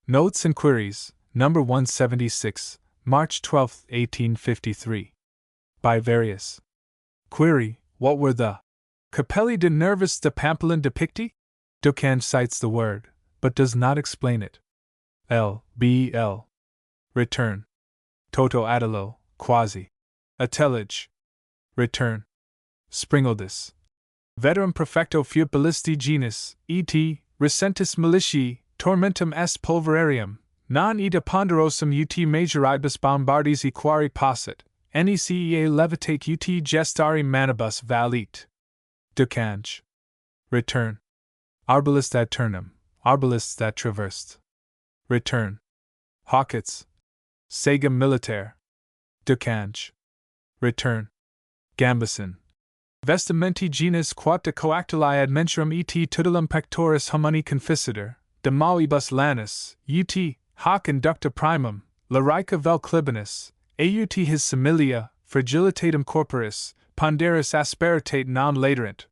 Notes and Queries, number 176, March 12, 1853. By various. Query: what were the Capelli de Nervis de Pampelin depicti? Ducange cites the word, but does not explain it. L. Return. Toto Adelo, quasi. Atellage. Return. Springoldus. Veterum perfecto furbilisti genus, et, recentis militiae, tormentum est pulverarium, non ita ponderosum ut majoribus bombardis equari possit, necea levitate ut gestari manibus valit. Ducange. Return. Arbalist ad turnum, arbalists that traversed. Return. Hawkins. Sagum militare. Ducange. Return. Gambison. Vestimenti genus quat de coactuli ad mensurum et tutulum pectoris homini conficitor, de mauibus lanus, ut, hoc inducta primum, larica vel clibinus, aut his similia, fragilitatem corporis, ponderus asperitate non laterant.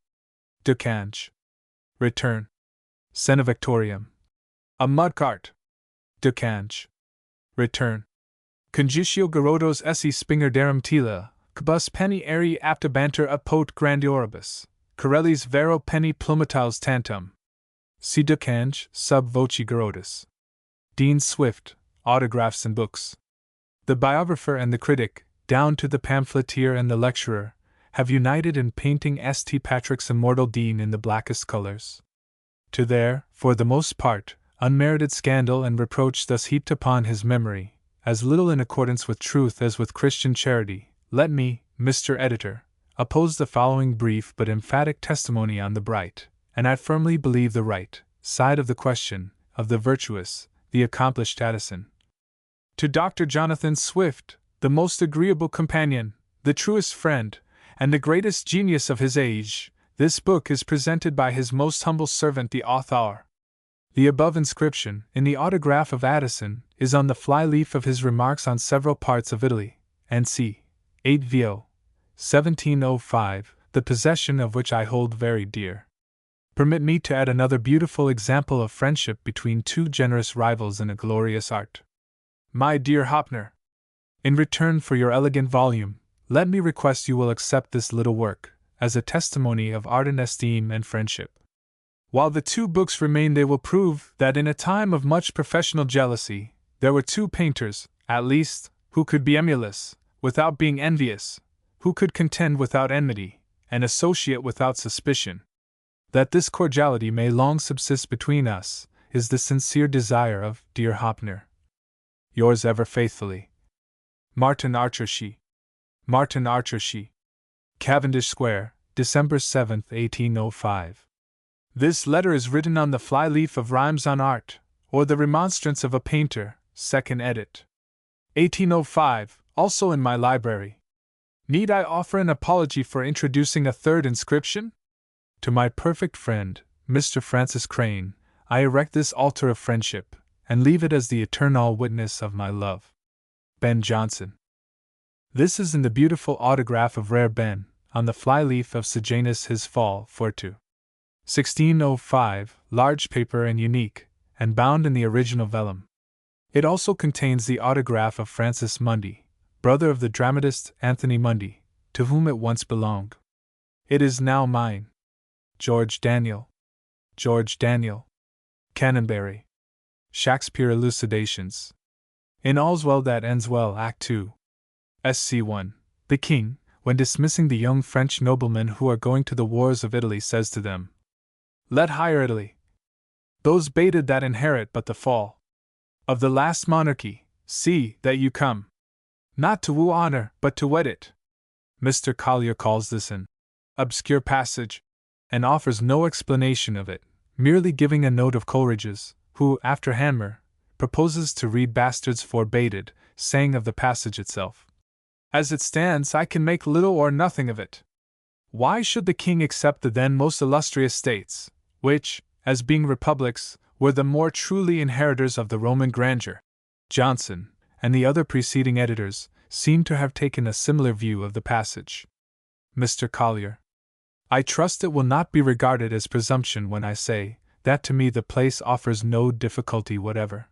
Ducange. Return. Senevectorium. A mudcart. Ducange. Return. Congitio Garotos esse spingardarum tila, quibus penny eri apta banter apot grandioribus, Corellis vero penny plumatiles tantum. See Ducange, sub voce Garotus. Dean Swift, Autographs and Books. The biographer and the critic, down to the pamphleteer and the lecturer, have united in painting St. Patrick's immortal Dean in the blackest colors. To their, for the most part, unmerited scandal and reproach thus heaped upon his memory, as little in accordance with truth as with Christian charity, let me, Mr. Editor, oppose the following brief but emphatic testimony on the bright, and I firmly believe the right, side of the question, of the virtuous, the accomplished Addison. To Dr. Jonathan Swift, the most agreeable companion, the truest friend, and the greatest genius of his age, this book is presented by his most humble servant the author. The above inscription, in the autograph of Addison, is on the fly-leaf of his Remarks on Several Parts of Italy, and c. 8 Vo. 1705, the possession of which I hold very dear. Permit me to add another beautiful example of friendship between two generous rivals in a glorious art. My dear Hopner, in return for your elegant volume, let me request you will accept this little work, as a testimony of ardent esteem and friendship. While the two books remain, they will prove that in a time of much professional jealousy, there were two painters, at least, who could be emulous, without being envious, who could contend without enmity, and associate without suspicion. That this cordiality may long subsist between us, is the sincere desire of, dear Hopner, yours ever faithfully, Martin Archershee. Martin Archershee. Cavendish Square, December 7, 1805. This letter is written on the fly-leaf of Rhymes on Art, or the Remonstrance of a Painter, 2nd edit. 1805, also in my library. Need I offer an apology for introducing a third inscription? To my perfect friend, Mr. Francis Crane, I erect this altar of friendship, and leave it as the eternal witness of my love. Ben Jonson. This is in the beautiful autograph of Rare Ben, on the fly-leaf of Sejanus his Fall, 4-2. 1605, large paper and unique, and bound in the original vellum. It also contains the autograph of Francis Mundy, brother of the dramatist Anthony Mundy, to whom it once belonged. It is now mine. George Daniel. George Daniel. Canonbury. Shakespeare Elucidations. In All's Well That Ends Well, Act 2. SC1. The king, when dismissing the young French noblemen who are going to the wars of Italy, says to them, "Let higher Italy, those baited that inherit but the fall of the last monarchy, see that you come, not to woo honor, but to wed it." Mr. Collier calls this an obscure passage, and offers no explanation of it, merely giving a note of Coleridge's, who, after Hanmer, proposes to read Bastards for baited, saying of the passage itself, "As it stands, I can make little or nothing of it. Why should the king accept the then most illustrious states, which, as being republics, were the more truly inheritors of the Roman grandeur?" Johnson, and the other preceding editors, seem to have taken a similar view of the passage. Mr. Collier. I trust it will not be regarded as presumption when I say that to me the place offers no difficulty whatever.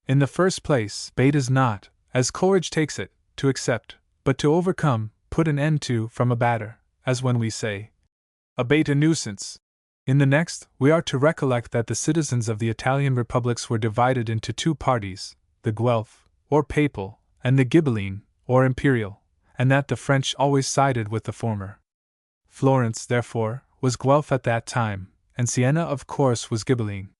In the first place, bait is not, as Coleridge takes it, to accept, but to overcome, put an end to, from a batter, as when we say, abate a nuisance. In the next, we are to recollect that the citizens of the Italian republics were divided into two parties, the Guelph, or Papal, and the Ghibelline, or Imperial, and that the French always sided with the former. Florence, therefore, was Guelph at that time, and Siena, of course, was Ghibelline.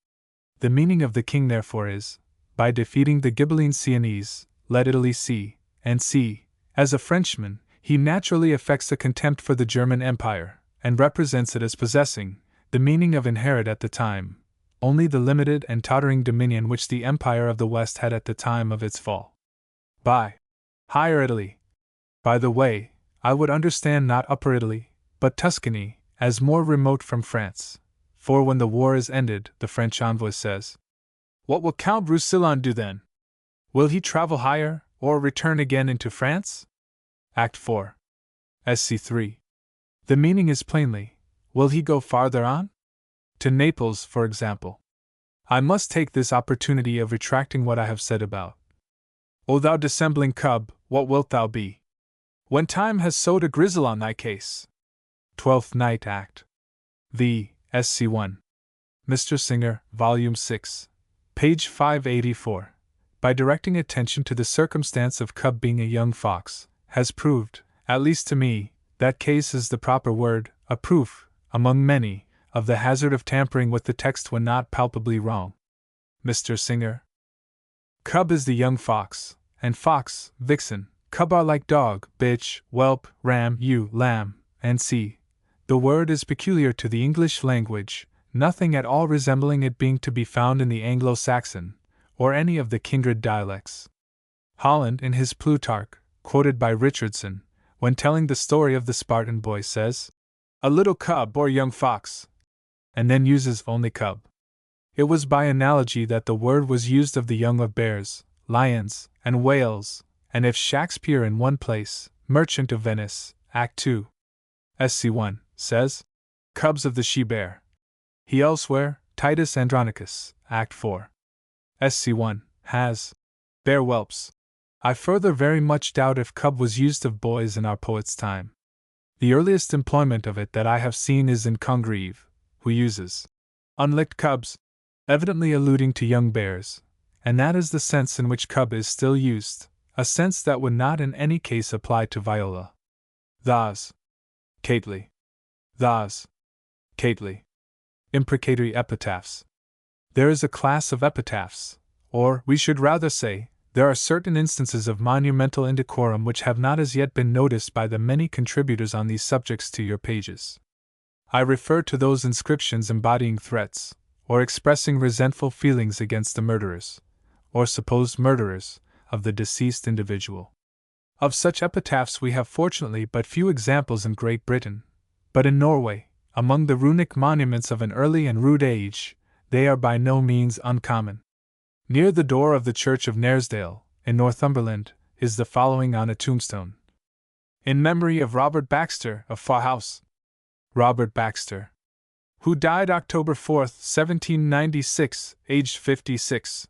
The meaning of the king, therefore, is, by defeating the Ghibelline Sienese, let Italy see, and see, as a Frenchman, he naturally affects a contempt for the German Empire, and represents it as possessing, the meaning of inherit at the time, only the limited and tottering dominion which the Empire of the West had at the time of its fall. By Higher Italy, by the way, I would understand not Upper Italy, but Tuscany, as more remote from France, for when the war is ended, the French envoy says, what will Count Roussillon do then? Will he travel higher, or return again into France? Act 4. Sc. 3. The meaning is plainly, will he go farther on? To Naples, for example. I must take this opportunity of retracting what I have said about. O thou dissembling cub, what wilt thou be? When time has sowed a grizzle on thy case. 12th Night Act. The Sc. 1. Mr. Singer, Volume 6. Page 584. By directing attention to the circumstance of cub being a young fox, has proved, at least to me, that case is the proper word, a proof, among many, of the hazard of tampering with the text when not palpably wrong. Mr. Singer. Cub is the young fox, and fox, vixen, cub are like dog, bitch, whelp, ram, ewe, lamb, and c. The word is peculiar to the English language, nothing at all resembling it being to be found in the Anglo-Saxon, or any of the kindred dialects. Holland, in his Plutarch, quoted by Richardson, when telling the story of the Spartan boy, says, a little cub or young fox, and then uses only cub. It was by analogy that the word was used of the young of bears, lions, and whales, and if Shakespeare in one place, Merchant of Venice, Act 2, Sc. 1, says, cubs of the she-bear, he elsewhere, Titus Andronicus, Act 4, Sc. 1, has, bear whelps. I further very much doubt if cub was used of boys in our poet's time. The earliest employment of it that I have seen is in Congreve, who uses unlicked cubs, evidently alluding to young bears, and that is the sense in which cub is still used, a sense that would not in any case apply to Viola. Thus, Cately. Thus, Cately. Imprecatory epitaphs. There is a class of epitaphs, or, we should rather say, there are certain instances of monumental indecorum which have not as yet been noticed by the many contributors on these subjects to your pages. I refer to those inscriptions embodying threats, or expressing resentful feelings against the murderers, or supposed murderers, of the deceased individual. Of such epitaphs we have fortunately but few examples in Great Britain, but in Norway, among the runic monuments of an early and rude age, they are by no means uncommon. Near the door of the church of Knaresdale, in Northumberland, is the following on a tombstone. In memory of Robert Baxter, of Fawhouse. Robert Baxter, who died October 4, 1796, aged 56.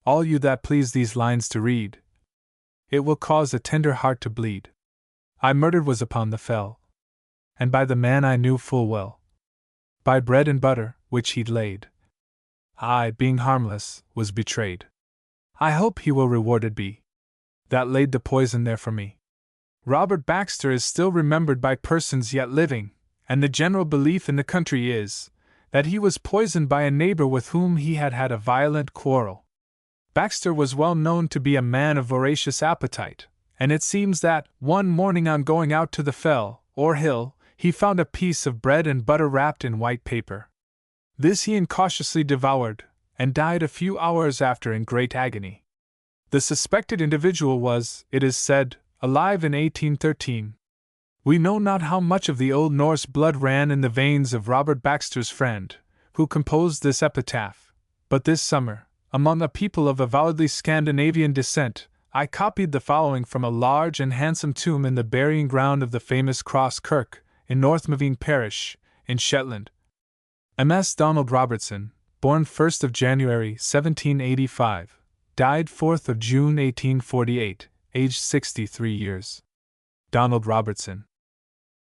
All you that please these lines to read, it will cause a tender heart to bleed. I murdered was upon the fell, and by the man I knew full well. By bread and butter, which he'd laid, I, being harmless, was betrayed. I hope he will rewarded be, that laid the poison there for me. Robert Baxter is still remembered by persons yet living, and the general belief in the country is, that he was poisoned by a neighbor with whom he had had a violent quarrel. Baxter was well known to be a man of voracious appetite, and it seems that, one morning on going out to the fell, or hill, he found a piece of bread and butter wrapped in white paper. This he incautiously devoured, and died a few hours after in great agony. The suspected individual was, it is said, alive in 1813. We know not how much of the Old Norse blood ran in the veins of Robert Baxter's friend, who composed this epitaph, but this summer, among a people of avowedly Scandinavian descent, I copied the following from a large and handsome tomb in the burying ground of the famous Cross Kirk, in Northmaveen Parish, in Shetland. M.S. Donald Robertson, born 1st of January 1785, died 4th of June 1848, aged 63 years. Donald Robertson.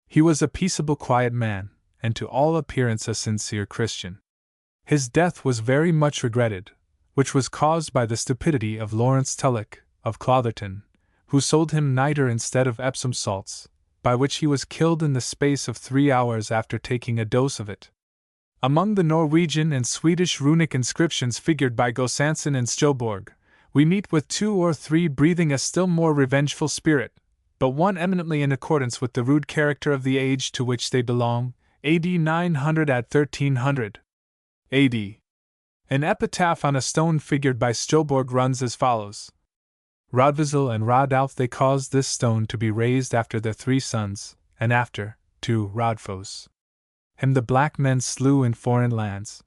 He was a peaceable, quiet man, and to all appearance a sincere Christian. His death was very much regretted, which was caused by the stupidity of Lawrence Tulloch, of Clotherton, who sold him nitre instead of Epsom salts, by which he was killed in the space of 3 hours after taking a dose of it. Among the Norwegian and Swedish runic inscriptions figured by Gosanson and Stjoborg, we meet with 2 or 3 breathing a still more revengeful spirit, but one eminently in accordance with the rude character of the age to which they belong, AD 900 at 1300. AD. An epitaph on a stone figured by Stjoborg runs as follows. Rodvisel and Rodalf they caused this stone to be raised after their 3 sons, and after, to Rodfos. Him the black men slew in foreign lands.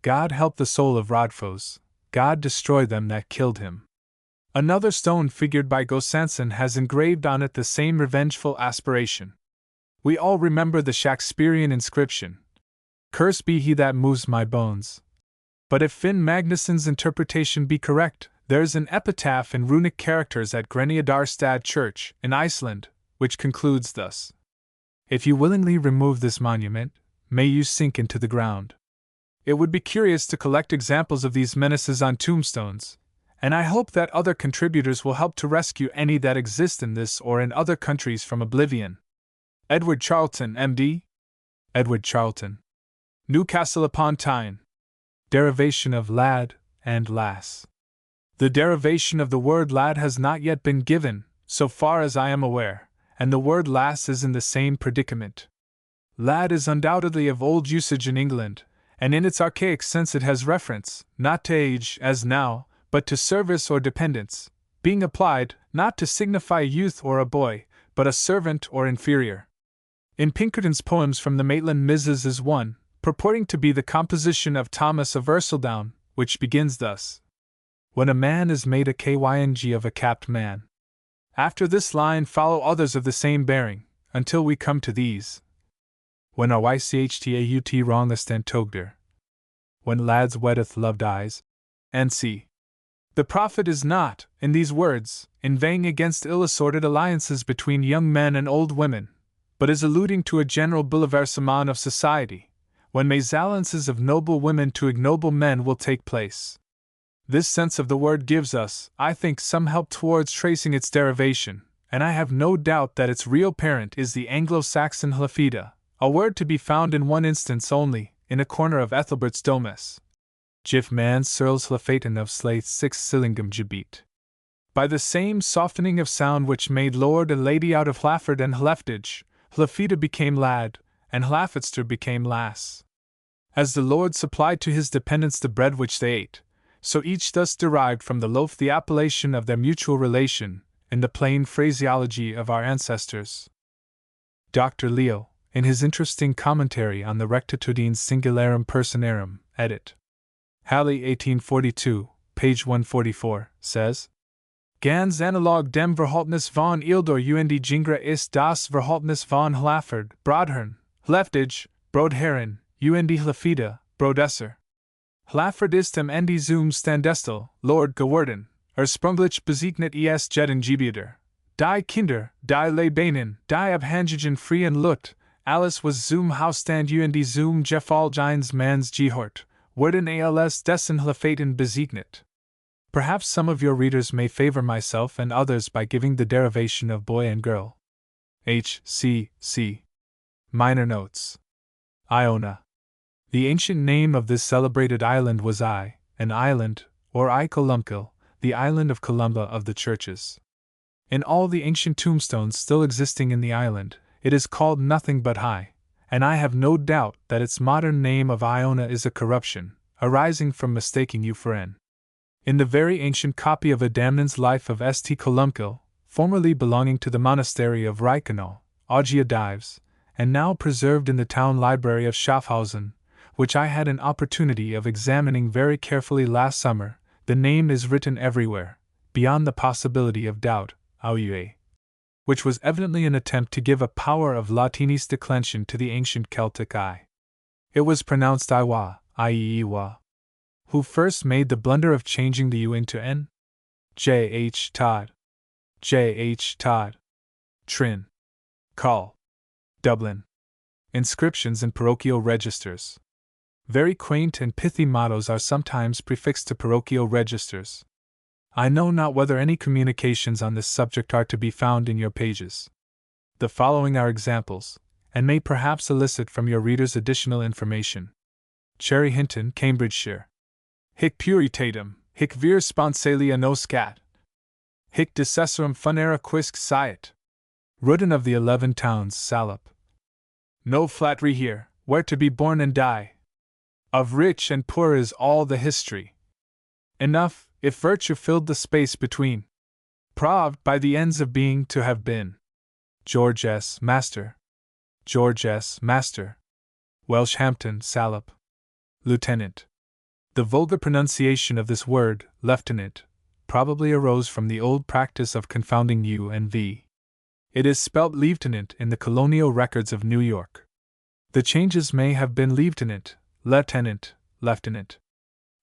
God help the soul of Rodfos, God destroy them that killed him. Another stone figured by Gosanson has engraved on it the same revengeful aspiration. We all remember the Shakespearean inscription, "Cursed be he that moves my bones." But if Finn Magnusson's interpretation be correct, there is an epitaph in runic characters at Grenjadarstad Church, in Iceland, which concludes thus: "If you willingly remove this monument, may you sink into the ground." It would be curious to collect examples of these menaces on tombstones, and I hope that other contributors will help to rescue any that exist in this or in other countries from oblivion. Edward Charlton, M.D. Edward Charlton. Newcastle upon Tyne. Derivation of lad and lass. The derivation of the word lad has not yet been given, so far as I am aware, and the word lass is in the same predicament. Lad is undoubtedly of old usage in England, and in its archaic sense it has reference, not to age, as now, but to service or dependence, being applied, not to signify a youth or a boy, but a servant or inferior. In Pinkerton's poems from the Maitland Misses is one, purporting to be the composition of Thomas of Ercildown, which begins thus: "When a man is made a kyng of a capped man." After this line follow others of the same bearing, until we come to these: "When a ychtaut wrongest and togder. When lads weddeth loved eyes." And c. The prophet is not, in these words, inveighing against ill-assorted alliances between young men and old women, but is alluding to a general bouleversement of society, when mésalliances of noble women to ignoble men will take place. This sense of the word gives us, I think, some help towards tracing its derivation, and I have no doubt that its real parent is the Anglo-Saxon hlafida, a word to be found in one instance only, in a corner of Ethelbert's Domus. Gif man searls hlafaten of slaith 6 Sillingam Jabit. By the same softening of sound which made lord and lady out of Hlaford and Hleftage, hlafida became lad, and Hlafitster became lass. As the lord supplied to his dependents the bread which they ate, so each thus derived from the loaf the appellation of their mutual relation, in the plain phraseology of our ancestors. Dr. Leo, in his interesting commentary on the Rectitudines Singularum Personarum, edit. Halley 1842, page 144, says, Gans analog dem Verhaltnis von Eildor und Jingra ist das Verhaltnis von Hlaford, Brodhern, Hleftage, Brodherren, und Hlafida, Brodesser. Hlaford ist am Ende zum Standestel, Lord geworden, sprunglich bezeichnet es Jeden Gebieder. Die Kinder, die Lebeinen, die Abhangigen free and Lut, alles was zum Hausstand und zum Gefallgeins mans Gehort, worden als dessen Hlafaten bezeichnet. Perhaps some of your readers may favor myself and others by giving the derivation of boy and girl. H.C.C. Minor notes. Iona. The ancient name of this celebrated island was an island, or Columcille, the island of Columba of the churches. In all the ancient tombstones still existing in the island, it is called nothing but High, and I have no doubt that its modern name of Iona is a corruption, arising from mistaking you for N. In the very ancient copy of Adamnan's Life of St. Columcille, formerly belonging to the monastery of Reichenau, Augia Dives, and now preserved in the town library of Schaffhausen, which I had an opportunity of examining very carefully last summer, the name is written everywhere, beyond the possibility of doubt, Auue, which was evidently an attempt to give a power of Latinese declension to the ancient Celtic I. It was pronounced Iwa, Iwa. who first made the blunder of changing the U into N? J. H. Todd. J. H. Todd. Trin. Call. Dublin. Inscriptions in parochial registers. Very quaint and pithy mottos are sometimes prefixed to parochial registers. I know not whether any communications on this subject are to be found in your pages. The following are examples, and may perhaps elicit from your readers additional information. Cherry Hinton, Cambridgeshire. Hic puritatum, hic vir sponsalia noscat. Hic decessorum funera quisque siet. Rudin of the 11 Towns, Salop. No flattery here, where to be born and die. Of rich and poor is all the history. Enough, if virtue filled the space between. Proved by the ends of being to have been. George S. Master. George S. Master. Welshhampton, Salop. Lieutenant. The vulgar pronunciation of this word, lieutenant, probably arose from the old practice of confounding U and V. It is spelt lieutenant in the colonial records of New York. The changes may have been lieutenant, lieutenant, lieutenant.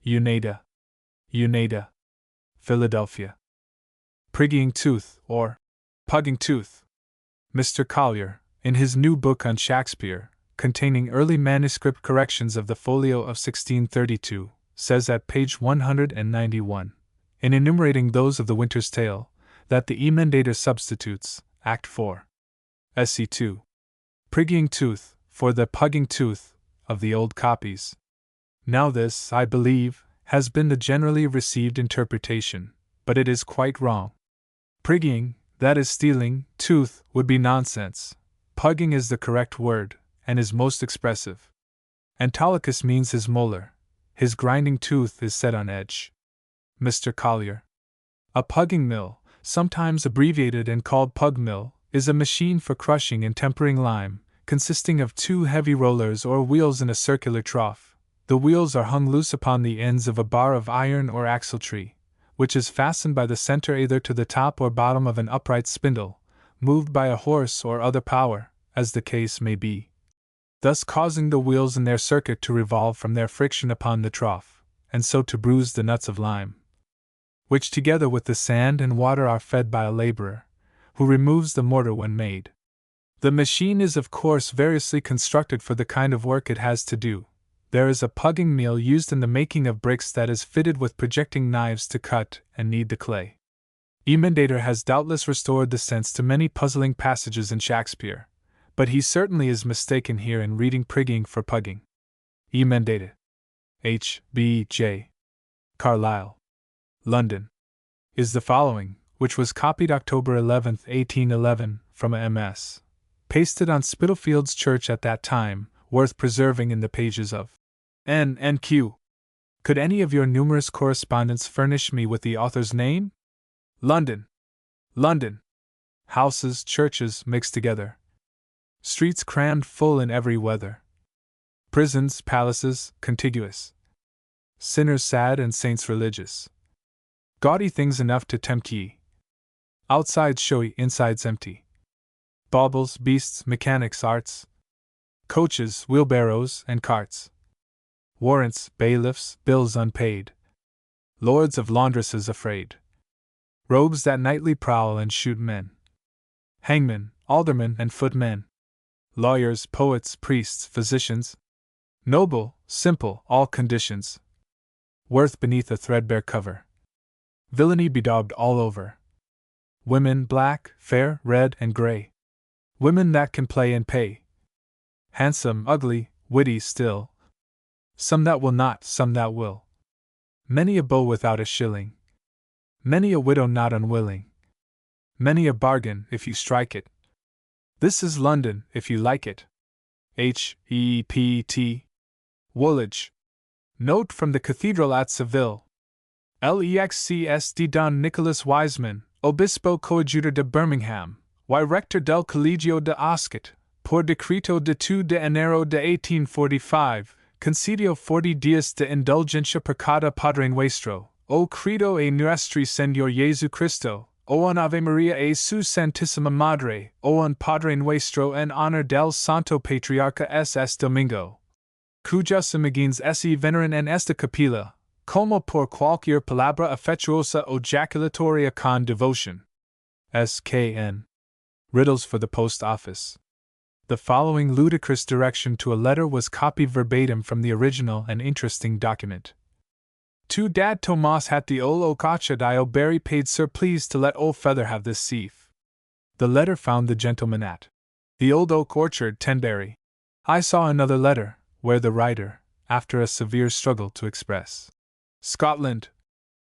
Unada. Unada. Philadelphia. Priggying tooth, or pugging tooth. Mr. Collier, in his new book on Shakespeare, containing early manuscript corrections of the folio of 1632, says at page 191, in enumerating those of the Winter's Tale, that the emendator substitutes, Act 4. SC 2. Priggying tooth, for the pugging tooth, of the old copies. Now this, I believe, has been the generally received interpretation, but it is quite wrong. Priggying, that is stealing, tooth, would be nonsense. Pugging is the correct word, and is most expressive. Autolycus means his molar. His grinding tooth is set on edge. Mr. Collier. A pugging mill, sometimes abbreviated and called pug mill, is a machine for crushing and tempering lime, consisting of 2 heavy rollers or wheels in a circular trough. The wheels are hung loose upon the ends of a bar of iron or axletree, which is fastened by the center either to the top or bottom of an upright spindle, moved by a horse or other power, as the case may be, thus causing the wheels in their circuit to revolve from their friction upon the trough, and so to bruise the nuts of lime, which together with the sand and water are fed by a laborer, who removes the mortar when made. The machine is of course variously constructed for the kind of work it has to do. There is a pugging mill used in the making of bricks that is fitted with projecting knives to cut and knead the clay. Emendator has doubtless restored the sense to many puzzling passages in Shakespeare, but he certainly is mistaken here in reading priggying for pugging. Emendated. H. B. J. Carlyle. London. Is the following, which was copied October 11, 1811, from a MS. Pasted on Spitalfields Church at that time, worth preserving in the pages of N and Q. Could any of your numerous correspondents furnish me with the author's name? London. London. Houses, churches, mixed together. Streets crammed full in every weather. Prisons, palaces, contiguous. Sinners sad and saints religious. Gaudy things enough to tempt ye. Outsides showy, insides empty. Baubles, beasts, mechanics, arts. Coaches, wheelbarrows, and carts. Warrants, bailiffs, bills unpaid. Lords of laundresses afraid. Rogues that nightly prowl and shoot men. Hangmen, aldermen, and footmen. Lawyers, poets, priests, physicians. Noble, simple, all conditions. Worth beneath a threadbare cover. Villainy bedaubed all over. Women black, fair, red, and gray. Women that can play and pay. Handsome, ugly, witty still. Some that will not, some that will. Many a beau without a shilling. Many a widow not unwilling. Many a bargain, if you strike it. This is London, if you like it. H. E. P. T. Woolwich. Note from the Cathedral at Seville. Lexcsd Don Nicholas Wiseman, Obispo Coadjutor de Birmingham, y Rector del Colegio de Oscat, por decreto de 2 de enero de 1845, Concidio 40 días de indulgencia pecata Padre Nuestro, o credo e nuestri Señor Jesu Cristo, o un Ave Maria e su Santísima Madre, o un Padre Nuestro en honor del Santo Patriarca SS Domingo. Cujos imagines se veneran en esta capilla, como por cualquier palabra afectuosa o jaculatoria con devotion. S.K.N. Riddles for the Post Office. The following ludicrous direction to a letter was copied verbatim from the original and interesting document. To Dad Tomas hat the ol okacha dio berry paid sir please to let old feather have this sieve. The letter found the gentleman at the old oak orchard Tenbury. I saw another letter, where the writer, after a severe struggle to express Scotland,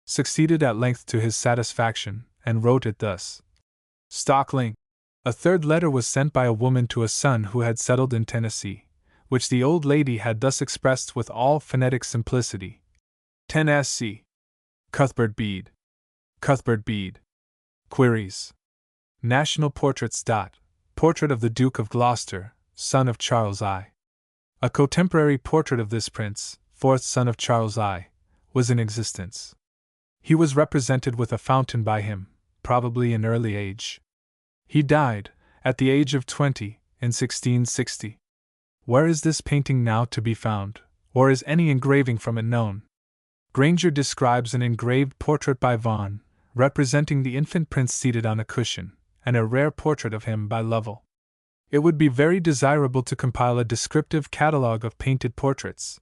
succeeded at length to his satisfaction, and wrote it thus. Stockling. A third letter was sent by a woman to a son who had settled in Tennessee, which the old lady had thus expressed with all phonetic simplicity. Tennessee. Cuthbert Bede. Cuthbert Bede. Queries. National Portraits. Portrait of the Duke of Gloucester, son of Charles I. A contemporary portrait of this prince, fourth son of Charles I, was in existence. He was represented with a fountain by him, probably in early age. He died, at the age of 20, in 1660. Where is this painting now to be found, or is any engraving from it known? Granger describes an engraved portrait by Vaughan, representing the infant prince seated on a cushion, and a rare portrait of him by Lovell. It would be very desirable to compile a descriptive catalogue of painted portraits,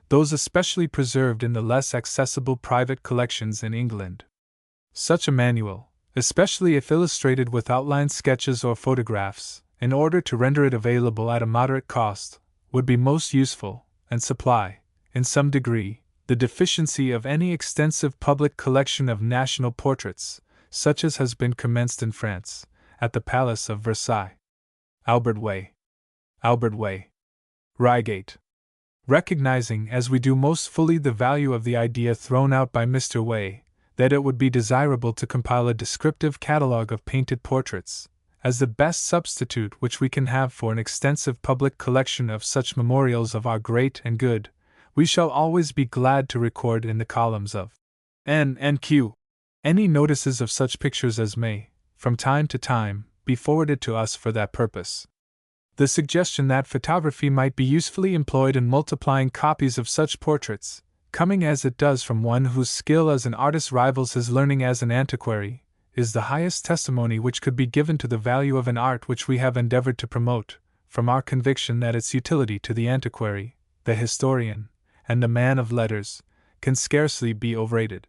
those especially preserved in the less accessible private collections in England. Such a manual, especially if illustrated with outline sketches or photographs, in order to render it available at a moderate cost, would be most useful, and supply, in some degree, the deficiency of any extensive public collection of national portraits, such as has been commenced in France, at the Palace of Versailles. Albert Way. Albert Way. Reigate. Recognizing, as we do most fully the value of the idea thrown out by Mr. Way, that it would be desirable to compile a descriptive catalogue of painted portraits, as the best substitute which we can have for an extensive public collection of such memorials of our great and good, we shall always be glad to record in the columns of N and Q any notices of such pictures as may, from time to time, be forwarded to us for that purpose. The suggestion that photography might be usefully employed in multiplying copies of such portraits, coming as it does from one whose skill as an artist rivals his learning as an antiquary, is the highest testimony which could be given to the value of an art which we have endeavored to promote, from our conviction that its utility to the antiquary, the historian, and the man of letters, can scarcely be overrated.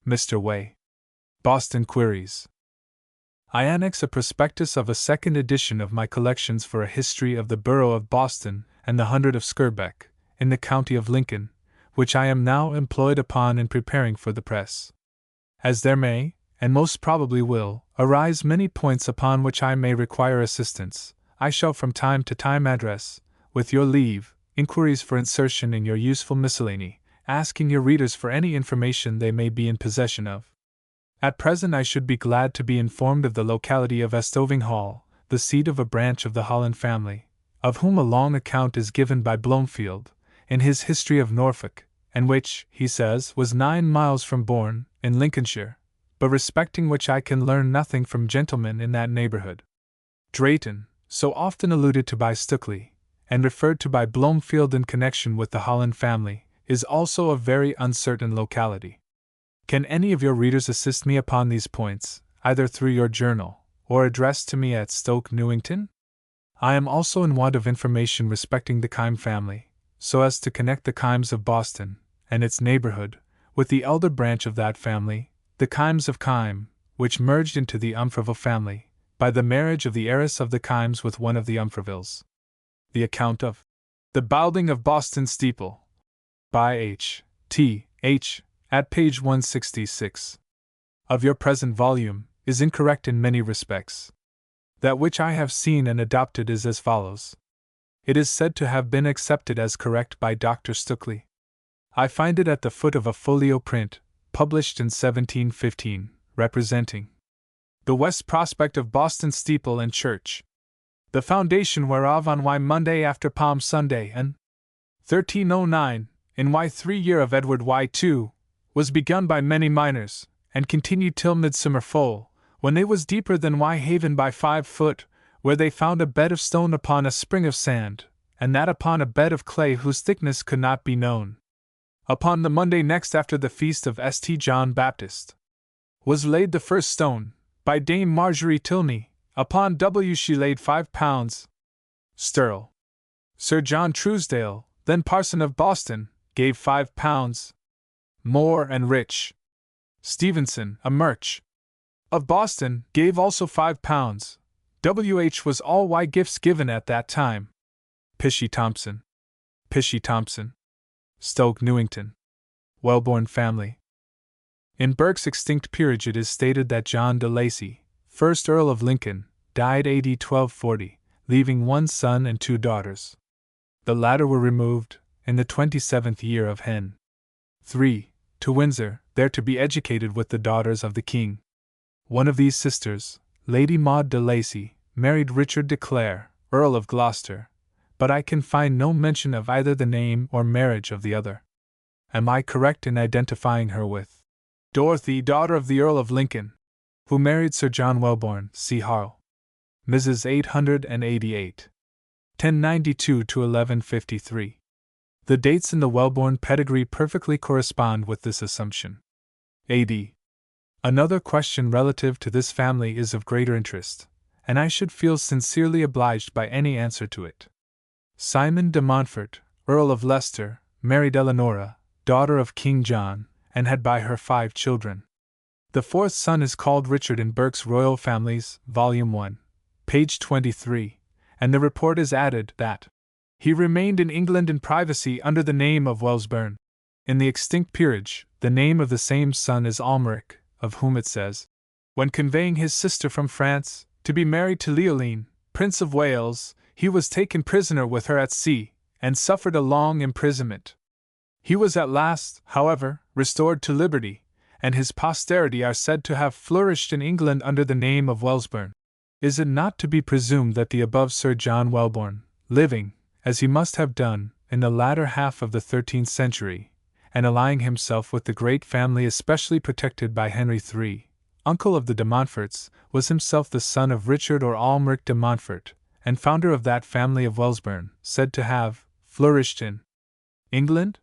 Mr. Way. Boston Queries. I annex a prospectus of a second edition of my collections for a history of the borough of Boston and the hundred of Skirbeck, in the county of Lincoln, which I am now employed upon in preparing for the press. As there may, and most probably will, arise many points upon which I may require assistance, I shall from time to time address, with your leave, inquiries for insertion in your useful miscellany, asking your readers for any information they may be in possession of. At present I should be glad to be informed of the locality of Estoving Hall, the seat of a branch of the Holland family, of whom a long account is given by Blomefield, in his History of Norfolk, and which, he says, was 9 miles from Bourne, in Lincolnshire, but respecting which I can learn nothing from gentlemen in that neighbourhood. Drayton, so often alluded to by Stukely, and referred to by Blomefield in connection with the Holland family, is also a very uncertain locality. Can any of your readers assist me upon these points, either through your journal, or addressed to me at Stoke Newington? I am also in want of information respecting the Kyme family, so as to connect the Kymes of Boston, and its neighbourhood, with the elder branch of that family, the Kymes of Kyme, which merged into the Umfreville family, by the marriage of the heiress of the Kymes with one of the Umfrevilles. The account of the Balding of Boston Steeple, by H. T. H. at page 166. Of your present volume, is incorrect in many respects. That which I have seen and adopted is as follows. It is said to have been accepted as correct by Dr. Stukely. I find it at the foot of a folio print, published in 1715, representing the west prospect of Boston steeple and church, the foundation whereof on Monday after Palm Sunday, and 1309, in Y3 year of Edward Y2, was begun by many miners, and continued till midsummer foal, when they was deeper than Y Haven by 5 foot, where they found a bed of stone upon a spring of sand, and that upon a bed of clay whose thickness could not be known. Upon the Monday next after the feast of St. John Baptist, was laid the first stone, by Dame Marjorie Tilney, upon W. She laid £5. Stirl. Sir John Truesdale, then parson of Boston, gave £5. Moore and Rich. Stevenson, a merch of Boston, gave also £5. W.H. was all why gifts given at that time. Pishy Thompson. Stoke Newington. Wellborn family. In Burke's extinct peerage it is stated that John de Lacy, 1st Earl of Lincoln, died AD 1240, leaving 1 son and 2 daughters. The latter were removed, in the 27th year of Hen. III, to Windsor, there to be educated with the daughters of the king. One of these sisters, Lady Maud de Lacy, married Richard de Clare, Earl of Gloucester, but I can find no mention of either the name or marriage of the other. Am I correct in identifying her with Dorothy, daughter of the Earl of Lincoln, who married Sir John Wellborn, C. Harl? Mrs. 888. 1092 to 1153. The dates in the Wellborn pedigree perfectly correspond with this assumption. A.D. Another question relative to this family is of greater interest, and I should feel sincerely obliged by any answer to it. Simon de Montfort, Earl of Leicester, married Eleanora, daughter of King John, and had by her 5 children. The 4th son is called Richard in Burke's Royal Families, Volume 1, page 23, and the report is added that he remained in England in privacy under the name of Wellesbourne. In the extinct peerage, the name of the same son is Almeric, of whom it says, when conveying his sister from France, to be married to Leoline, Prince of Wales, he was taken prisoner with her at sea, and suffered a long imprisonment. He was at last, however, restored to liberty, and his posterity are said to have flourished in England under the name of Wellesbourne. Is it not to be presumed that the above Sir John Wellborn, living, as he must have done, in the latter half of the 13th century, and allying himself with the great family especially protected by Henry III, uncle of the de Montforts, was himself the son of Richard or Almeric de Montfort, and founder of that family of Wellesbourne, said to have flourished in England?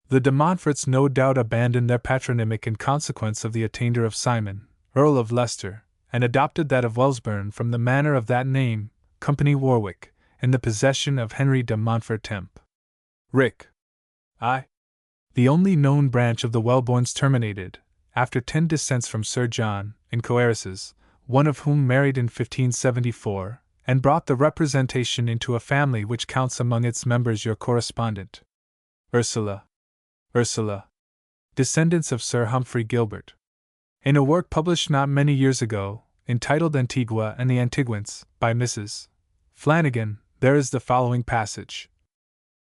The de Montforts no doubt abandoned their patronymic in consequence of the attainder of Simon, Earl of Leicester, and adopted that of Wellesbourne from the manor of that name, Company Warwick, in the possession of Henry de Montfort Temp. Rick. I. The only known branch of the Wellborns terminated, after 10 descents from Sir John, in coheiresses, one of whom married in 1574, and brought the representation into a family which counts among its members your correspondent, Ursula. Descendants of Sir Humphrey Gilbert. In a work published not many years ago, entitled Antigua and the Antiguans, by Mrs. Flanagan, there is the following passage.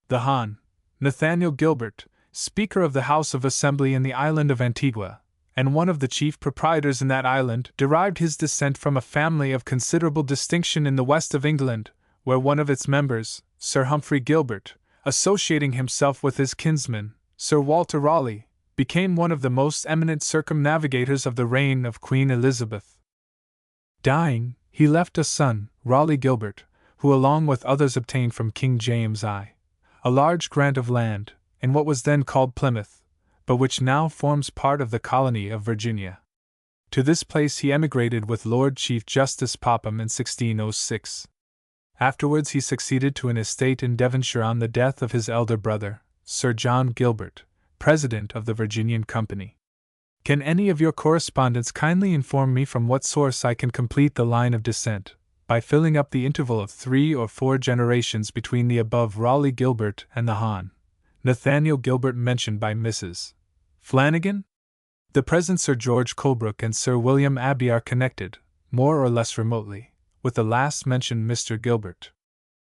The Hon. Nathaniel Gilbert, Speaker of the House of Assembly in the island of Antigua, and one of the chief proprietors in that island, derived his descent from a family of considerable distinction in the west of England, where one of its members, Sir Humphrey Gilbert, associating himself with his kinsman, Sir Walter Raleigh, became one of the most eminent circumnavigators of the reign of Queen Elizabeth. Dying, he left a son, Raleigh Gilbert, who along with others obtained from King James I a large grant of land, in what was then called Plymouth, but which now forms part of the colony of Virginia. To this place he emigrated with Lord Chief Justice Popham in 1606. Afterwards he succeeded to an estate in Devonshire on the death of his elder brother, Sir John Gilbert, President of the Virginian Company. Can any of your correspondents kindly inform me from what source I can complete the line of descent, by filling up the interval of 3 or 4 generations between the above Raleigh Gilbert and the Hon. Nathaniel Gilbert mentioned by Mrs. Flanagan? The present Sir George Colebrook and Sir William Abbey are connected, more or less remotely, with the last mentioned Mr. Gilbert.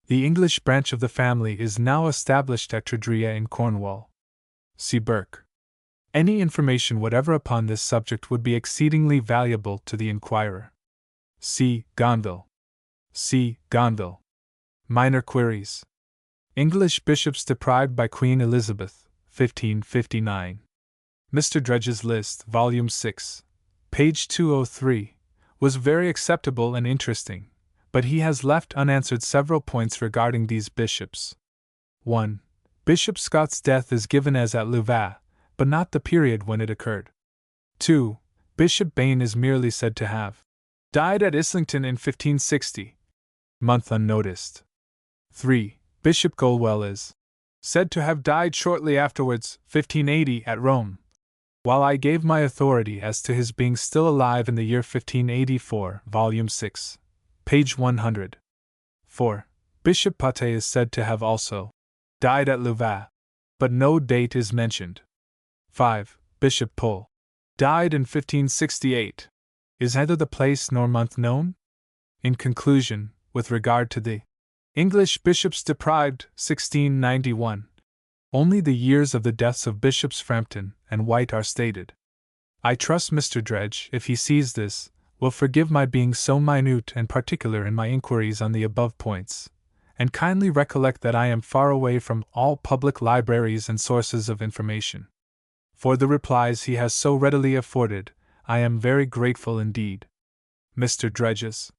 The English branch of the family is now established at Tredrea in Cornwall. C. Burke. Any information whatever upon this subject would be exceedingly valuable to the inquirer. C. Gonville. Minor queries. English bishops deprived by Queen Elizabeth, 1559. Mr. Dredge's list, Volume 6, page 203, was very acceptable and interesting, but he has left unanswered several points regarding these bishops. 1. Bishop Scott's death is given as at Louvain, but not the period when it occurred. 2. Bishop Bain is merely said to have died at Islington in 1560. Month unnoticed. 3. Bishop Golwell is said to have died shortly afterwards, 1580, at Rome, while I gave my authority as to his being still alive in the year 1584, Volume 6, page 100. 4. Bishop Pate is said to have also died at Louvain, but no date is mentioned. 5. Bishop Pole died in 1568. Is neither the place nor month known? In conclusion, with regard to the English bishops deprived, 1691, only the years of the deaths of Bishops Frampton and White are stated. I trust Mr. Dredge, if he sees this, will forgive my being so minute and particular in my inquiries on the above points, and kindly recollect that I am far away from all public libraries and sources of information. For the replies he has so readily afforded, I am very grateful indeed. Mr. Dredge's.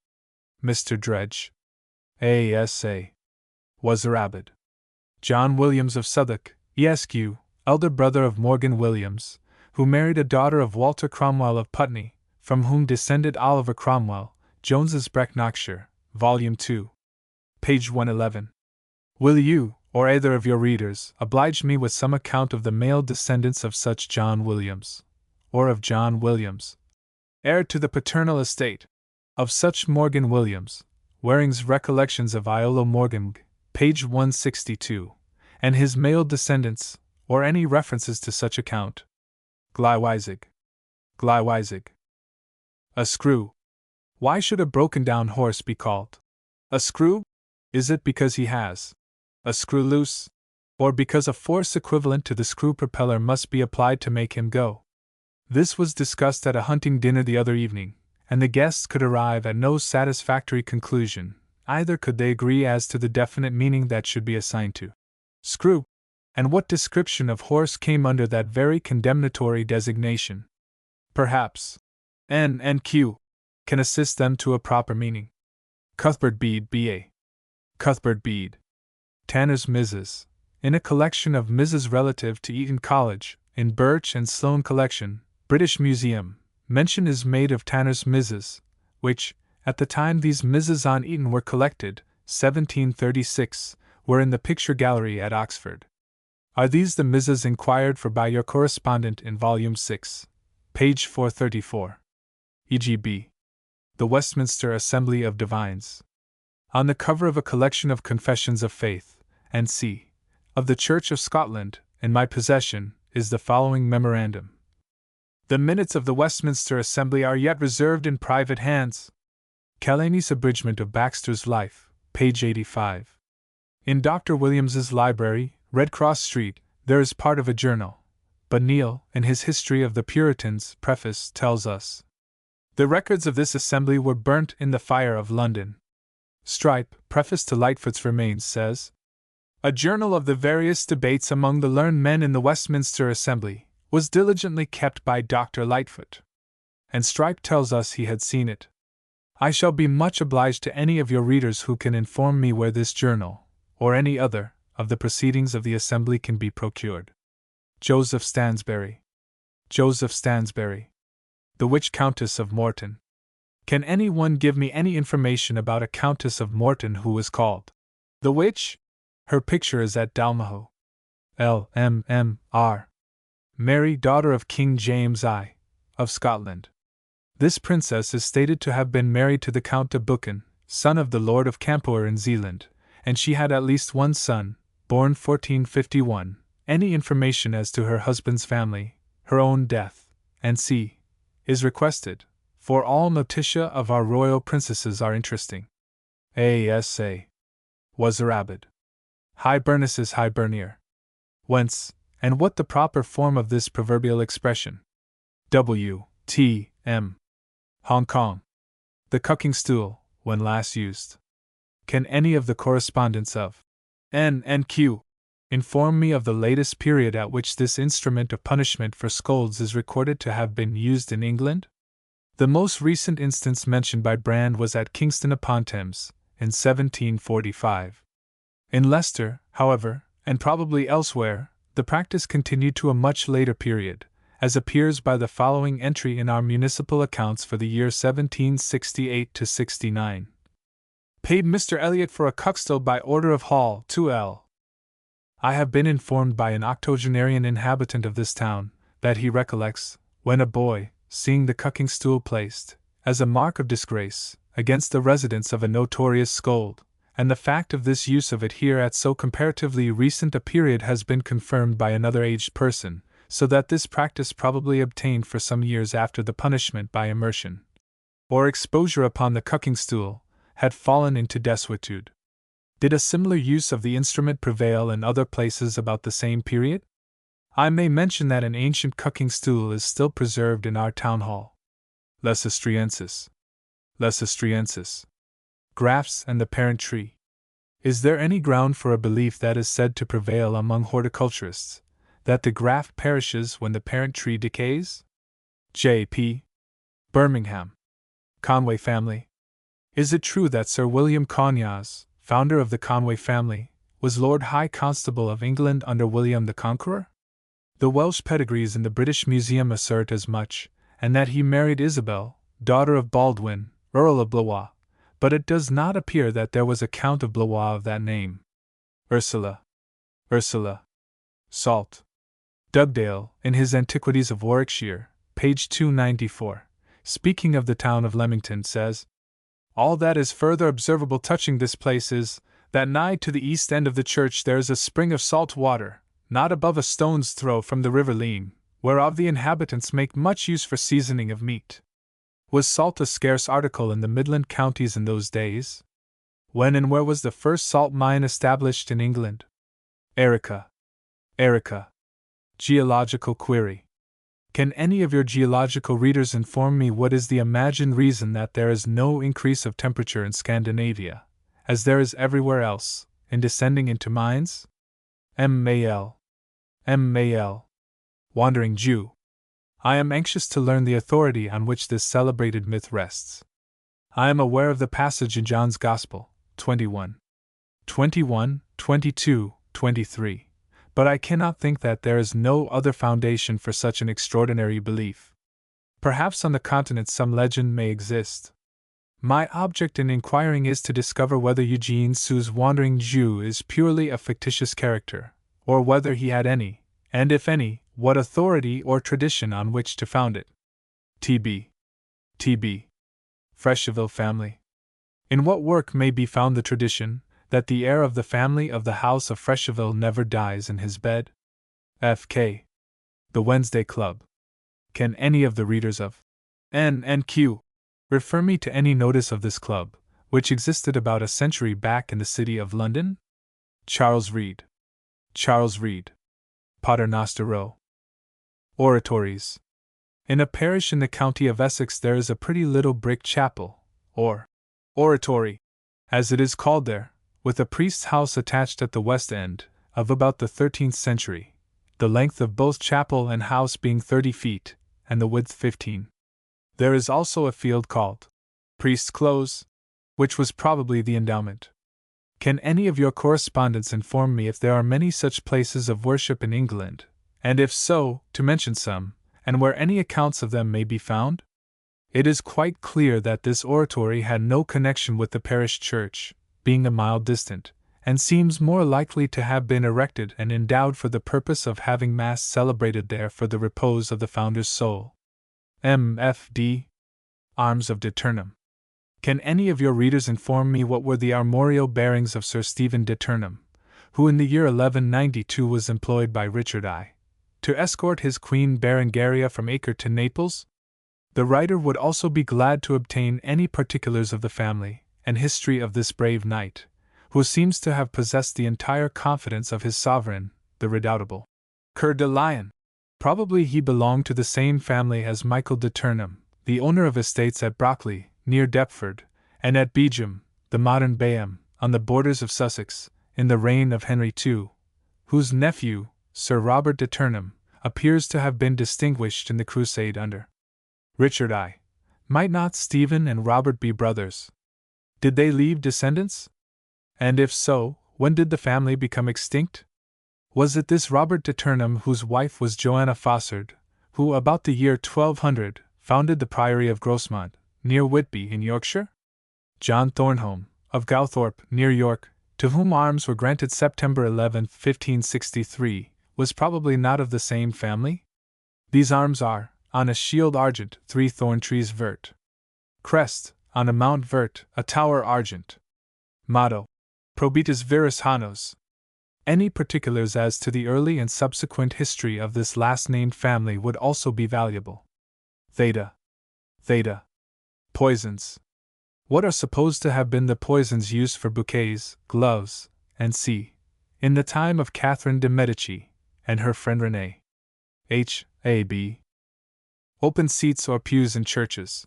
Mr. Dredge. A.S.A. was a rabid. John Williams of Southwark, Esq., elder brother of Morgan Williams, who married a daughter of Walter Cromwell of Putney, from whom descended Oliver Cromwell, Jones's Brecknockshire, Volume 2, page 111. Will you, or either of your readers, oblige me with some account of the male descendants of such John Williams, or of John Williams, heir to the paternal estate, of such Morgan Williams, Waring's Recollections of Iolo Morgan, page 162, and his male descendants, or any references to such account. Glywysig. Glywysig. A screw. Why should a broken-down horse be called a screw? Is it because he has a screw loose, or because a force equivalent to the screw propeller must be applied to make him go? This was discussed at a hunting dinner the other evening, and the guests could arrive at no satisfactory conclusion, either could they agree as to the definite meaning that should be assigned to screw, and what description of horse came under that very condemnatory designation. Perhaps N and Q can assist them to a proper meaning. Cuthbert Bede, B.A. Cuthbert Bede. Tanner's Mrs. In a collection of Mrs. relative to Eton College, in Birch and Sloane Collection, British Museum, mention is made of Tanner's Mrs., which, at the time these Mrs. on Eton were collected, 1736, were in the picture gallery at Oxford. Are these the Mrs. inquired for by your correspondent in Volume 6, page 434? E.g.B. The Westminster Assembly of Divines. On the cover of a collection of Confessions of Faith, and c. of the Church of Scotland, in my possession, is the following memorandum. The minutes of the Westminster Assembly are yet reserved in private hands. Callaney's Abridgment of Baxter's Life, page 85. In Dr. Williams's library, Red Cross Street, there is part of a journal, but Neale, in his History of the Puritans preface, tells us the records of this assembly were burnt in the fire of London. Strype, preface to Lightfoot's Remains, says, a journal of the various debates among the learned men in the Westminster Assembly was diligently kept by Dr. Lightfoot. And Strype tells us he had seen it. I shall be much obliged to any of your readers who can inform me where this journal, or any other, of the proceedings of the Assembly can be procured. Joseph Stansbury. Joseph Stansbury. The witch Countess of Morton. Can any one give me any information about a Countess of Morton who was called the witch? Her picture is at Dalmahoe. L.M.M.R. Mary, daughter of King James I, of Scotland. This princess is stated to have been married to the Count de Buchan, son of the Lord of Campoer in Zealand, and she had at least one son, born 1451. Any information as to her husband's family, her own death, and c. is requested, for all notitia of our royal princesses are interesting. A.S.A. was a rabid. Hibernicus hibernier. Whence, and what the proper form of this proverbial expression? W. T. M. Hong Kong. The cucking stool, when last used. Can any of the correspondents of N and Q inform me of the latest period at which this instrument of punishment for scolds is recorded to have been used in England? The most recent instance mentioned by Brand was at Kingston upon Thames, in 1745. In Leicester, however, and probably elsewhere, the practice continued to a much later period, as appears by the following entry in our municipal accounts for the year 1768 to 69. Paid Mr. Elliot for a cuckstool by order of Hall, 2L. I have been informed by an octogenarian inhabitant of this town, that he recollects, when a boy, seeing the cucking stool placed, as a mark of disgrace, against the residence of a notorious scold, and the fact of this use of it here at so comparatively recent a period has been confirmed by another aged person, so that this practice probably obtained for some years after the punishment by immersion, or exposure upon the cucking stool, had fallen into desuetude. Did a similar use of the instrument prevail in other places about the same period? I may mention that an ancient cucking stool is still preserved in our town hall. Leicesteriensis. Grafts and the parent tree. Is there any ground for a belief that is said to prevail among horticulturists, that the graft perishes when the parent tree decays? J.P. Birmingham. Conway family. Is it true that Sir William Conyers, founder of the Conway family, was Lord High Constable of England under William the Conqueror? The Welsh pedigrees in the British Museum assert as much, and that he married Isabel, daughter of Baldwin, Earl of Blois, but it does not appear that there was a Count of Blois of that name. Ursula. Salt. Dugdale, in his Antiquities of Warwickshire, page 294, speaking of the town of Leamington, says, "All that is further observable touching this place is, that nigh to the east end of the church there is a spring of salt water, not above a stone's throw from the river Leam, whereof the inhabitants make much use for seasoning of meat." Was salt a scarce article in the Midland counties in those days? When and where was the first salt mine established in England? Erica. Geological query. Can any of your geological readers inform me what is the imagined reason that there is no increase of temperature in Scandinavia, as there is everywhere else, in descending into mines? M. Mayell. Wandering Jew. I am anxious to learn the authority on which this celebrated myth rests. I am aware of the passage in John's Gospel, 21, 22, 23. But I cannot think that there is no other foundation for such an extraordinary belief. Perhaps on the continent some legend may exist. My object in inquiring is to discover whether Eugene Sue's wandering Jew is purely a fictitious character, or whether he had any, and if any, what authority or tradition on which to found it. T.B. Fresheville family. In what work may be found the tradition that the heir of the family of the House of Fresheville never dies in his bed? F.K. The Wednesday Club. Can any of the readers of N&Q refer me to any notice of this club, which existed about a century back in the city of London? Charles Reed. Paternoster Row. Oratories. In a parish in the county of Essex there is a pretty little brick chapel, or oratory, as it is called there, with a priest's house attached at the west end, of about the 13th century, the length of both chapel and house being 30 feet, and the width 15. There is also a field called Priest's Close, which was probably the endowment. Can any of your correspondents inform me if there are many such places of worship in England, and if so, to mention some, and where any accounts of them may be found? It is quite clear that this oratory had no connection with the parish church, being a mile distant, and seems more likely to have been erected and endowed for the purpose of having Mass celebrated there for the repose of the founder's soul. M.F.D. Arms of de Turnham. Can any of your readers inform me what were the armorial bearings of Sir Stephen de Turnham, who in the year 1192 was employed by Richard I. to escort his Queen Berengaria from Acre to Naples? The writer would also be glad to obtain any particulars of the family and history of this brave knight, who seems to have possessed the entire confidence of his sovereign, the redoubtable Coeur de Lion. Probably he belonged to the same family as Michael de Turnham, the owner of estates at Brockley, near Deptford, and at Beecham, the modern Bayham, on the borders of Sussex, in the reign of Henry II, whose nephew, Sir Robert de Turnham, appears to have been distinguished in the crusade under Richard I. Might not Stephen and Robert be brothers? Did they leave descendants? And if so, when did the family become extinct? Was it this Robert de Turnham, whose wife was Joanna Fossard, who, about the year 1200, founded the Priory of Grosmont, near Whitby in Yorkshire? John Thornhome, of Gowthorpe, near York, to whom arms were granted September 11, 1563, was probably not of the same family? These arms are, on a shield argent, 3 thorn trees vert. Crest, on a mount vert, a tower argent. Motto: Probitus viris Hanos. Any particulars as to the early and subsequent history of this last-named family would also be valuable. Theta. Poisons. What are supposed to have been the poisons used for bouquets, gloves, and c. in the time of Catherine de' Medici and her friend René? H.A.B. Open seats or pews in churches.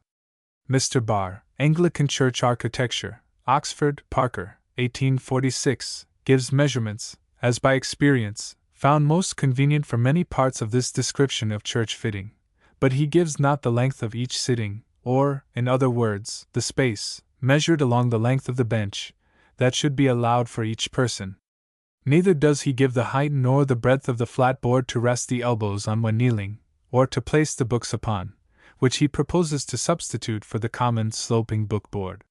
Mr. Barr, Anglican Church Architecture, Oxford, Parker, 1846, gives measurements, as by experience, found most convenient for many parts of this description of church fitting, but he gives not the length of each sitting, or, in other words, the space, measured along the length of the bench, that should be allowed for each person. Neither does he give the height nor the breadth of the flat board to rest the elbows on when kneeling, or to place the books upon, which he proposes to substitute for the common sloping book-board.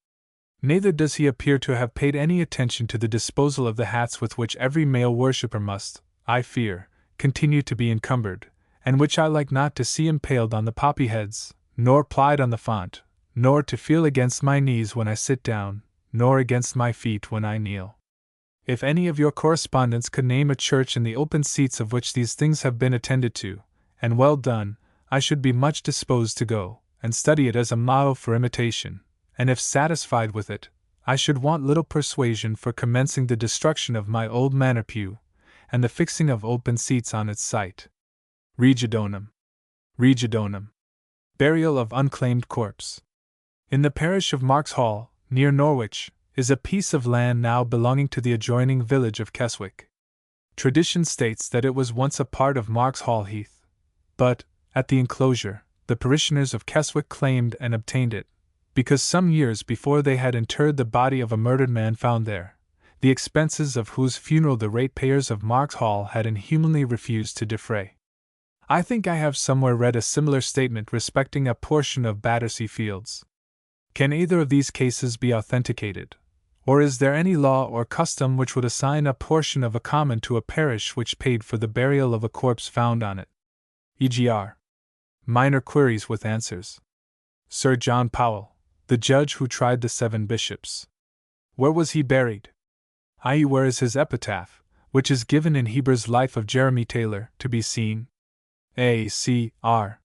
Neither does he appear to have paid any attention to the disposal of the hats with which every male worshipper must, I fear, continue to be encumbered, and which I like not to see impaled on the poppy heads, nor plied on the font, nor to feel against my knees when I sit down, nor against my feet when I kneel. If any of your correspondents could name a church in the open seats of which these things have been attended to, and well done, I should be much disposed to go, and study it as a model for imitation, and if satisfied with it, I should want little persuasion for commencing the destruction of my old manor pew, and the fixing of open seats on its site. Rigidonum. Burial of unclaimed corpse. In the parish of Marks Hall, near Norwich, is a piece of land now belonging to the adjoining village of Keswick. Tradition states that it was once a part of Marks Hall Heath, but, at the enclosure, the parishioners of Keswick claimed and obtained it, because some years before they had interred the body of a murdered man found there, the expenses of whose funeral the ratepayers of Marks Hall had inhumanly refused to defray. I think I have somewhere read a similar statement respecting a portion of Battersea Fields. Can either of these cases be authenticated? Or is there any law or custom which would assign a portion of a common to a parish which paid for the burial of a corpse found on it? EGR. Minor queries with answers. Sir John Powell, the judge who tried the 7 bishops. Where was he buried? I.e., where is his epitaph, which is given in Heber's Life of Jeremy Taylor, to be seen? A.C.R.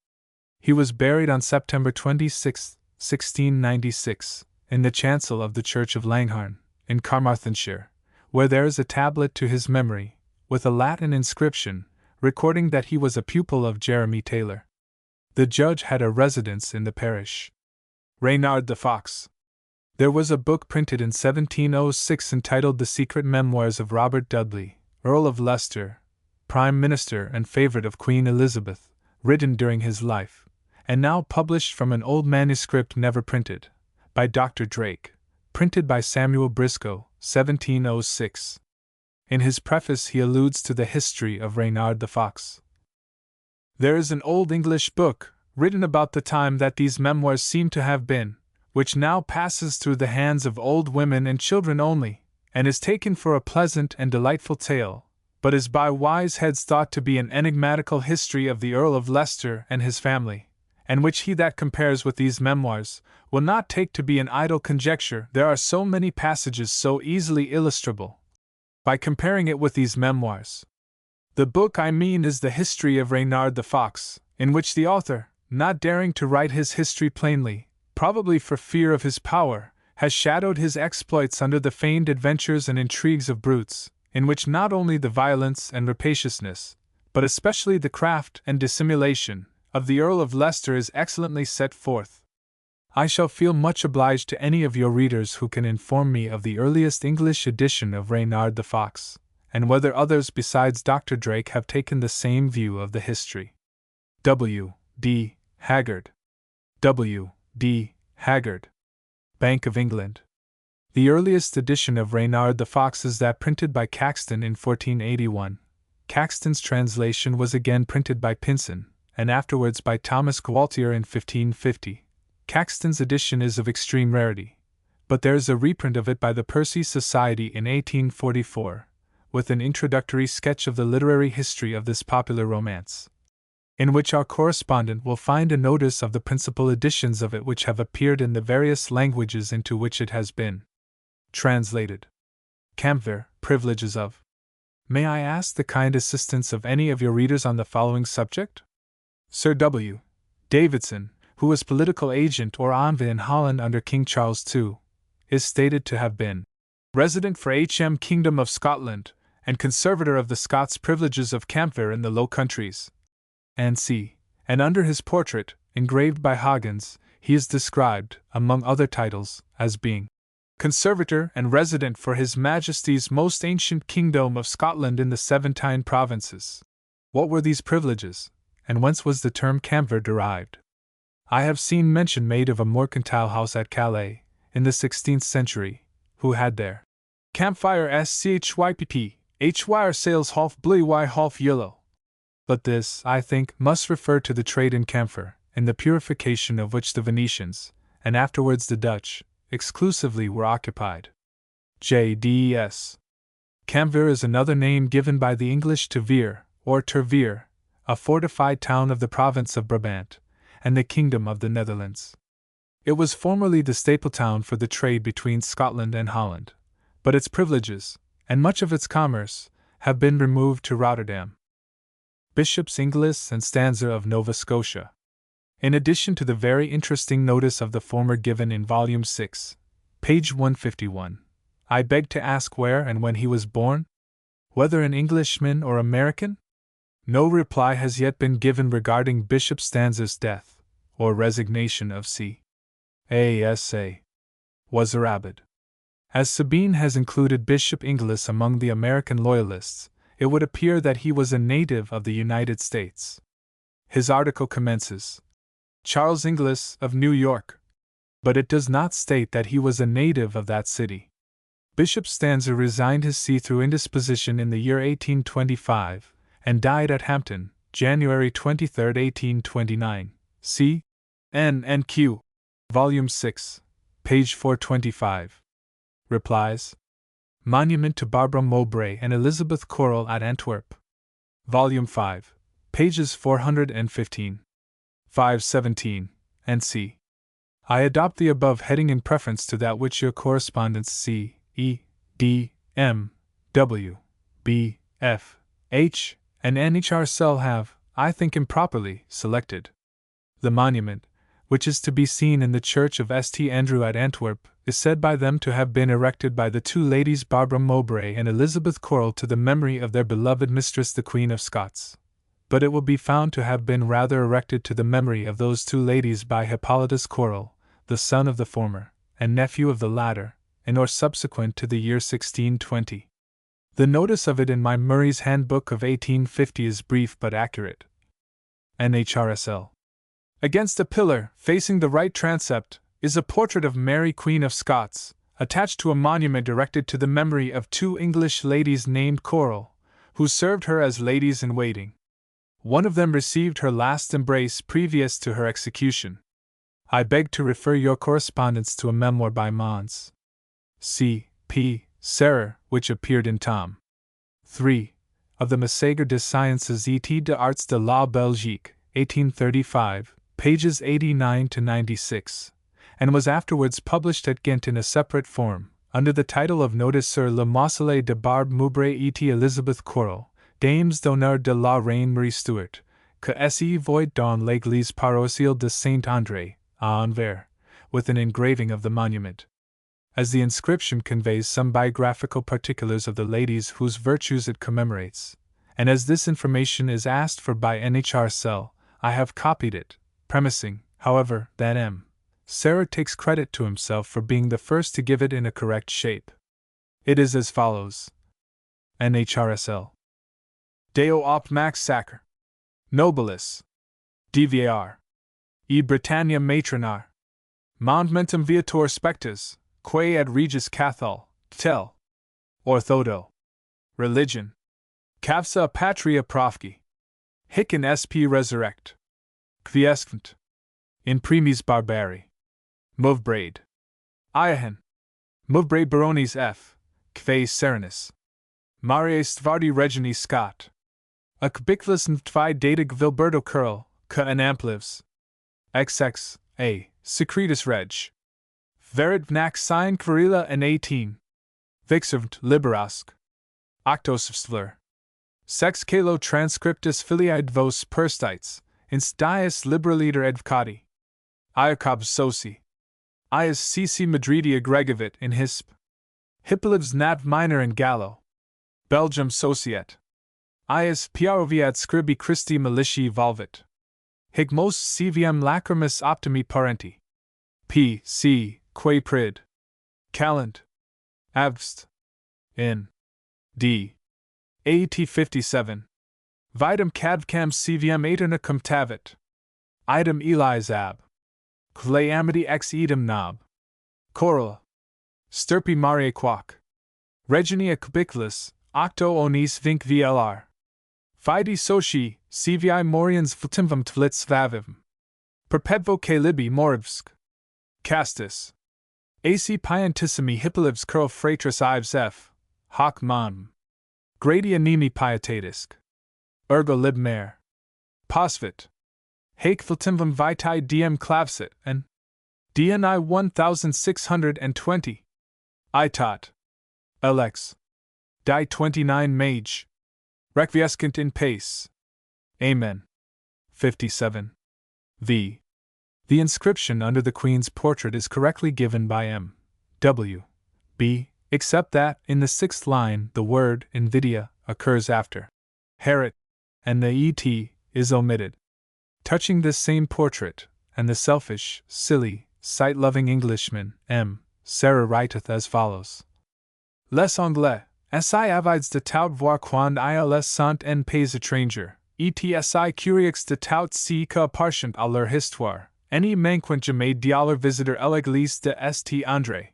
He was buried on September 26, 1696, in the chancel of the Church of Langharn, in Carmarthenshire, where there is a tablet to his memory, with a Latin inscription, recording that he was a pupil of Jeremy Taylor. The judge had a residence in the parish. Reynard the Fox. There was a book printed in 1706 entitled The Secret Memoirs of Robert Dudley, Earl of Leicester, Prime Minister and favourite of Queen Elizabeth, written during his life, and now published from an old manuscript never printed, by Dr. Drake, printed by Samuel Briscoe, 1706. In his preface he alludes to the history of Reynard the Fox. There is an old English book, written about the time that these memoirs seem to have been, which now passes through the hands of old women and children only, and is taken for a pleasant and delightful tale, but is by wise heads thought to be an enigmatical history of the Earl of Leicester and his family, and which he that compares with these memoirs will not take to be an idle conjecture. There are so many passages so easily illustrable by comparing it with these memoirs. The book I mean is the History of Reynard the Fox, in which the author, not daring to write his history plainly, probably for fear of his power, has shadowed his exploits under the feigned adventures and intrigues of brutes, in which not only the violence and rapaciousness, but especially the craft and dissimulation, of the Earl of Leicester is excellently set forth. I shall feel much obliged to any of your readers who can inform me of the earliest English edition of Reynard the Fox, and whether others besides Dr. Drake have taken the same view of the history. W. D. Haggard. W. D. Haggard. Bank of England. The earliest edition of Reynard the Fox is that printed by Caxton in 1481, Caxton's translation was again printed by Pinson, and afterwards by Thomas Gualtier in 1550. Caxton's edition is of extreme rarity, but there is a reprint of it by the Percy Society in 1844, with an introductory sketch of the literary history of this popular romance, in which our correspondent will find a notice of the principal editions of it which have appeared in the various languages into which it has been translated. Camphor, Privileges of. May I ask the kind assistance of any of your readers on the following subject? Sir W. Davidson, who was political agent or envoy in Holland under King Charles II, is stated to have been resident for H.M. Kingdom of Scotland, and conservator of the Scots privileges of Camphor in the Low Countries. And under his portrait, engraved by Hoggins, he is described, among other titles, as being conservator and resident for His Majesty's most ancient kingdom of Scotland in the Seventeen Provinces. What were these privileges, and whence was the term camphor derived? I have seen mention made of a mercantile house at Calais, in the 16th century, who had there campfire schypp, hyr sales half blue y half yellow. But this, I think, must refer to the trade in camphor, in the purification of which the Venetians, and afterwards the Dutch, exclusively were occupied. J.D.S. Camphor is another name given by the English to Veer, or Terveer, a fortified town of the province of Brabant, and the Kingdom of the Netherlands. It was formerly the staple town for the trade between Scotland and Holland, but its privileges, and much of its commerce, have been removed to Rotterdam. Bishop's Inglis and Stanza of Nova Scotia. In addition to the very interesting notice of the former given in Volume 6, page 151, I beg to ask where and when he was born? Whether an Englishman or American? No reply has yet been given regarding Bishop Stanza's death, or resignation of C.A.S.A. was a rabbit. As Sabine has included Bishop Inglis among the American Loyalists, it would appear that he was a native of the United States. His article commences, Charles Inglis of New York, but it does not state that he was a native of that city. Bishop Stanza resigned his see through indisposition in the year 1825, and died at Hampton, January 23, 1829. C. N. and Q. Volume 6, page 425. Replies. Monument to Barbara Mowbray and Elizabeth Correll at Antwerp. Volume 5, pages 415, 517, and c. I adopt the above heading in preference to that which your correspondents C, E, D, M, W, B, F, H, and NHRCL have, I think improperly, selected. The monument, which is to be seen in the church of St. Andrew at Antwerp, is said by them to have been erected by the two ladies Barbara Mowbray and Elizabeth Correll to the memory of their beloved mistress the Queen of Scots. But it will be found to have been rather erected to the memory of those two ladies by Hippolytus Correll, the son of the former, and nephew of the latter, in or subsequent to the year 1620. The notice of it in my Murray's Handbook of 1850 is brief but accurate. NHRSL. Against a pillar, facing the right transept, is a portrait of Mary Queen of Scots, attached to a monument erected to the memory of two English ladies named Correll, who served her as ladies-in-waiting. One of them received her last embrace previous to her execution. I beg to refer your correspondence to a memoir by Mons. C. P. Serrer, which appeared in Tom. 3. of the Messager des Sciences et des Arts de la Belgique, 1835, pages 89 to 96, and was afterwards published at Ghent in a separate form, under the title of Notice sur le mausolée de Barbe Mowbray et Elizabeth Correll, Dames d'honneur de la Reine Marie Stuart, que s'y voit dans l'église paroissiale de Saint-André, à Anvers, with an engraving of the monument. As the inscription conveys some biographical particulars of the ladies whose virtues it commemorates, and as this information is asked for by NHRCL, I have copied it, premising, however, that M. Serrer takes credit to himself for being the first to give it in a correct shape. It is as follows. NHRSL. Deo opt max sacer. Nobilis. DVAR. E Britannia matronar. Monumentum viator spectus, quae ad regis cathol, tel. Orthodo. Religion. Kavsa patria profgi. Hic in sp resurrect. Kvieskvnt. In primis barbari. Movbraid. Iahen. Movbraid barones f. Kve serenis. Marie stvardi regini Scott. A kbikvis ntvai datig Vilberto curl, ka and amplivs. XX, a, secretus reg. Verit vnac sign querila and 18. Vixervt liberask. Octosvstvler. Sex calo transcriptus filiae vos perstites, inst dias liberaliter edvcati. Iacob soci. Ias cc Madridia gregavit in hisp. Hippolivs nat minor in Gallo. Belgium societ. Ias piaroviat scribi Christi militiae volvit. Hic mos cvm lacrimus optimi parenti. P. C. Quae prid. Calent. Avst. In. D. AT 57. Vitam cadvcam cvm aeterna comtavit. Idem Eli's ab. Clay amity ex idem nob. Corala. Stirpi marie quac. Regenia cubiculus, octo onis vinc VLR. Fide soci, CVI moriens ftimvam tvlits vavivm. Perpetvo libi morivsk. Castus. AC piantissimi hippolivs curl fratris ives f. Hoc mam. Gradia nemi pietatisk. Ergo lib mer. Posvit. Haec ftimvam vitae diem clavsit, and DNI 1620. Itot. Alex. Die 29 Mage. Requiescant in pace. Amen. 57. V. The inscription under the Queen's portrait is correctly given by M. W. B, except that, in the 6th line, the word invidia occurs after Herod, and the et is omitted. Touching this same portrait, and the selfish, silly, sight-loving Englishman, M. Sarah writeth as follows: Les Anglais, si avides de tout voir quand ils sont en pays étranger, et si curieux de tout ce que appartient à leur histoire, any manquent jamais d'y leur visitor à l'église de St. André.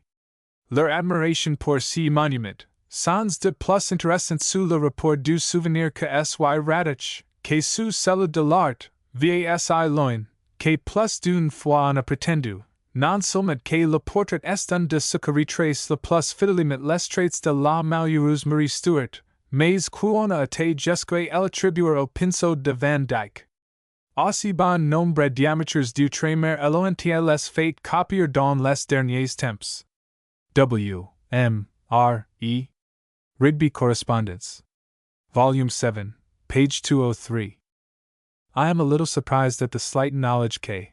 Leur admiration pour ce monument, sans de plus intéressant sous le rapport du souvenir que sy radich, que sous celle de l'art, VASI loin, que plus d'une fois on a prétendu, non seulement que le portrait est un de ce que retrace le plus fidèlement les traits de la malheureuse Marie Stuart, mais qu'on a été jusque elle attribuer au pinceau de Van Dyck. Aussi bon nombre diameters du trémer eloentiel les fait copier dans les derniers temps. W. M. R. E. Rigby Correspondence. Volume 7, page 203. I am a little surprised at the slight knowledge K.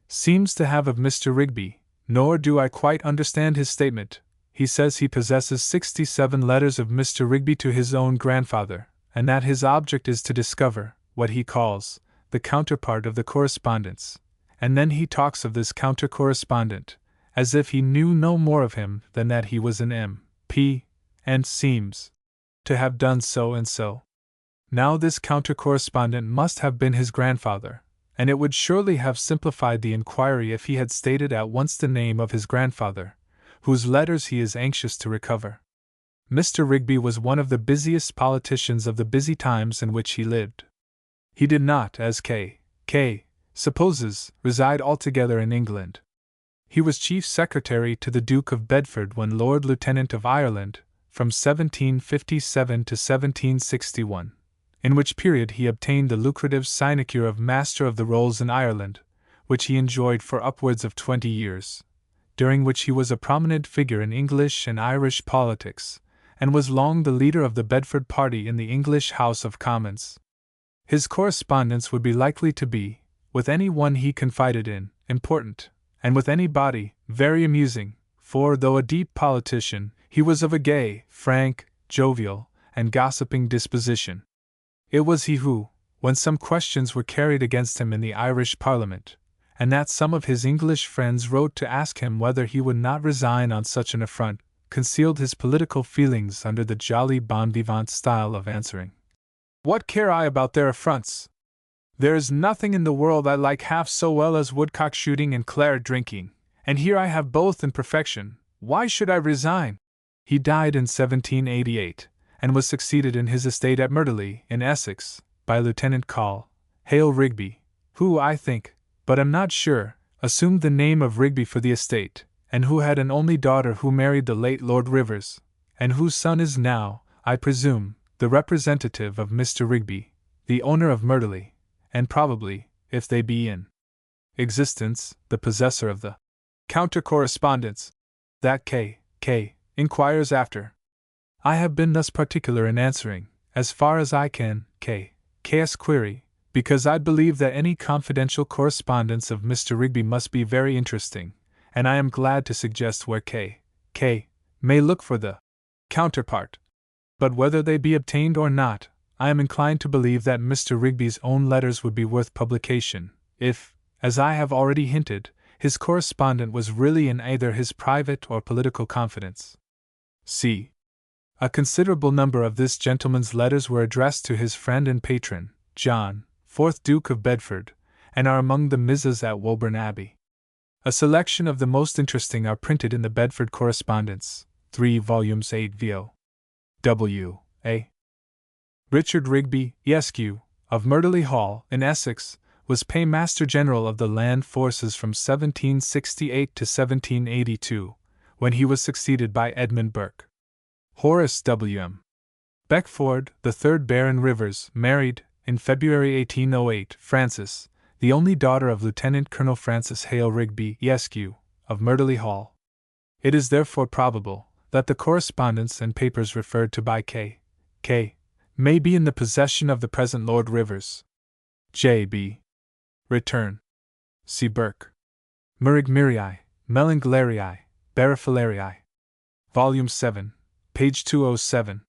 seems to have of Mr. Rigby, nor do I quite understand his statement. He says he possesses 67 letters of Mr. Rigby to his own grandfather, and that his object is to discover what he calls the counterpart of the correspondence, and then he talks of this counter-correspondent, as if he knew no more of him than that he was an M.P., and seems to have done so and so. Now this counter-correspondent must have been his grandfather, and it would surely have simplified the inquiry if he had stated at once the name of his grandfather, whose letters he is anxious to recover. Mr. Rigby was one of the busiest politicians of the busy times in which he lived. He did not, as K. supposes, reside altogether in England. He was Chief Secretary to the Duke of Bedford when Lord Lieutenant of Ireland, from 1757 to 1761, in which period he obtained the lucrative sinecure of Master of the Rolls in Ireland, which he enjoyed for upwards of 20 years, during which he was a prominent figure in English and Irish politics, and was long the leader of the Bedford party in the English House of Commons. His correspondence would be likely to be, with any one he confided in, important, and with anybody, very amusing, for, though a deep politician, he was of a gay, frank, jovial, and gossiping disposition. It was he who, when some questions were carried against him in the Irish Parliament, and that some of his English friends wrote to ask him whether he would not resign on such an affront, concealed his political feelings under the jolly bon vivant style of answering, "What care I about their affronts? There is nothing in the world I like half so well as woodcock shooting and claret drinking, and here I have both in perfection. Why should I resign?" He died in 1788, and was succeeded in his estate at Murderley, in Essex, by Lieutenant Call, Hale Rigby, who, I think, but am not sure, assumed the name of Rigby for the estate, and who had an only daughter who married the late Lord Rivers, and whose son is now, I presume, the representative of Mr. Rigby, the owner of Murderley, and probably, if they be in existence, the possessor of the counter-correspondence that K. inquires after. I have been thus particular in answering, as far as I can, K.'s query, because I believe that any confidential correspondence of Mr. Rigby must be very interesting, and I am glad to suggest where K. may look for the counterpart. But whether they be obtained or not, I am inclined to believe that Mr. Rigby's own letters would be worth publication, if, as I have already hinted, his correspondent was really in either his private or political confidence. C. A considerable number of this gentleman's letters were addressed to his friend and patron, John, 4th Duke of Bedford, and are among the misses at Woburn Abbey. A selection of the most interesting are printed in the Bedford Correspondence, 3 volumes 8 vo. W. A. Richard Rigby, Esq., of Murderley Hall, in Essex, was Paymaster General of the Land Forces from 1768 to 1782, when he was succeeded by Edmund Burke. Horace W.M. Beckford, the 3rd Baron Rivers, married, in February 1808, Frances, the only daughter of Lieutenant Colonel Francis Hale Rigby, Esq., of Murderley Hall. It is therefore probable that the correspondence and papers referred to by K. may be in the possession of the present Lord Rivers. J.B. Return. C. Burke. Murigmirii, Melanglarii, Barafalarii. Volume 7, page 207.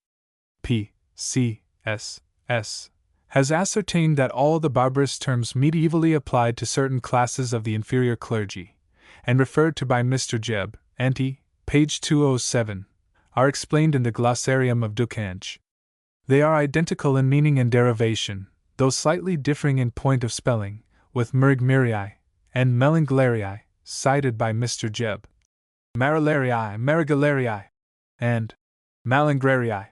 P. C. S. S. has ascertained that all the barbarous terms medievally applied to certain classes of the inferior clergy, and referred to by Mr. Jebb, ante, page 207, are explained in the Glossarium of Ducange. They are identical in meaning and derivation, though slightly differing in point of spelling, with Murigmirii and Melanglarii, cited by Mr. Jebb, Marillarii, Marigalarii, and Malangrarii,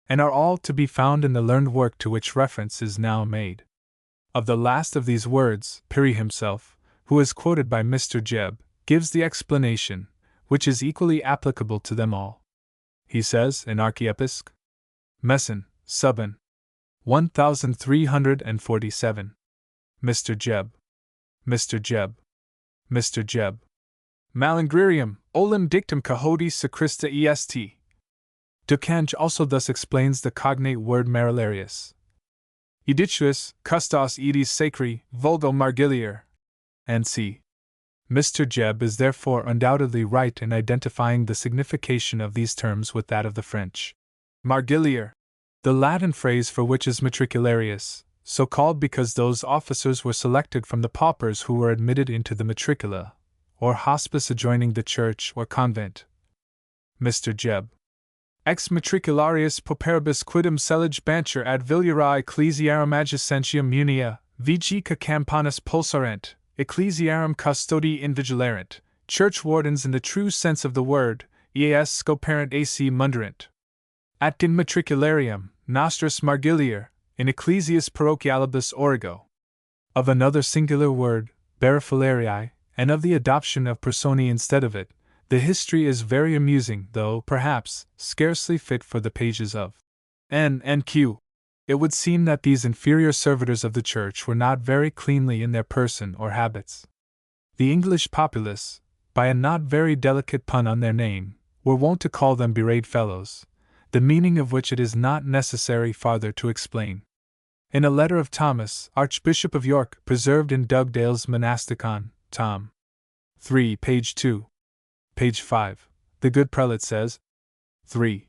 and are all to be found in the learned work to which reference is now made. Of the last of these words, Pirrie himself, who is quoted by Mr. Jebb, gives the explanation, which is equally applicable to them all. He says in Archiepisc. Messin, Subban. 1347. Mr. Jebb. Malangrarium, olim dictum cahoti sacrista est. Ducange also thus explains the cognate word Marilarius. Edituus, custos edis sacri, vulgo margilier. And c. Mr. Jebb is therefore undoubtedly right in identifying the signification of these terms with that of the French. Margilier, the Latin phrase for which is matricularius, so called because those officers were selected from the paupers who were admitted into the matricula, or hospice adjoining the church or convent. Mr. Jebb. Ex matricularius pauperibus quidem selige bancher ad viliara ecclesiarum adjacentium munia, vigica campanus pulsarent, ecclesiarum custodii invigilarent, church wardens in the true sense of the word, eas scoparent ac munderant. At in matricularium, nostris margilier, in ecclesias parochialibus origo. Of another singular word, barafalarii, and of the adoption of personae instead of it, the history is very amusing, though, perhaps, scarcely fit for the pages of N and Q. It would seem that these inferior servitors of the church were not very cleanly in their person or habits. The English populace, by a not very delicate pun on their name, were wont to call them bewrayed fellows, the meaning of which it is not necessary farther to explain. In a letter of Thomas, Archbishop of York, preserved in Dugdale's Monasticon, Tom. 3, page 2. Page 5, the good prelate says, 3.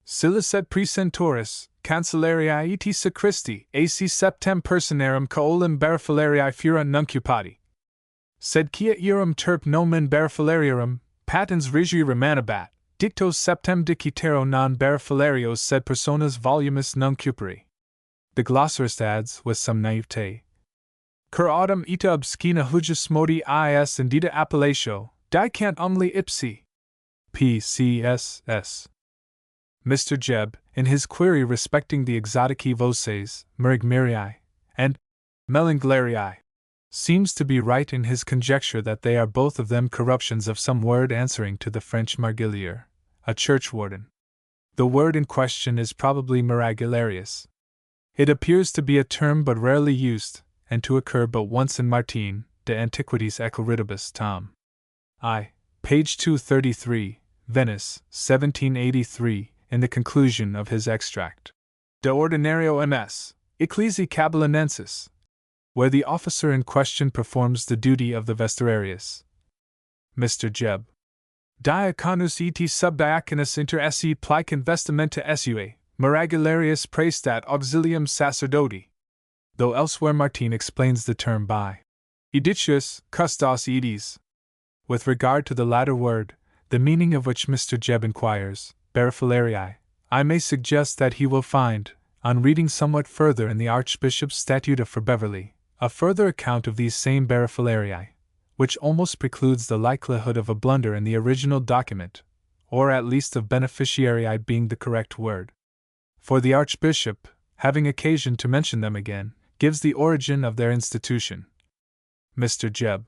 Silicet precentoris, cancellarii et sacristi, ac septem personarum caolim barafalarii fura nuncupati. Sed quia eram terp nomen barafalariarum, patens rigii remanabat, dictos septem dicitero non barafalarios sed personas volumus nuncuperi. The glossarist adds, with some naivete, cur autem ita obscena hujus modi is indita appellatio, dicant omni ipsi. P.C.S.S. Mr. Jebb, in his query respecting the exotici voces, Merigmerii, and Melanglarii, seems to be right in his conjecture that they are both of them corruptions of some word answering to the French margilier, a churchwarden. The word in question is probably miragularius. It appears to be a term but rarely used, and to occur but once in Martin, De Antiquities Ecloridibus Tom. I. Page 233, Venice, 1783, in the conclusion of his extract. De Ordinario MS, Ecclesi Cabellinensis, where the officer in question performs the duty of the vesturarius. Mr. Jebb. Diaconus et subdiaconus inter esse plicent vestimenta sua, miragularius praestat auxilium sacerdoti. Though elsewhere Martin explains the term by edicius, custos edis. With regard to the latter word, the meaning of which Mr. Jebb inquires, Barafilarii, I may suggest that he will find, on reading somewhat further in the Archbishop's Statuta for Beverley, a further account of these same Barafilarii, which almost precludes the likelihood of a blunder in the original document, or at least of beneficiarii being the correct word. For the Archbishop, having occasion to mention them again, gives the origin of their institution. Mr. Jebb.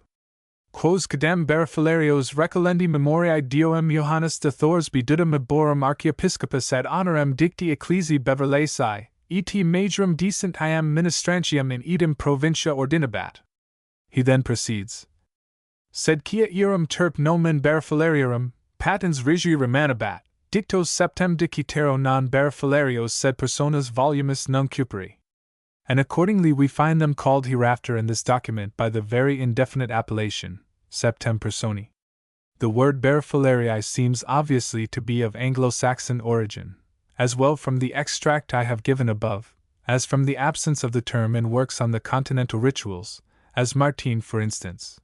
Quos cadem Barafilarios recollendi memoriae dioem Johannes de Thorsby dudum laborum archiepiscopus ad honorem dicti ecclesi Beverlaci, et majorum decent iam ministrantium in idem provincia ordinabat. He then proceeds. Sed quia eram terp nomen Barafilariarum, patens regii remanabat, dictos septem dicitero non Barafilarios sed personas volumus nuncuperi. And accordingly we find them called hereafter in this document by the very indefinite appellation, septem personi. The word Barafilarii seems obviously to be of Anglo-Saxon origin, as well from the extract I have given above, as from the absence of the term in works on the continental rituals, as Martin for instance.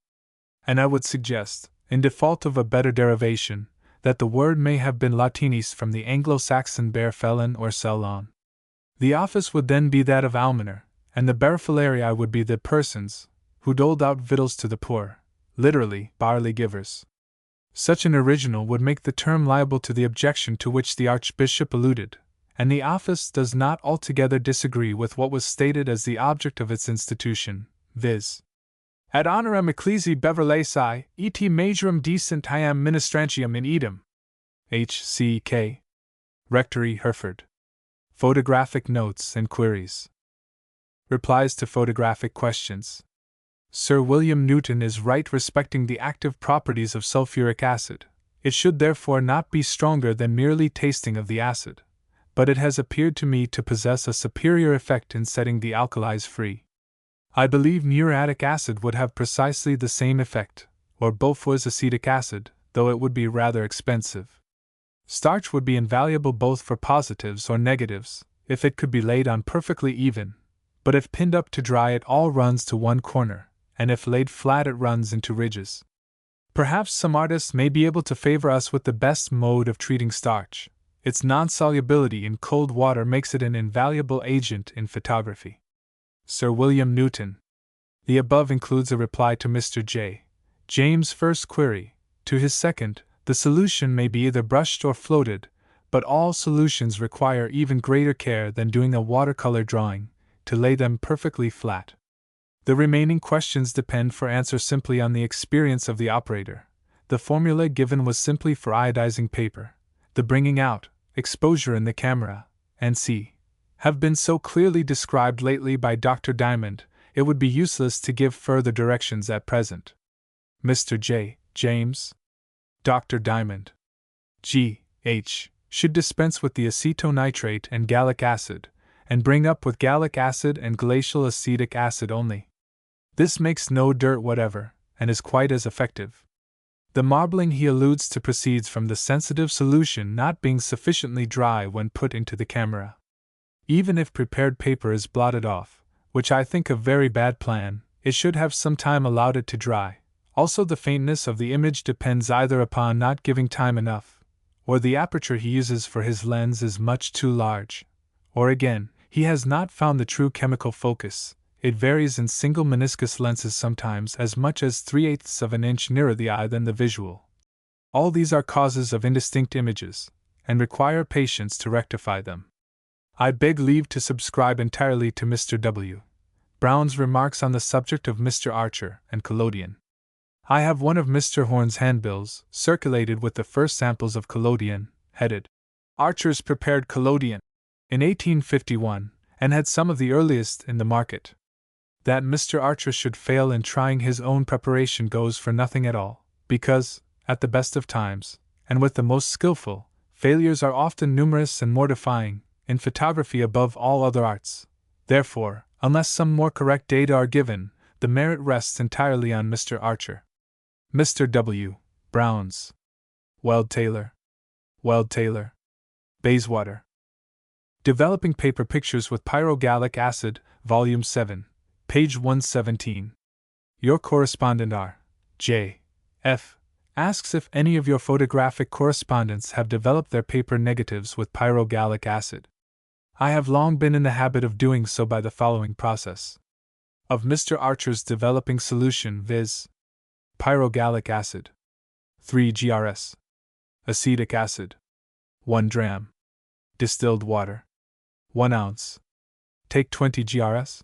And I would suggest, in default of a better derivation, that the word may have been Latinized from the Anglo-Saxon barfelon or cellon. The office would then be that of almoner, and the Barafilarii would be the persons who doled out victuals to the poor, literally, barley givers. Such an original would make the term liable to the objection to which the Archbishop alluded, and the office does not altogether disagree with what was stated as the object of its institution, viz. Ad honorem ecclesi Beverlaci, et majorum decent iam ministrantium in idem. H.C.K. Rectory, Hereford. Photographic Notes and Queries. Replies to photographic questions. Sir William Newton is right respecting the active properties of sulfuric acid. It should therefore not be stronger than merely tasting of the acid, but it has appeared to me to possess a superior effect in setting the alkalis free. I believe muriatic acid would have precisely the same effect, or Beaufoy's acetic acid, though it would be rather expensive. Starch would be invaluable both for positives or negatives, if it could be laid on perfectly even, but if pinned up to dry it all runs to one corner, and if laid flat it runs into ridges. Perhaps some artists may be able to favor us with the best mode of treating starch. Its non-solubility in cold water makes it an invaluable agent in photography. Sir William Newton. The above includes a reply to Mr. J. James' first query. To his second, the solution may be either brushed or floated, but all solutions require even greater care than doing a watercolor drawing, to lay them perfectly flat. The remaining questions depend for answer simply on the experience of the operator. The formula given was simply for iodizing paper. The bringing out, exposure in the camera, and c. have been so clearly described lately by Dr. Diamond, it would be useless to give further directions at present. Mr. J. James. Dr. Diamond. G.H. should dispense with the acetonitrate and gallic acid, and bring up with gallic acid and glacial acetic acid only. This makes no dirt whatever, and is quite as effective. The marbling he alludes to proceeds from the sensitive solution not being sufficiently dry when put into the camera. Even if prepared paper is blotted off, which I think a very bad plan, it should have some time allowed it to dry. Also, the faintness of the image depends either upon not giving time enough, or the aperture he uses for his lens is much too large, or again, he has not found the true chemical focus. It varies in single meniscus lenses sometimes as much as 3/8 of an inch nearer the eye than the visual. All these are causes of indistinct images, and require patience to rectify them. I beg leave to subscribe entirely to Mr. W. Brown's remarks on the subject of Mr. Archer and collodion. I have one of Mr. Horne's handbills, circulated with the first samples of collodion, headed Archer's Prepared Collodion, in 1851, and had some of the earliest in the market. That Mr. Archer should fail in trying his own preparation goes for nothing at all, because, at the best of times, and with the most skillful, failures are often numerous and mortifying, in photography above all other arts. Therefore, unless some more correct data are given, the merit rests entirely on Mr. Archer. Mr. W. Brown's. Weld Taylor. Bayswater. Developing Paper Pictures with Pyrogallic Acid, Volume 7, page 117. Your correspondent R. J. F. asks if any of your photographic correspondents have developed their paper negatives with pyrogallic acid. I have long been in the habit of doing so by the following process. Of Mr. Archer's developing solution, viz. pyrogallic acid, 3 grs. Acetic acid, 1 dram. Distilled water, 1 ounce. Take 20 grs.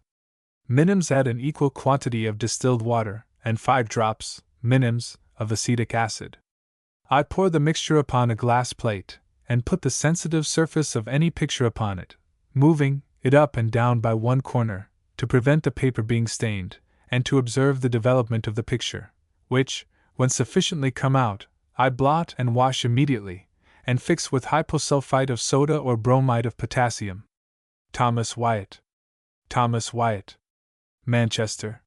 Minims add an equal quantity of distilled water, and 5 drops, minims, of acetic acid. I pour the mixture upon a glass plate, and put the sensitive surface of any picture upon it, moving it up and down by one corner, to prevent the paper being stained, and to observe the development of the picture, which, when sufficiently come out, I blot and wash immediately, and fix with hyposulfite of soda or bromide of potassium. Thomas Wyatt. Manchester.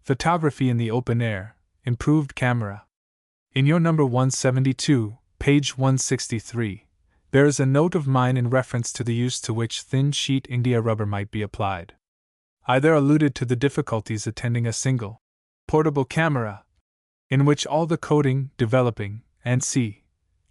Photography in the open air, improved camera. In your number 172, page 163, there is a note of mine in reference to the use to which thin sheet India rubber might be applied. I there alluded to the difficulties attending a single, portable camera, in which all the coating, developing, &c.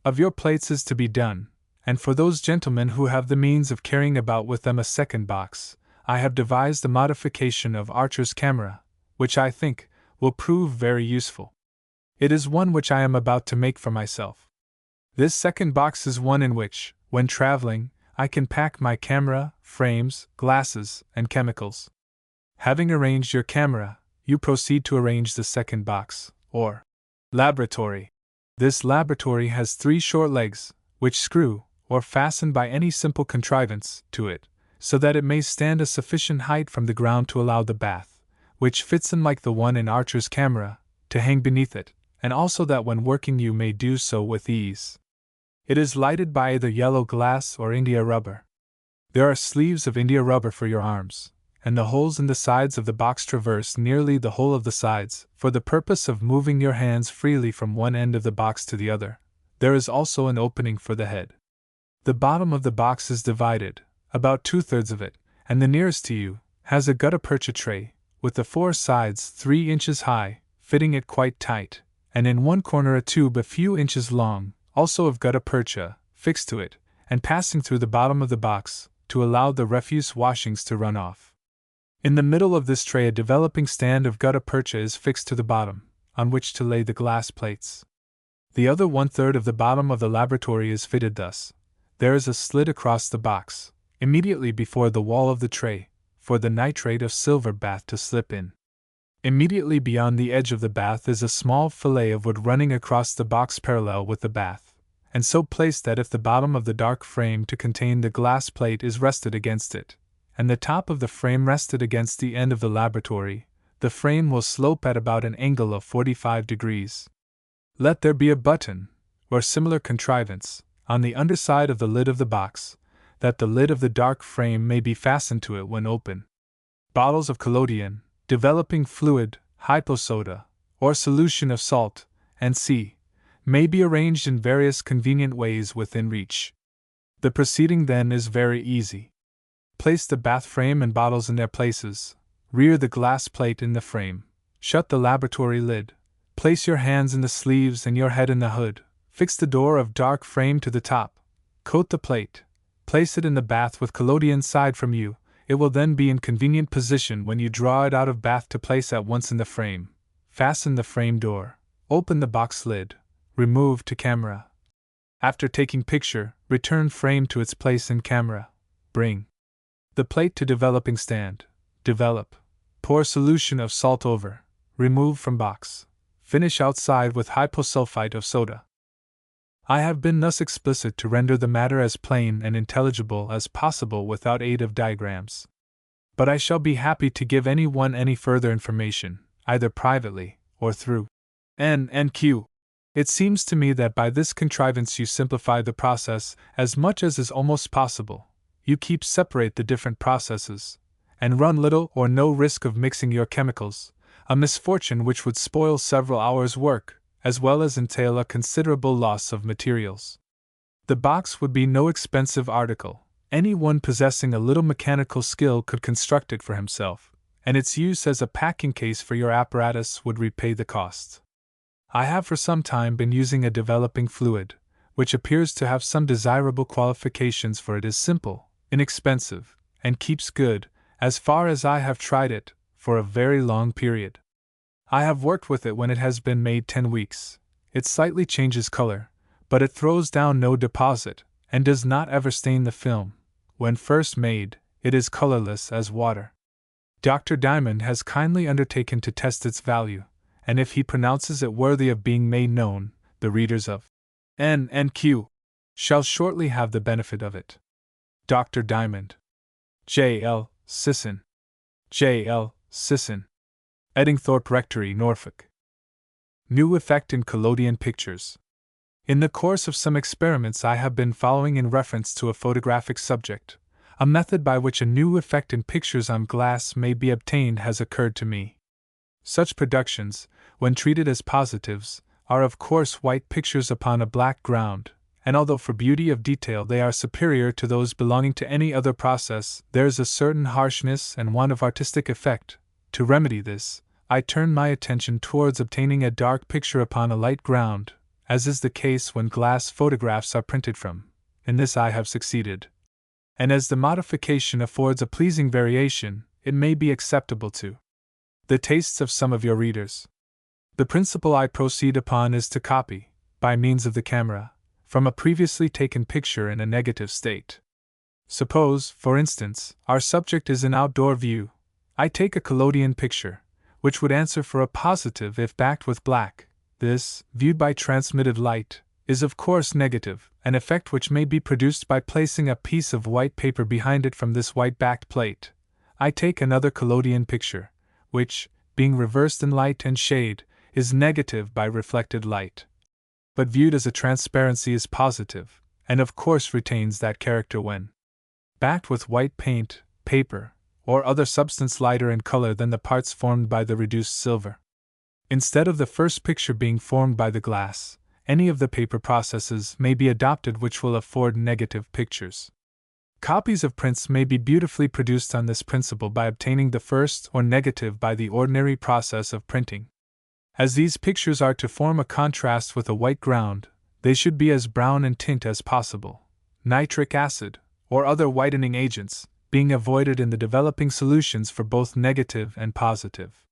of your plates is to be done, and for those gentlemen who have the means of carrying about with them a second box, I have devised a modification of Archer's camera, which I think will prove very useful. It is one which I am about to make for myself. This second box is one in which, when traveling, I can pack my camera, frames, glasses, and chemicals. Having arranged your camera, you proceed to arrange the second box, or laboratory. This laboratory has 3 short legs, which screw, or fasten by any simple contrivance, to it, so that it may stand a sufficient height from the ground to allow the bath, which fits in like the one in Archer's camera, to hang beneath it, and also that when working you may do so with ease. It is lighted by either yellow glass or India rubber. There are sleeves of India rubber for your arms, and the holes in the sides of the box traverse nearly the whole of the sides, for the purpose of moving your hands freely from one end of the box to the other. There is also an opening for the head. The bottom of the box is divided, about 2/3 of it, and the nearest to you, has a gutta percha tray, with the 4 sides 3 inches high, fitting it quite tight, and in one corner a tube a few inches long, also of gutta percha, fixed to it, and passing through the bottom of the box, to allow the refuse washings to run off. In the middle of this tray a developing stand of gutta percha is fixed to the bottom, on which to lay the glass plates. The other 1/3 of the bottom of the laboratory is fitted thus. There is a slit across the box, immediately before the wall of the tray, for the nitrate of silver bath to slip in. Immediately beyond the edge of the bath is a small fillet of wood running across the box parallel with the bath, and so placed that if the bottom of the dark frame to contain the glass plate is rested against it, and the top of the frame rested against the end of the laboratory, the frame will slope at about an angle of 45 degrees. Let there be a button, or similar contrivance, on the underside of the lid of the box, that the lid of the dark frame may be fastened to it when open. Bottles of collodion, developing fluid, hyposoda, or solution of salt, &c., may be arranged in various convenient ways within reach. The proceeding then is very easy. Place the bath frame and bottles in their places, rear the glass plate in the frame, shut the laboratory lid, place your hands in the sleeves and your head in the hood, fix the door of dark frame to the top, coat the plate, place it in the bath with collodion side from you. It will then be in convenient position when you draw it out of bath to place at once in the frame. Fasten the frame door, open the box lid, remove to camera. After taking picture, return frame to its place in camera. Bring the plate to developing stand. Develop. Pour solution of salt over. Remove from box. Finish outside with hyposulfite of soda. I have been thus explicit to render the matter as plain and intelligible as possible without aid of diagrams. But I shall be happy to give anyone any further information, either privately or through N&Q. It seems to me that by this contrivance you simplify the process as much as is almost possible. You keep separate the different processes, and run little or no risk of mixing your chemicals, a misfortune which would spoil several hours' work, as well as entail a considerable loss of materials. The box would be no expensive article. Anyone possessing a little mechanical skill could construct it for himself, and its use as a packing case for your apparatus would repay the cost. I have for some time been using a developing fluid, which appears to have some desirable qualifications, for it is simple, inexpensive, and keeps good, as far as I have tried it, for a very long period. I have worked with it when it has been made 10 weeks. It slightly changes color, but it throws down no deposit, and does not ever stain the film. When first made, it is colorless as water. Dr. Diamond has kindly undertaken to test its value, and if he pronounces it worthy of being made known, the readers of N&Q shall shortly have the benefit of it. Dr. Diamond. J.L. Sisson. J.L. Sisson. Eddingthorpe Rectory, Norfolk. New effect in collodion pictures. In the course of some experiments I have been following in reference to a photographic subject, a method by which a new effect in pictures on glass may be obtained has occurred to me. Such productions, when treated as positives, are of course white pictures upon a black ground, and although for beauty of detail they are superior to those belonging to any other process, there is a certain harshness and want of artistic effect. To remedy this, I turn my attention towards obtaining a dark picture upon a light ground, as is the case when glass photographs are printed from. In this I have succeeded. And as the modification affords a pleasing variation, it may be acceptable to the tastes of some of your readers. The principle I proceed upon is to copy, by means of the camera, from a previously taken picture in a negative state. Suppose, for instance, our subject is an outdoor view. I take a collodion picture, which would answer for a positive if backed with black. This, viewed by transmitted light, is of course negative, an effect which may be produced by placing a piece of white paper behind it from this white-backed plate. I take another collodion picture, which, being reversed in light and shade, is negative by reflected light. But viewed as a transparency is positive, and of course retains that character when backed with white paint, paper, or other substance lighter in color than the parts formed by the reduced silver. Instead of the first picture being formed by the glass, any of the paper processes may be adopted which will afford negative pictures. Copies of prints may be beautifully produced on this principle by obtaining the first or negative by the ordinary process of printing. As these pictures are to form a contrast with a white ground, they should be as brown in tint as possible. Nitric acid, or other whitening agents, being avoided in the developing solutions for both negative and positive.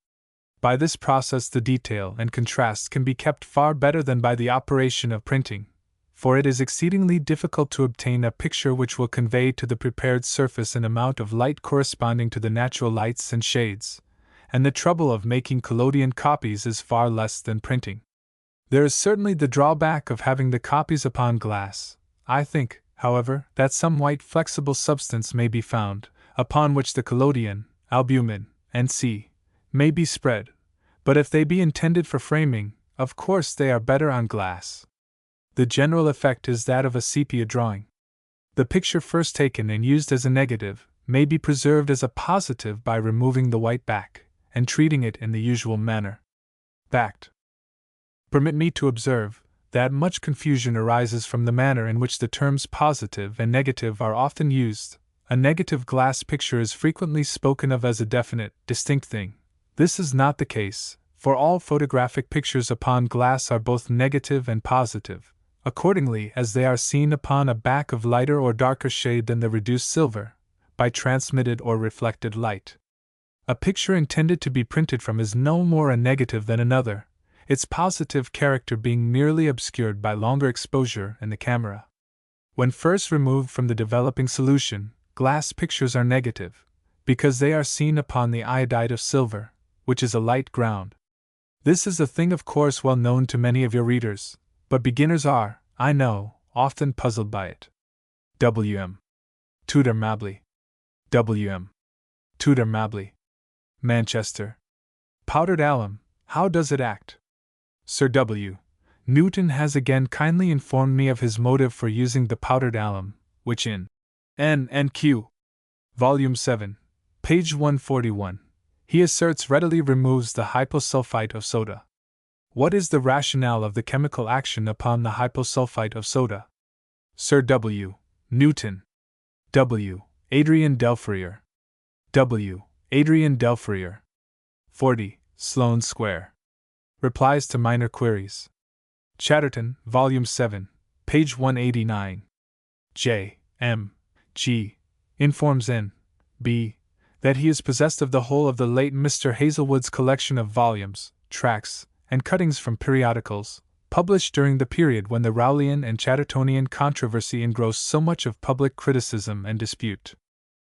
By this process the detail and contrast can be kept far better than by the operation of printing, for it is exceedingly difficult to obtain a picture which will convey to the prepared surface an amount of light corresponding to the natural lights and shades, and the trouble of making collodion copies is far less than printing. There is certainly the drawback of having the copies upon glass. I think, however, that some white flexible substance may be found, upon which the collodion, albumin, and C, may be spread, but if they be intended for framing, of course they are better on glass. The general effect is that of a sepia drawing. The picture first taken and used as a negative may be preserved as a positive by removing the white back, and treating it in the usual manner. Backed. Permit me to observe that much confusion arises from the manner in which the terms positive and negative are often used. A negative glass picture is frequently spoken of as a definite, distinct thing. This is not the case, for all photographic pictures upon glass are both negative and positive, accordingly as they are seen upon a back of lighter or darker shade than the reduced silver, by transmitted or reflected light. A picture intended to be printed from is no more a negative than another, its positive character being merely obscured by longer exposure in the camera. When first removed from the developing solution, glass pictures are negative, because they are seen upon the iodide of silver, which is a light ground. This is a thing of course well known to many of your readers, but beginners are, I know, often puzzled by it. W.M. Tudor Mabley. W.M. Tudor Mabley. Manchester. Powdered alum, how does it act? Sir W. Newton has again kindly informed me of his motive for using the powdered alum, which in N&Q. Volume 7, page 141, he asserts readily removes the hyposulfite of soda. What is the rationale of the chemical action upon the hyposulfite of soda? Sir W. Newton. W. Adrian Delfrier. W. Adrian Delfrier. 40, Sloane Square. Replies to Minor Queries. Chatterton, Volume 7, page 189. J. M. G. informs N. B. that he is possessed of the whole of the late Mr. Hazelwood's collection of volumes, tracts, and cuttings from periodicals, published during the period when the Rowleyan and Chattertonian controversy engrossed so much of public criticism and dispute.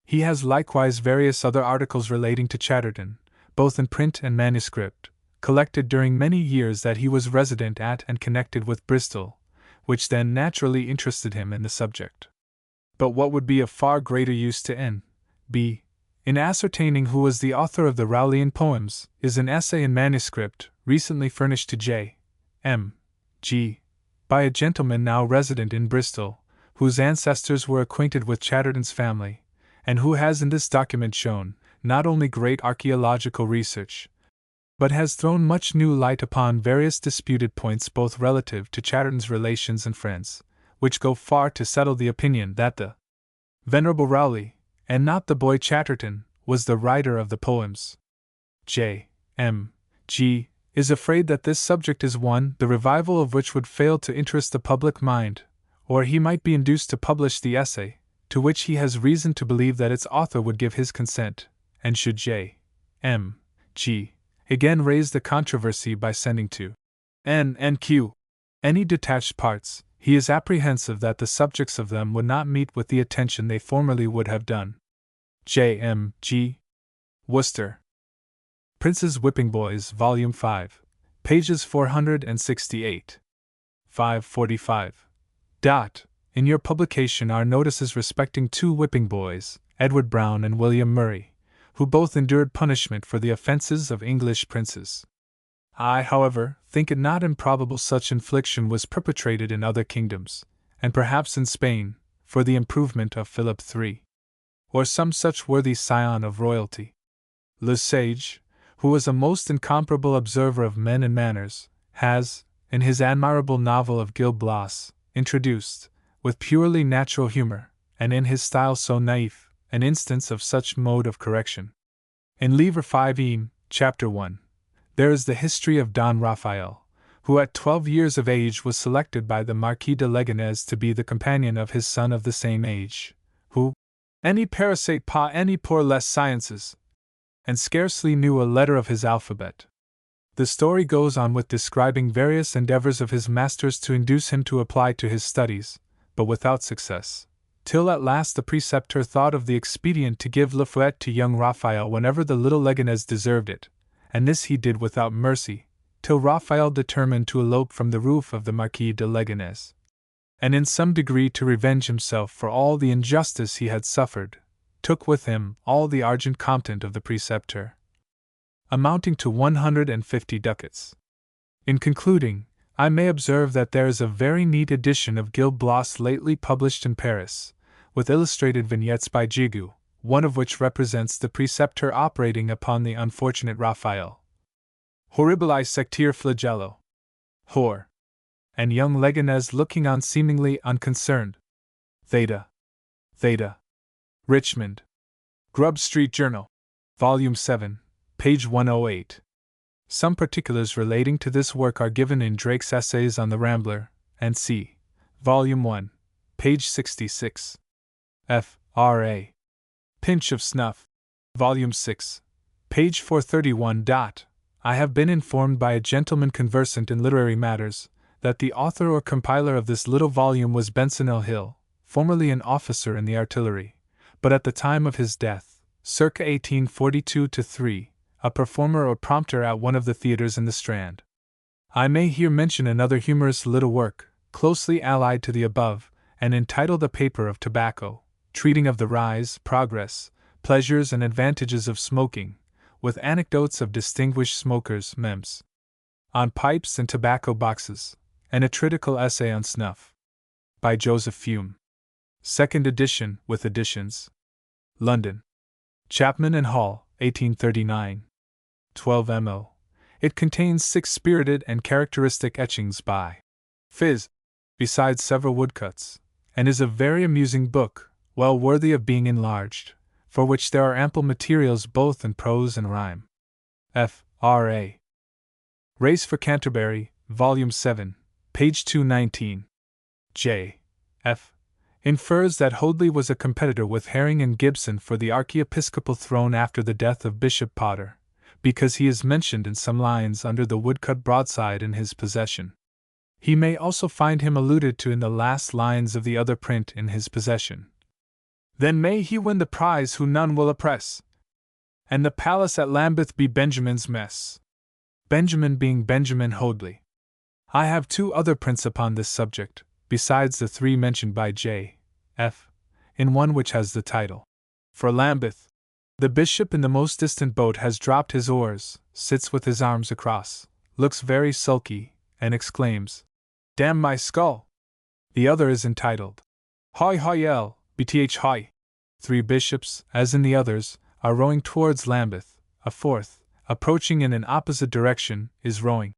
He has likewise various other articles relating to Chatterton, both in print and manuscript, collected during many years that he was resident at and connected with Bristol, which then naturally interested him in the subject. But what would be of far greater use to N. B. in ascertaining who was the author of the Rowleyan poems, is an essay in manuscript, recently furnished to J. M. G. by a gentleman now resident in Bristol, whose ancestors were acquainted with Chatterton's family, and who has in this document shown, not only great archaeological research, but has thrown much new light upon various disputed points both relative to Chatterton's relations and friends, which go far to settle the opinion that the Venerable Rowley, and not the boy Chatterton, was the writer of the poems. J. M. G. is afraid that this subject is one the revival of which would fail to interest the public mind, or he might be induced to publish the essay, to which he has reason to believe that its author would give his consent, and should J. M. G. again raise the controversy by sending to N&Q any detached parts, he is apprehensive that the subjects of them would not meet with the attention they formerly would have done. J. M. G. Worcester. Prince's Whipping Boys, Volume 5, pages 468. 545. In your publication are notices respecting two whipping boys, Edward Brown and William Murray, who both endured punishment for the offences of English princes. I, however, think it not improbable such infliction was perpetrated in other kingdoms, and perhaps in Spain, for the improvement of Philip III, or some such worthy scion of royalty. Le Sage, who was a most incomparable observer of men and manners, has, in his admirable novel of Gil Blas, introduced, with purely natural humor, and in his style so naïf, an instance of such mode of correction. In Livre 5 Chapter 1, there is the history of Don Raphael, who at 12 years of age was selected by the Marquis de Leganez to be the companion of his son of the same age, who any parasite pas any pour les sciences, and scarcely knew a letter of his alphabet. The story goes on with describing various endeavors of his masters to induce him to apply to his studies, but without success, till at last the preceptor thought of the expedient to give Le Fouet to young Raphael whenever the little Leganez deserved it, and this he did without mercy, till Raphael determined to elope from the roof of the Marquis de Leganez, and in some degree to revenge himself for all the injustice he had suffered, took with him all the argent comptant of the preceptor, amounting to 150 ducats. In concluding, I may observe that there is a very neat edition of Gil Blas lately published in Paris, with illustrated vignettes by Gigoux, one of which represents the preceptor operating upon the unfortunate Raphael. Horribili sectir flagello. Hor. And young Leganez looking on seemingly unconcerned. Theta. Richmond. Grub Street Journal. Volume 7, page 108. Some particulars relating to this work are given in Drake's Essays on the Rambler, and c. Volume 1, page 66. F. R. A. Pinch of Snuff. Volume 6, page 431. I have been informed by a gentleman conversant in literary matters that the author or compiler of this little volume was Benson Hill, formerly an officer in the artillery, but at the time of his death, circa 1842-3, a performer or prompter at one of the theatres in the Strand. I may here mention another humorous little work, closely allied to the above, and entitled A Paper of Tobacco, treating of the rise, progress, pleasures and advantages of smoking, with anecdotes of distinguished smokers, mems. On pipes and tobacco boxes, and a critical essay on snuff. By Joseph Fume. Second edition, with additions. London. Chapman and Hall, 1839. 12 mo. It contains 6 spirited and characteristic etchings by Phys, besides several woodcuts, and is a very amusing book, well worthy of being enlarged, for which there are ample materials both in prose and rhyme. F. R. A. Race for Canterbury, Volume 7, page 219. J. F. infers that Hoadley was a competitor with Herring and Gibson for the archiepiscopal throne after the death of Bishop Potter, because he is mentioned in some lines under the woodcut broadside in his possession. He may also find him alluded to in the last lines of the other print in his possession. Then may he win the prize who none will oppress, and the palace at Lambeth be Benjamin's mess. Benjamin being Benjamin Hoadley. I have 2 other prints upon this subject, besides the 3 mentioned by J. F., in one which has the title, For Lambeth. The bishop in the most distant boat has dropped his oars, sits with his arms across, looks very sulky, and exclaims, Damn my skull! The other is entitled, Hoy hoy bth hoy. 3 bishops, as in the others, are rowing towards Lambeth, a 4th, approaching in an opposite direction, is rowing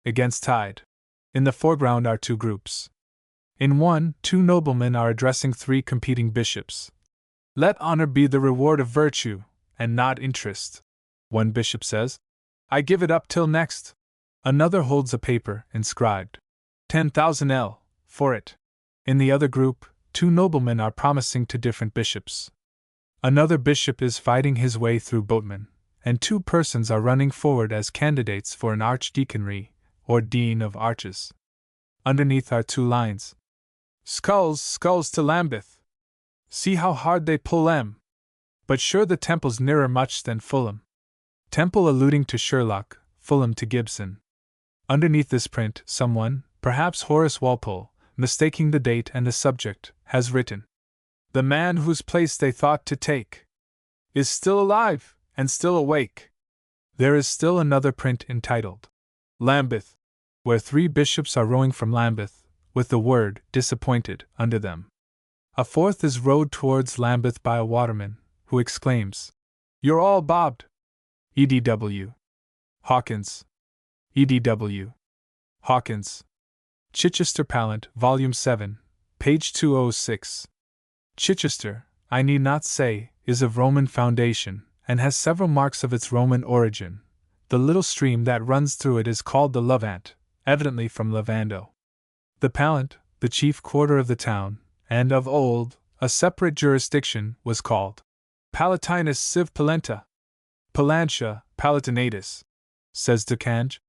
against tide. In the foreground are 2 groups. In one, 2 noblemen are addressing 3 competing bishops. Let honor be the reward of virtue, and not interest. One bishop says, I give it up till next. Another holds a paper, inscribed, 10,000 L, for it. In the other group, 2 noblemen are promising to different bishops. Another bishop is fighting his way through boatmen, and 2 persons are running forward as candidates for an archdeaconry, or dean of arches. Underneath are 2 lines. Skulls, skulls to Lambeth. See how hard they pull 'em. But sure the Temple's nearer much than Fulham. Temple alluding to Sherlock, Fulham to Gibson. Underneath this print, someone, perhaps Horace Walpole, mistaking the date and the subject, has written, The man whose place they thought to take is still alive, and still awake. There is still another print entitled, Lambeth, where 3 bishops are rowing from Lambeth, with the word disappointed under them. A 4th is rowed towards Lambeth by a waterman, who exclaims, You're all bobbed! E.D.W. Hawkins. E.D.W. Hawkins. Chichester Pallant, Volume 7, page 206. Chichester, I need not say, is of Roman foundation, and has several marks of its Roman origin. The little stream that runs through it is called the Levant, evidently from Levando. The Pallant, the chief quarter of the town, and of old, a separate jurisdiction, was called Palatinus sive Palenta. Palantia, Palatinatus, says Decange.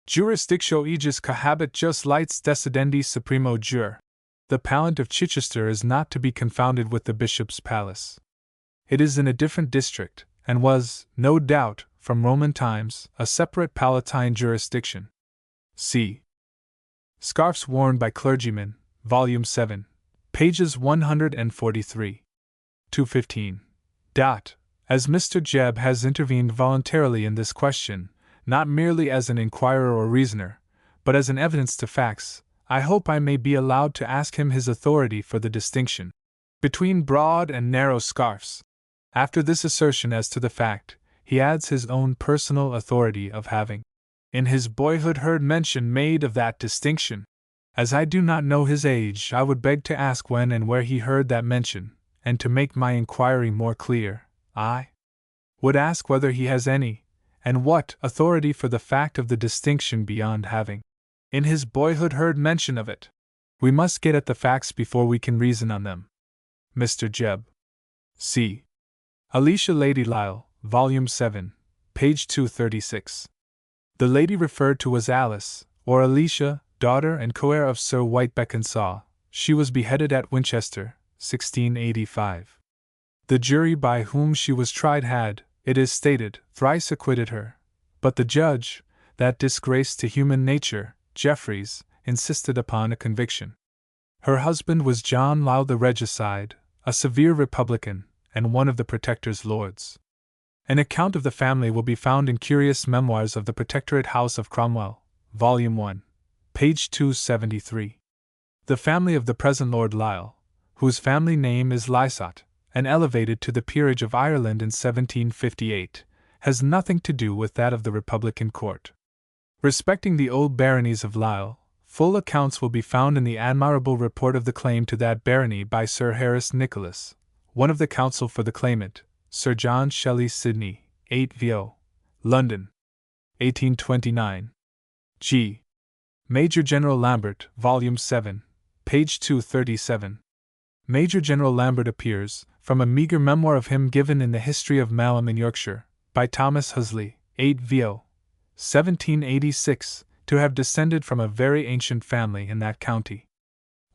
Jurisdictio aegis cohabit jus lights decidendi supremo jure. The Pallant of Chichester is not to be confounded with the Bishop's Palace. It is in a different district, and was, no doubt, from Roman times, a separate Palatine jurisdiction. C. Scarfs Worn by Clergymen, Volume 7, pages 143. 215. As Mr. Jebb has intervened voluntarily in this question, not merely as an inquirer or reasoner, but as an evidence to facts, I hope I may be allowed to ask him his authority for the distinction between broad and narrow scarfs. After this assertion as to the fact, he adds his own personal authority of having, in his boyhood, heard mention made of that distinction. As I do not know his age, I would beg to ask when and where he heard that mention, and to make my inquiry more clear, I would ask whether he has any, and what, authority for the fact of the distinction beyond having, in his boyhood, heard mention of it. We must get at the facts before we can reason on them. Mr. Jebb. C. Alicia Lady Lyle, Volume 7, page 236. The lady referred to was Alice, or Alicia, daughter and co-heir of Sir White Beckenshaw. She was beheaded at Winchester, 1685. The jury by whom she was tried had, it is stated, thrice acquitted her, but the judge, that disgrace to human nature, Jeffreys, insisted upon a conviction. Her husband was John Lisle the Regicide, a severe Republican, and one of the Protector's lords. An account of the family will be found in Curious Memoirs of the Protectorate House of Cromwell, Volume 1, page 273. The family of the present Lord Lisle, whose family name is Lysot, and elevated to the peerage of Ireland in 1758, has nothing to do with that of the Republican court. Respecting the old baronies of Lisle, full accounts will be found in the admirable report of the claim to that barony by Sir Harris Nicholas, one of the counsel for the claimant, Sir John Shelley Sidney, 8 Vo. London, 1829. G. Major General Lambert, Volume 7, page 237. Major General Lambert appears, from a meagre memoir of him given in the History of Malham in Yorkshire, by Thomas Huxley, 8 Vo. 1786, to have descended from a very ancient family in that county.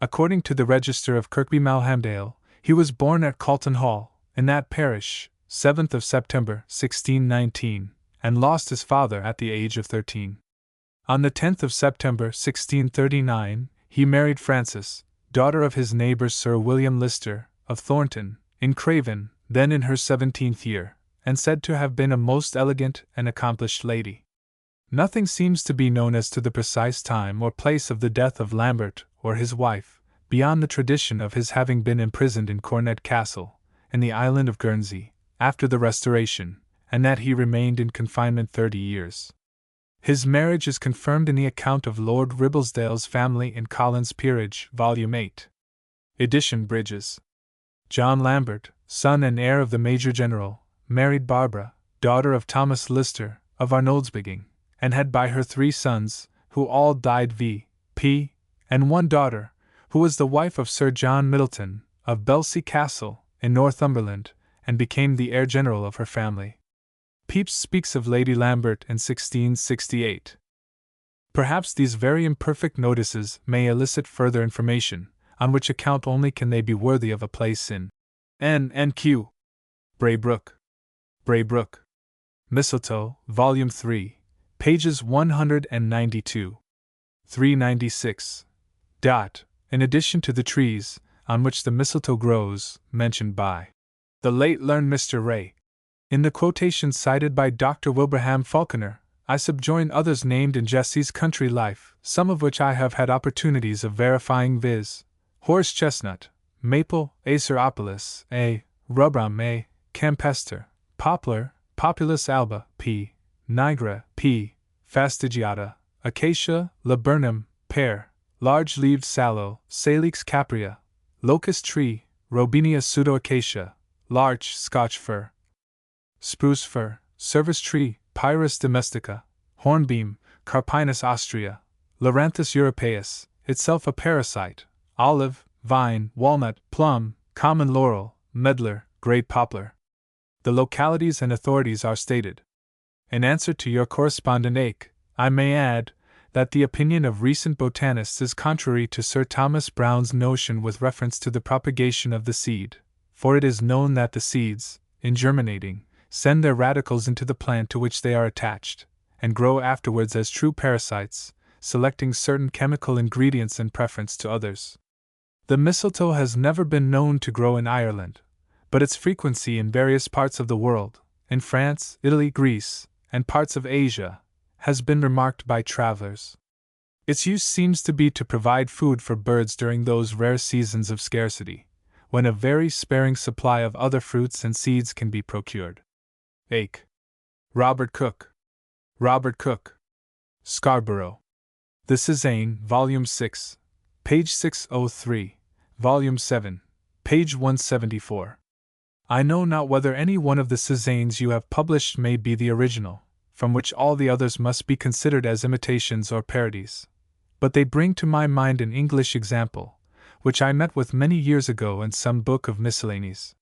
According to the Register of Kirkby Malhamdale, he was born at Calton Hall, in that parish, 7th of September, 1619, and lost his father at the age of 13. On the 10th of September, 1639, he married Frances, daughter of his neighbour Sir William Lister, of Thornton, in Craven, then in her 17th year, and said to have been a most elegant and accomplished lady. Nothing seems to be known as to the precise time or place of the death of Lambert or his wife, beyond the tradition of his having been imprisoned in Cornet Castle, in the island of Guernsey, after the Restoration, and that he remained in confinement 30 years. His marriage is confirmed in the account of Lord Ribblesdale's family in Collins' Peerage, Volume 8. Edition Bridges. John Lambert, son and heir of the Major General, married Barbara, daughter of Thomas Lister, of Arnoldsbigging, and had by her 3 sons, who all died v.p., and 1 daughter, who was the wife of Sir John Middleton, of Belsey Castle, in Northumberland, and became the heir general of her family. Pepys speaks of Lady Lambert in 1668. Perhaps these very imperfect notices may elicit further information, on which account only can they be worthy of a place in N.Q. Braybrook. Braybrook. Mistletoe, Volume 3, pages 192. 396. In addition to the trees, on which the mistletoe grows, mentioned by the late learned Mr. Ray, in the quotation cited by Dr. Wilbraham Falconer, I subjoin others named in Jesse's Country Life, some of which I have had opportunities of verifying, viz. Horse chestnut, maple, aceropolis, A. rubrum, A. campestre, poplar, Populus alba, P. nigra, P. fastigiata, acacia, laburnum, pear, large-leaved sallow, Salix caprea, locust tree, Robinia pseudoacacia, larch, Scotch fir, spruce fir, service tree, Pyrus domestica, hornbeam, Carpinus austria, Loranthus europaeus, itself a parasite, olive, vine, walnut, plum, common laurel, medlar, great poplar. The localities and authorities are stated. In answer to your correspondent Ake, I may add that the opinion of recent botanists is contrary to Sir Thomas Browne's notion with reference to the propagation of the seed, for it is known that the seeds, in germinating, send their radicals into the plant to which they are attached, and grow afterwards as true parasites, selecting certain chemical ingredients in preference to others. The mistletoe has never been known to grow in Ireland, but its frequency in various parts of the world, in France, Italy, Greece, and parts of Asia, has been remarked by travelers. Its use seems to be to provide food for birds during those rare seasons of scarcity, when a very sparing supply of other fruits and seeds can be procured. Ake. Robert Cook. Robert Cook. Scarborough. The Cézanne, Volume 6, page 603, Volume 7, page 174. I know not whether any one of the Cézannes you have published may be the original, from which all the others must be considered as imitations or parodies, but they bring to my mind an English example, which I met with many years ago in some book of miscellanies.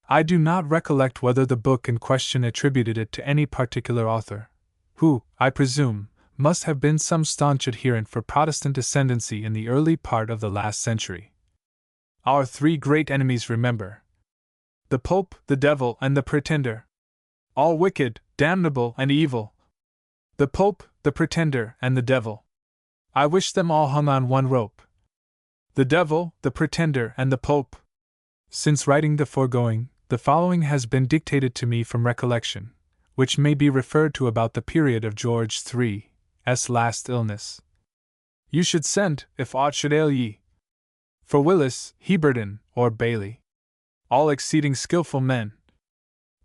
I do not recollect whether the book in question attributed it to any particular author, who, I presume, must have been some staunch adherent for Protestant ascendancy in the early part of the last century. Our three great enemies, remember: the Pope, the Devil, and the Pretender. All wicked, damnable, and evil. The Pope, the Pretender, and the Devil. I wish them all hung on one rope. The Devil, the Pretender, and the Pope. Since writing the foregoing, the following has been dictated to me from recollection, which may be referred to about the period of George III's last illness. You should send, if aught should ail ye, for Willis, Heberden, or Bailey, all exceeding skilful men.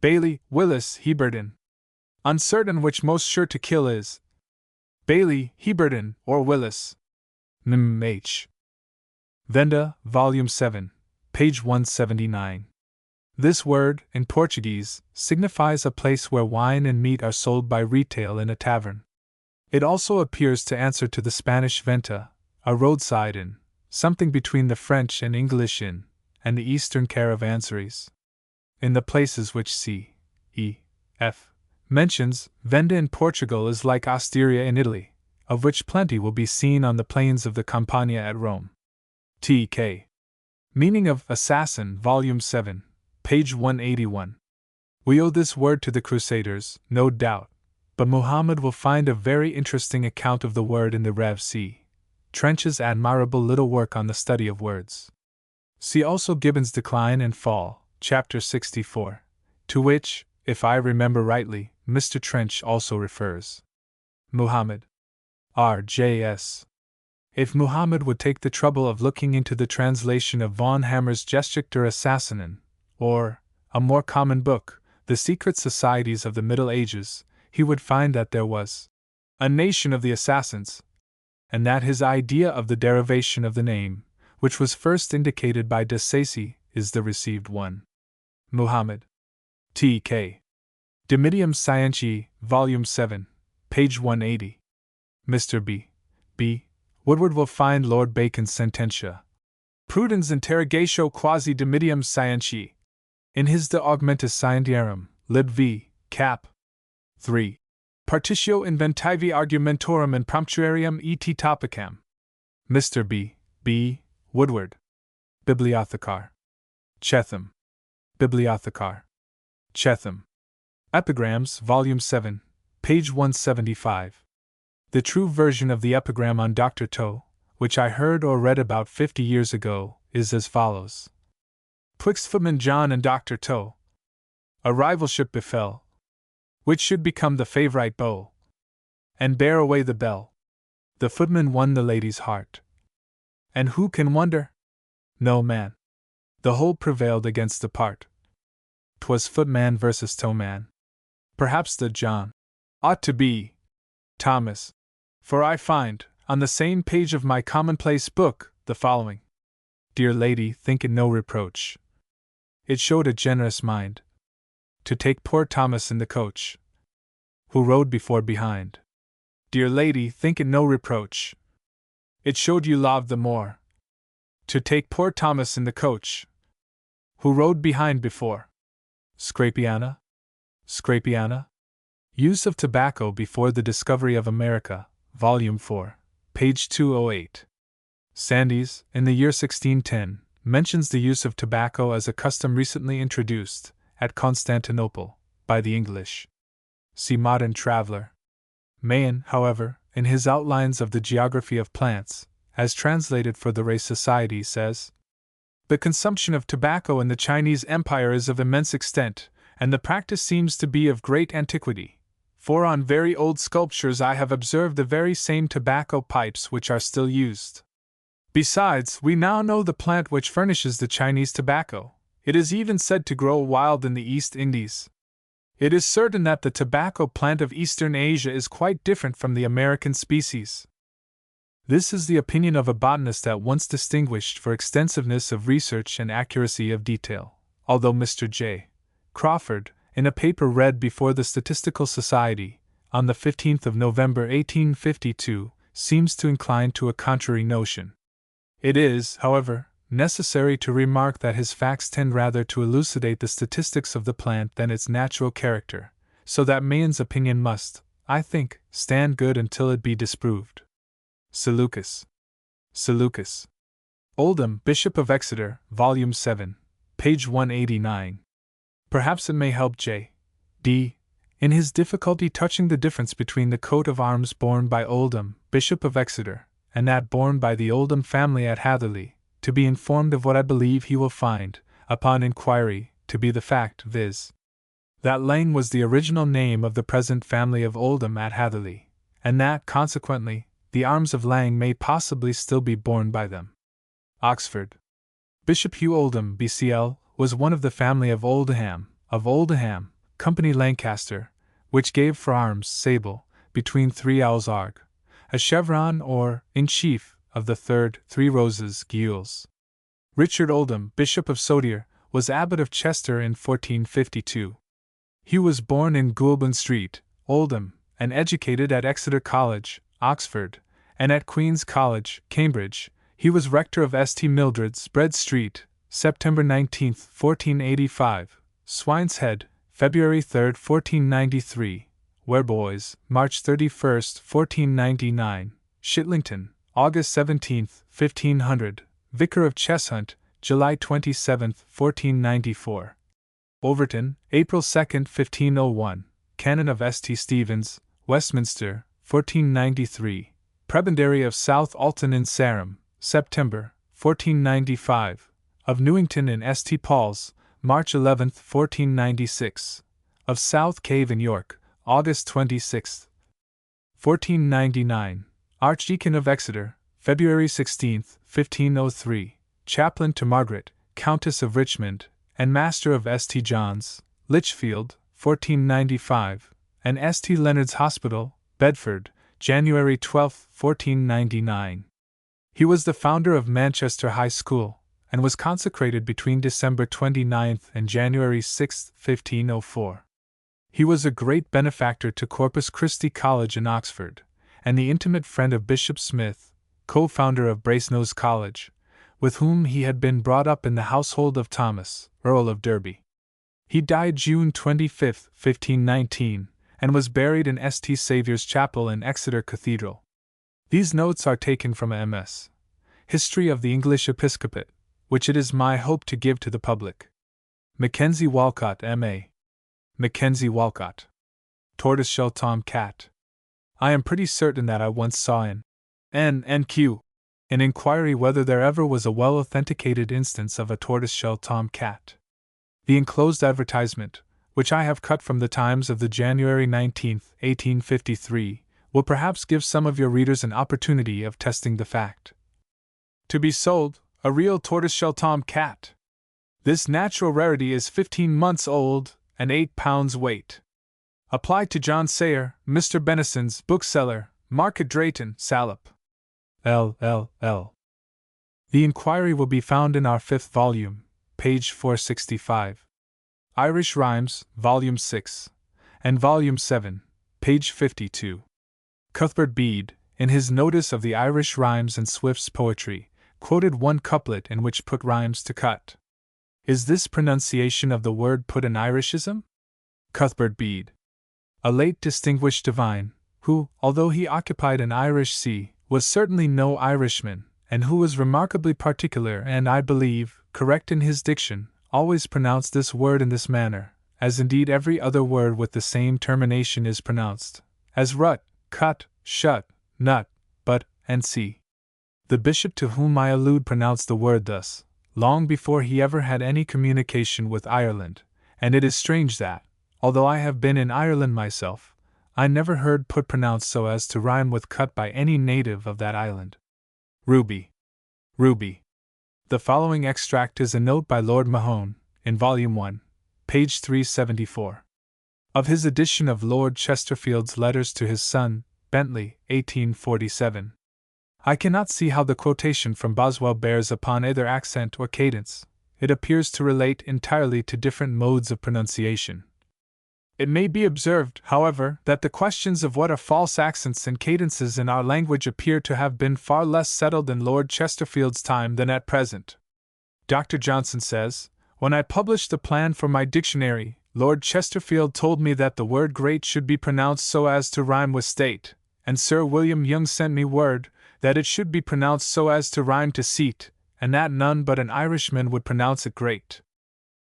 Bailey, Willis, Heberden. Uncertain which most sure to kill is Bailey, Heberden, or Willis. H. Venda, Volume 7, page 179. This word, in Portuguese, signifies a place where wine and meat are sold by retail in a tavern. It also appears to answer to the Spanish venta, a roadside inn, something between the French and English inn, and the Eastern caravansaries. In the places which C.E.F. mentions, venda in Portugal is like osteria in Italy, of which plenty will be seen on the plains of the Campagna at Rome. T.K. Meaning of assassin, Volume 7, page 181. We owe this word to the Crusaders, no doubt, but Muhammad will find a very interesting account of the word in the Rev. C. Trench's admirable little work on the study of words. See also Gibbon's Decline and Fall, chapter 64, to which, if I remember rightly, Mr. Trench also refers. Muhammad. R.J.S. If Muhammad would take the trouble of looking into the translation of von Hammer's Geschichte Assassinen, or, a more common book, The Secret Societies of the Middle Ages, he would find that there was a nation of the assassins, and that his idea of the derivation of the name, which was first indicated by de Sacy, is the received one. Muhammad. T.K. Dimidium Scientiae, Volume 7, page 180. Mr. B. Woodward will find Lord Bacon's Sententia Prudens Interrogatio Quasi Dimidium Scientiae in his De Augmentis Scientiarum, Lib V, Cap. 3. Partitio Inventivi Argumentorum and Promptuarium et Topicam. Mr. B. Woodward. Bibliothecar. Chetham. Bibliothecar. Chetham. Epigrams, Volume 7, page 175. The true version of the epigram on Dr. Toe, which I heard or read about 50 years ago, is as follows. Twixt footman John and Dr. Toe, a rivalship befell, which should become the favourite beau, and bear away the bell. The footman won the lady's heart. And who can wonder? No man. The whole prevailed against the part. 'Twas footman versus toeman. Perhaps the John ought to be Thomas, for I find, on the same page of my commonplace book, the following. Dear lady, think it no reproach. It showed a generous mind to take poor Thomas in the coach, who rode before behind. Dear lady, think it no reproach. It showed you loved the more to take poor Thomas in the coach, who rode behind before. Scrapiana? Scrapiana? Use of Tobacco Before the Discovery of America, Volume 4, page 208. Sandys, in the year 1610, mentions the use of tobacco as a custom recently introduced, at Constantinople, by the English. See Modern Traveller. Mahan, however, in his Outlines of the Geography of Plants, as translated for the Ray Society, says, the consumption of tobacco in the Chinese Empire is of immense extent, and the practice seems to be of great antiquity, for on very old sculptures I have observed the very same tobacco pipes which are still used. Besides, we now know the plant which furnishes the Chinese tobacco. It is even said to grow wild in the East Indies. It is certain that the tobacco plant of Eastern Asia is quite different from the American species. This is the opinion of a botanist at once distinguished for extensiveness of research and accuracy of detail, although Mr. J. Crawford, in a paper read before the Statistical Society, on the 15th of November 1852, seems to incline to a contrary notion. It is, however, necessary to remark that his facts tend rather to elucidate the statistics of the plant than its natural character, so that Mahan's opinion must, I think, stand good until it be disproved. Seleucus. Seleucus. Oldham, Bishop of Exeter, Volume 7, page 189. Perhaps it may help J. D. in his difficulty touching the difference between the coat of arms borne by Oldham, Bishop of Exeter, and that borne by the Oldham family at Hatherley, to be informed of what I believe he will find, upon inquiry, to be the fact, viz. that Lang was the original name of the present family of Oldham at Hatherley, and that, consequently, the arms of Lang may possibly still be borne by them. Oxford. Bishop Hugh Oldham, BCL, was one of the family of Oldham, Company Lancaster, which gave for arms sable, between 3 owls arg, a chevron or, in chief, of the third, 3 roses, gules. Richard Oldham, Bishop of Sodier, was Abbot of Chester in 1452. He was born in Goulburn Street, Oldham, and educated at Exeter College, Oxford, and at Queen's College, Cambridge. He was rector of St. Mildred's, Bread Street, September 19, 1485, Swine's Head, February 3, 1493, Wareboys, March 31, 1499, Shitlington, August 17, 1500, Vicar of Cheshunt, July 27, 1494. Overton, April 2, 1501, Canon of St. Stephen's, Westminster, 1493, Prebendary of South Alton in Sarum, September, 1495, of Newington in St. Paul's, March 11, 1496, of South Cave in York, August 26, 1499, Archdeacon of Exeter, February 16, 1503, chaplain to Margaret, Countess of Richmond, and Master of St. John's, Lichfield, 1495, and St. Leonard's Hospital, Bedford, January 12, 1499. He was the founder of Manchester High School, and was consecrated between December 29 and January 6, 1504. He was a great benefactor to Corpus Christi College in Oxford, and the intimate friend of Bishop Smith, co-founder of Brasenose College, with whom he had been brought up in the household of Thomas, Earl of Derby. He died June 25, 1519, and was buried in St. Saviour's Chapel in Exeter Cathedral. These notes are taken from a MS. History of the English Episcopate, which it is my hope to give to the public. Mackenzie Walcott, M.A. Mackenzie Walcott. Tortoiseshell Tom Cat. I am pretty certain that I once saw in N.Q. an inquiry whether there ever was a well-authenticated instance of a tortoiseshell tom cat. The enclosed advertisement, which I have cut from the Times of the January 19, 1853, will perhaps give some of your readers an opportunity of testing the fact. To be sold, a real tortoiseshell tom cat. This natural rarity is 15 months old and 8 pounds weight. Applied to John Sayer, Mr. Benison's bookseller, Market Drayton, Salop. LLL. The inquiry will be found in our 5th volume, page 465. Irish Rhymes, Volume 6, and Volume 7, page 52. Cuthbert Bede, in his notice of the Irish Rhymes and Swift's poetry, quoted one couplet in which put rhymes to cut. Is this pronunciation of the word put an Irishism? Cuthbert Bede. A late distinguished divine, who, although he occupied an Irish see, was certainly no Irishman, and who was remarkably particular and, I believe, correct in his diction, always pronounced this word in this manner, as indeed every other word with the same termination is pronounced, as rut, cut, shut, nut, but, and see. The bishop to whom I allude pronounced the word thus, long before he ever had any communication with Ireland, and it is strange that, although I have been in Ireland myself, I never heard put pronounced so as to rhyme with cut by any native of that island. Ruby. Ruby. The following extract is a note by Lord Mahone, in Volume 1, page 374. Of his edition of Lord Chesterfield's letters to his son, Bentley, 1847. I cannot see how the quotation from Boswell bears upon either accent or cadence. It appears to relate entirely to different modes of pronunciation. It may be observed, however, that the questions of what are false accents and cadences in our language appear to have been far less settled in Lord Chesterfield's time than at present. Dr. Johnson says, "When I published the plan for my dictionary, Lord Chesterfield told me that the word great should be pronounced so as to rhyme with state, and Sir William Young sent me word that it should be pronounced so as to rhyme to seat, and that none but an Irishman would pronounce it great.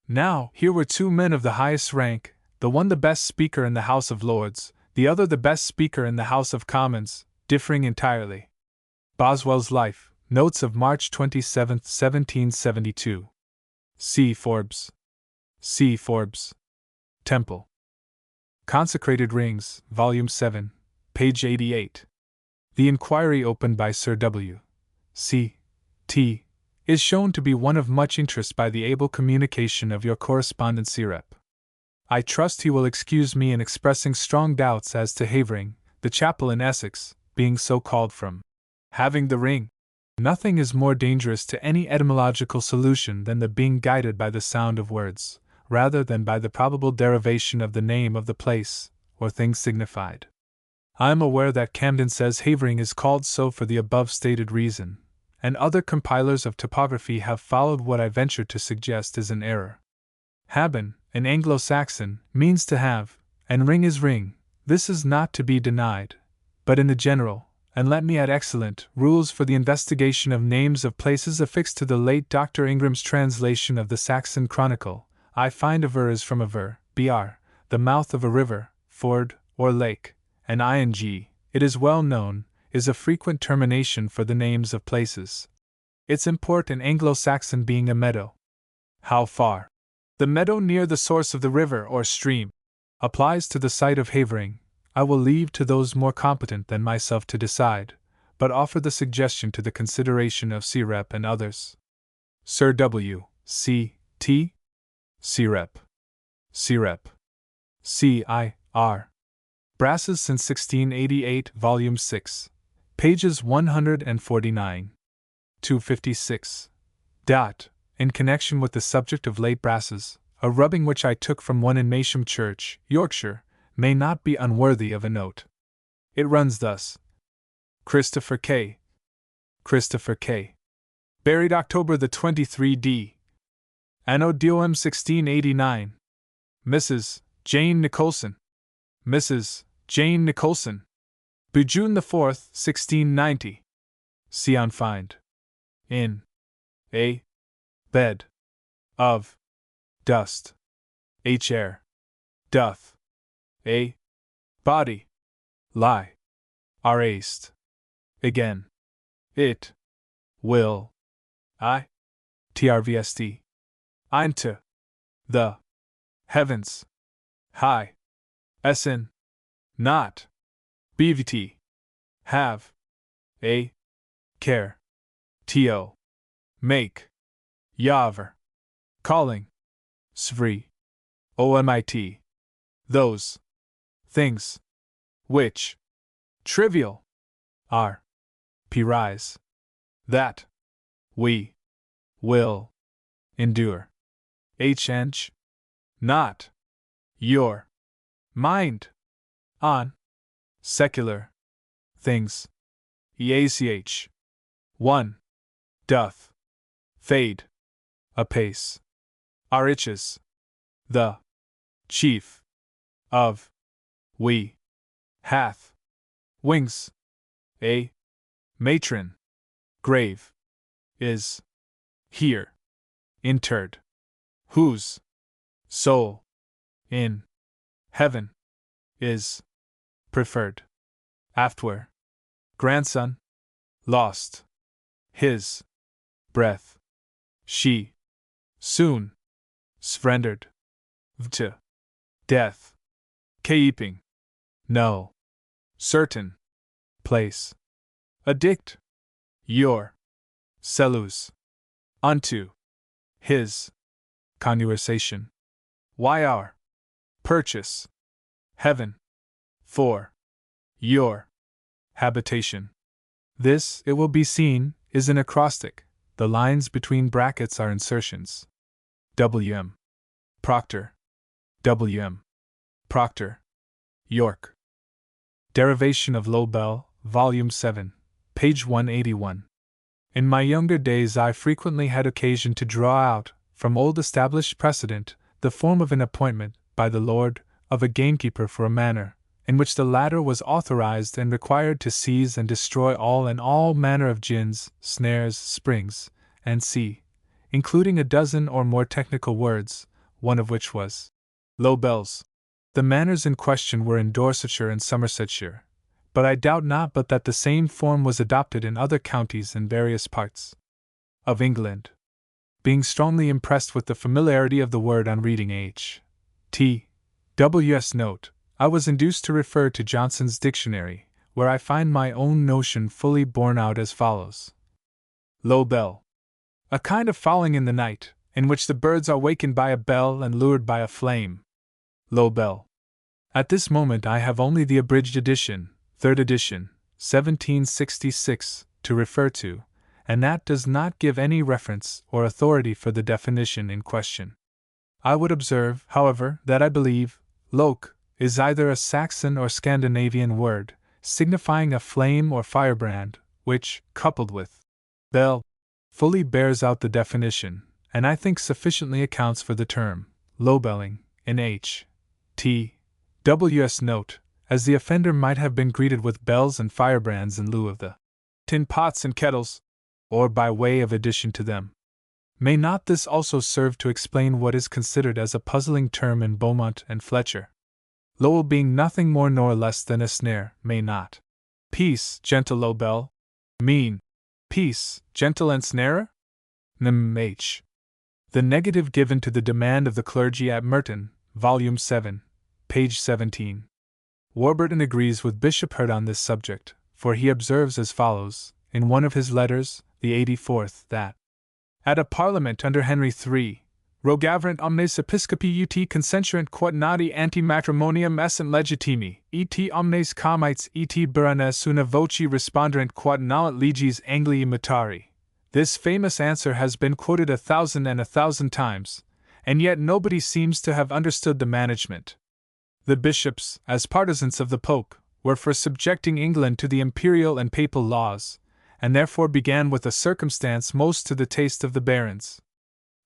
Now, here were two men of the highest rank, the one the best speaker in the House of Lords, the other the best speaker in the House of Commons, differing entirely. Boswell's Life, Notes of March 27, 1772. C. Forbes. C. Forbes. Temple. Consecrated Rings, Volume 7, page 88. The inquiry opened by Sir W. C. T. is shown to be one of much interest by the able communication of your correspondent Sirep. I trust he will excuse me in expressing strong doubts as to Havering, the chapel in Essex, being so called from having the ring. Nothing is more dangerous to any etymological solution than the being guided by the sound of words, rather than by the probable derivation of the name of the place, or thing signified. I am aware that Camden says Havering is called so for the above stated reason, and other compilers of topography have followed what I venture to suggest is an error. Haben, in Anglo-Saxon, means to have, and ring is ring. This is not to be denied, but in the general, and let me add excellent, rules for the investigation of names of places affixed to the late Dr. Ingram's translation of the Saxon Chronicle, I find aver is from aver, br, the mouth of a river, ford, or lake, and ing, it is well known, is a frequent termination for the names of places. Its import in Anglo-Saxon being a meadow. How far the meadow near the source of the river or stream applies to the site of Havering, I will leave to those more competent than myself to decide, but offer the suggestion to the consideration of Sirep and others. Sir W. C. T. Sirep. Sirep. C.I.R. Brasses since 1688, Volume 6. Pages 149. 256. In connection with the subject of late brasses, a rubbing which I took from one in Maysham Church, Yorkshire, may not be unworthy of a note. It runs thus: Christopher K. Christopher K. Buried October the 23 D. Anno Dom 1689. Mrs. Jane Nicholson. Mrs. Jane Nicholson. Be June the 4th, 1690. See on find. In a bed of dust. H. air. Doth a body lie arrased. Again. It will trvst into the heavens high sn not bvt have a care to make yaver calling svri omit those things which trivial are rise that we will endure not your mind on secular things each one doth fade apace our riches the chief of we hath wings a matron grave is here interred whose soul in heaven is preferred after grandson lost his breath she soon surrendered to death keeping no certain place addict your cellus unto his conversation why our purchase heaven for your habitation. This, it will be seen, is an acrostic. The lines between brackets are insertions. W.M. Proctor. W.M. Proctor. York. Derivation of Low Bell, Volume 7, page 181. In my younger days I frequently had occasion to draw out, from old established precedent, the form of an appointment, by the lord, of a gamekeeper for a manor, in which the latter was authorized and required to seize and destroy all manner of gins, snares, springs, and including a dozen or more technical words, one of which was low bells. The manors in question were in Dorsetshire and Somersetshire, but I doubt not but that the same form was adopted in other counties and various parts of England. Being strongly impressed with the familiarity of the word on reading H.T. W.'s note, I was induced to refer to Johnson's dictionary, where I find my own notion fully borne out as follows. Low bell. A kind of fowling in the night, in which the birds are wakened by a bell and lured by a flame. Low bell. At this moment I have only the abridged edition, 3rd edition, 1766, to refer to, and that does not give any reference or authority for the definition in question. I would observe, however, that I believe loke is either a Saxon or Scandinavian word, signifying a flame or firebrand, which, coupled with bell, fully bears out the definition, and I think sufficiently accounts for the term low-belling in H.T. W.'s note, as the offender might have been greeted with bells and firebrands in lieu of the tin pots and kettles, or by way of addition to them. May not this also serve to explain what is considered as a puzzling term in Beaumont and Fletcher? Lowell being nothing more nor less than a snare, may not peace, gentle low bell, mean peace, gentle and snarer? H. The negative given to the demand of the clergy at Merton, Volume 7, page 17. Warburton agrees with Bishop Hurd on this subject, for he observes as follows, in one of his letters, the 84th, that at a parliament under Henry III, rogaverant omnes episcopi ut consensurant quod nati anti-matrimonium essent legitimi, et omnes comites et buranes una voci responderant quod nolent legis Anglii mutari. This famous answer has been quoted 1,000 times, and yet nobody seems to have understood the management. The bishops, as partisans of the Pope, were for subjecting England to the imperial and papal laws, and therefore began with a circumstance most to the taste of the barons.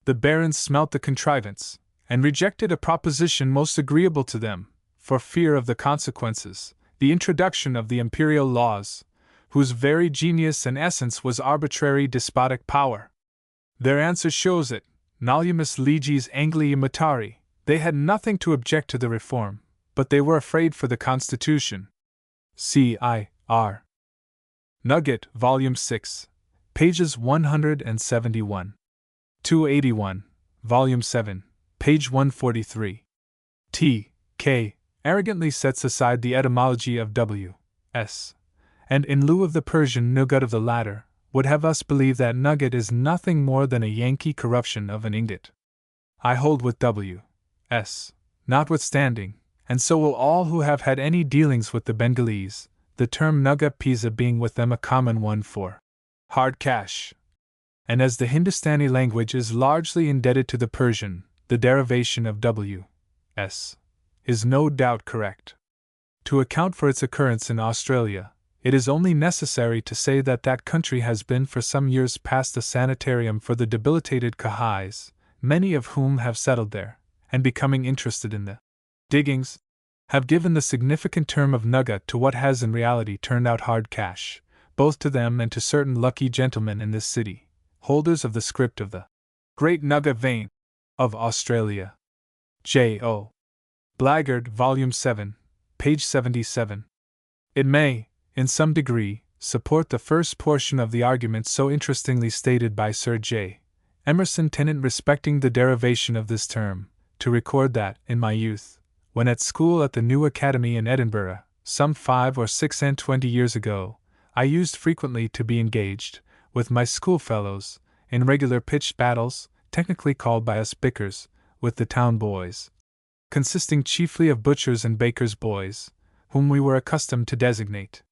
The barons smelt the contrivance, and rejected a proposition most agreeable to them, for fear of the consequences, the introduction of the imperial laws, whose very genius and essence was arbitrary despotic power. Their answer shows it, nolumus legis Anglii mutari. They had nothing to object to the reform, but they were afraid for the Constitution. C.I.R. Nugget, Volume 6, pages 171. 281, Volume 7, page 143. T. K. arrogantly sets aside the etymology of W. S. and in lieu of the Persian nugget of the latter, would have us believe that nugget is nothing more than a Yankee corruption of an ingot. I hold with W. S. notwithstanding, and so will all who have had any dealings with the Bengalese, the term nugget pisa being with them a common one for hard cash. And as the Hindustani language is largely indebted to the Persian, the derivation of W. S. is no doubt correct. To account for its occurrence in Australia, it is only necessary to say that that country has been for some years past a sanitarium for the debilitated Kahais, many of whom have settled there, and becoming interested in the diggings, have given the significant term of nugget to what has in reality turned out hard cash, both to them and to certain lucky gentlemen in this city, holders of the script of the Great Nugget Vein of Australia. J.O. Blackguard, Volume 7, page 77. It may, in some degree, support the first portion of the argument so interestingly stated by Sir J. Emerson Tennant respecting the derivation of this term, to record that, in my youth, when at school at the New Academy in Edinburgh, some 5 or 26 years ago, I used frequently to be engaged, with my schoolfellows, in regular pitched battles, technically called by us bickers, with the town boys, consisting chiefly of butchers' and bakers' boys, whom we were accustomed to designate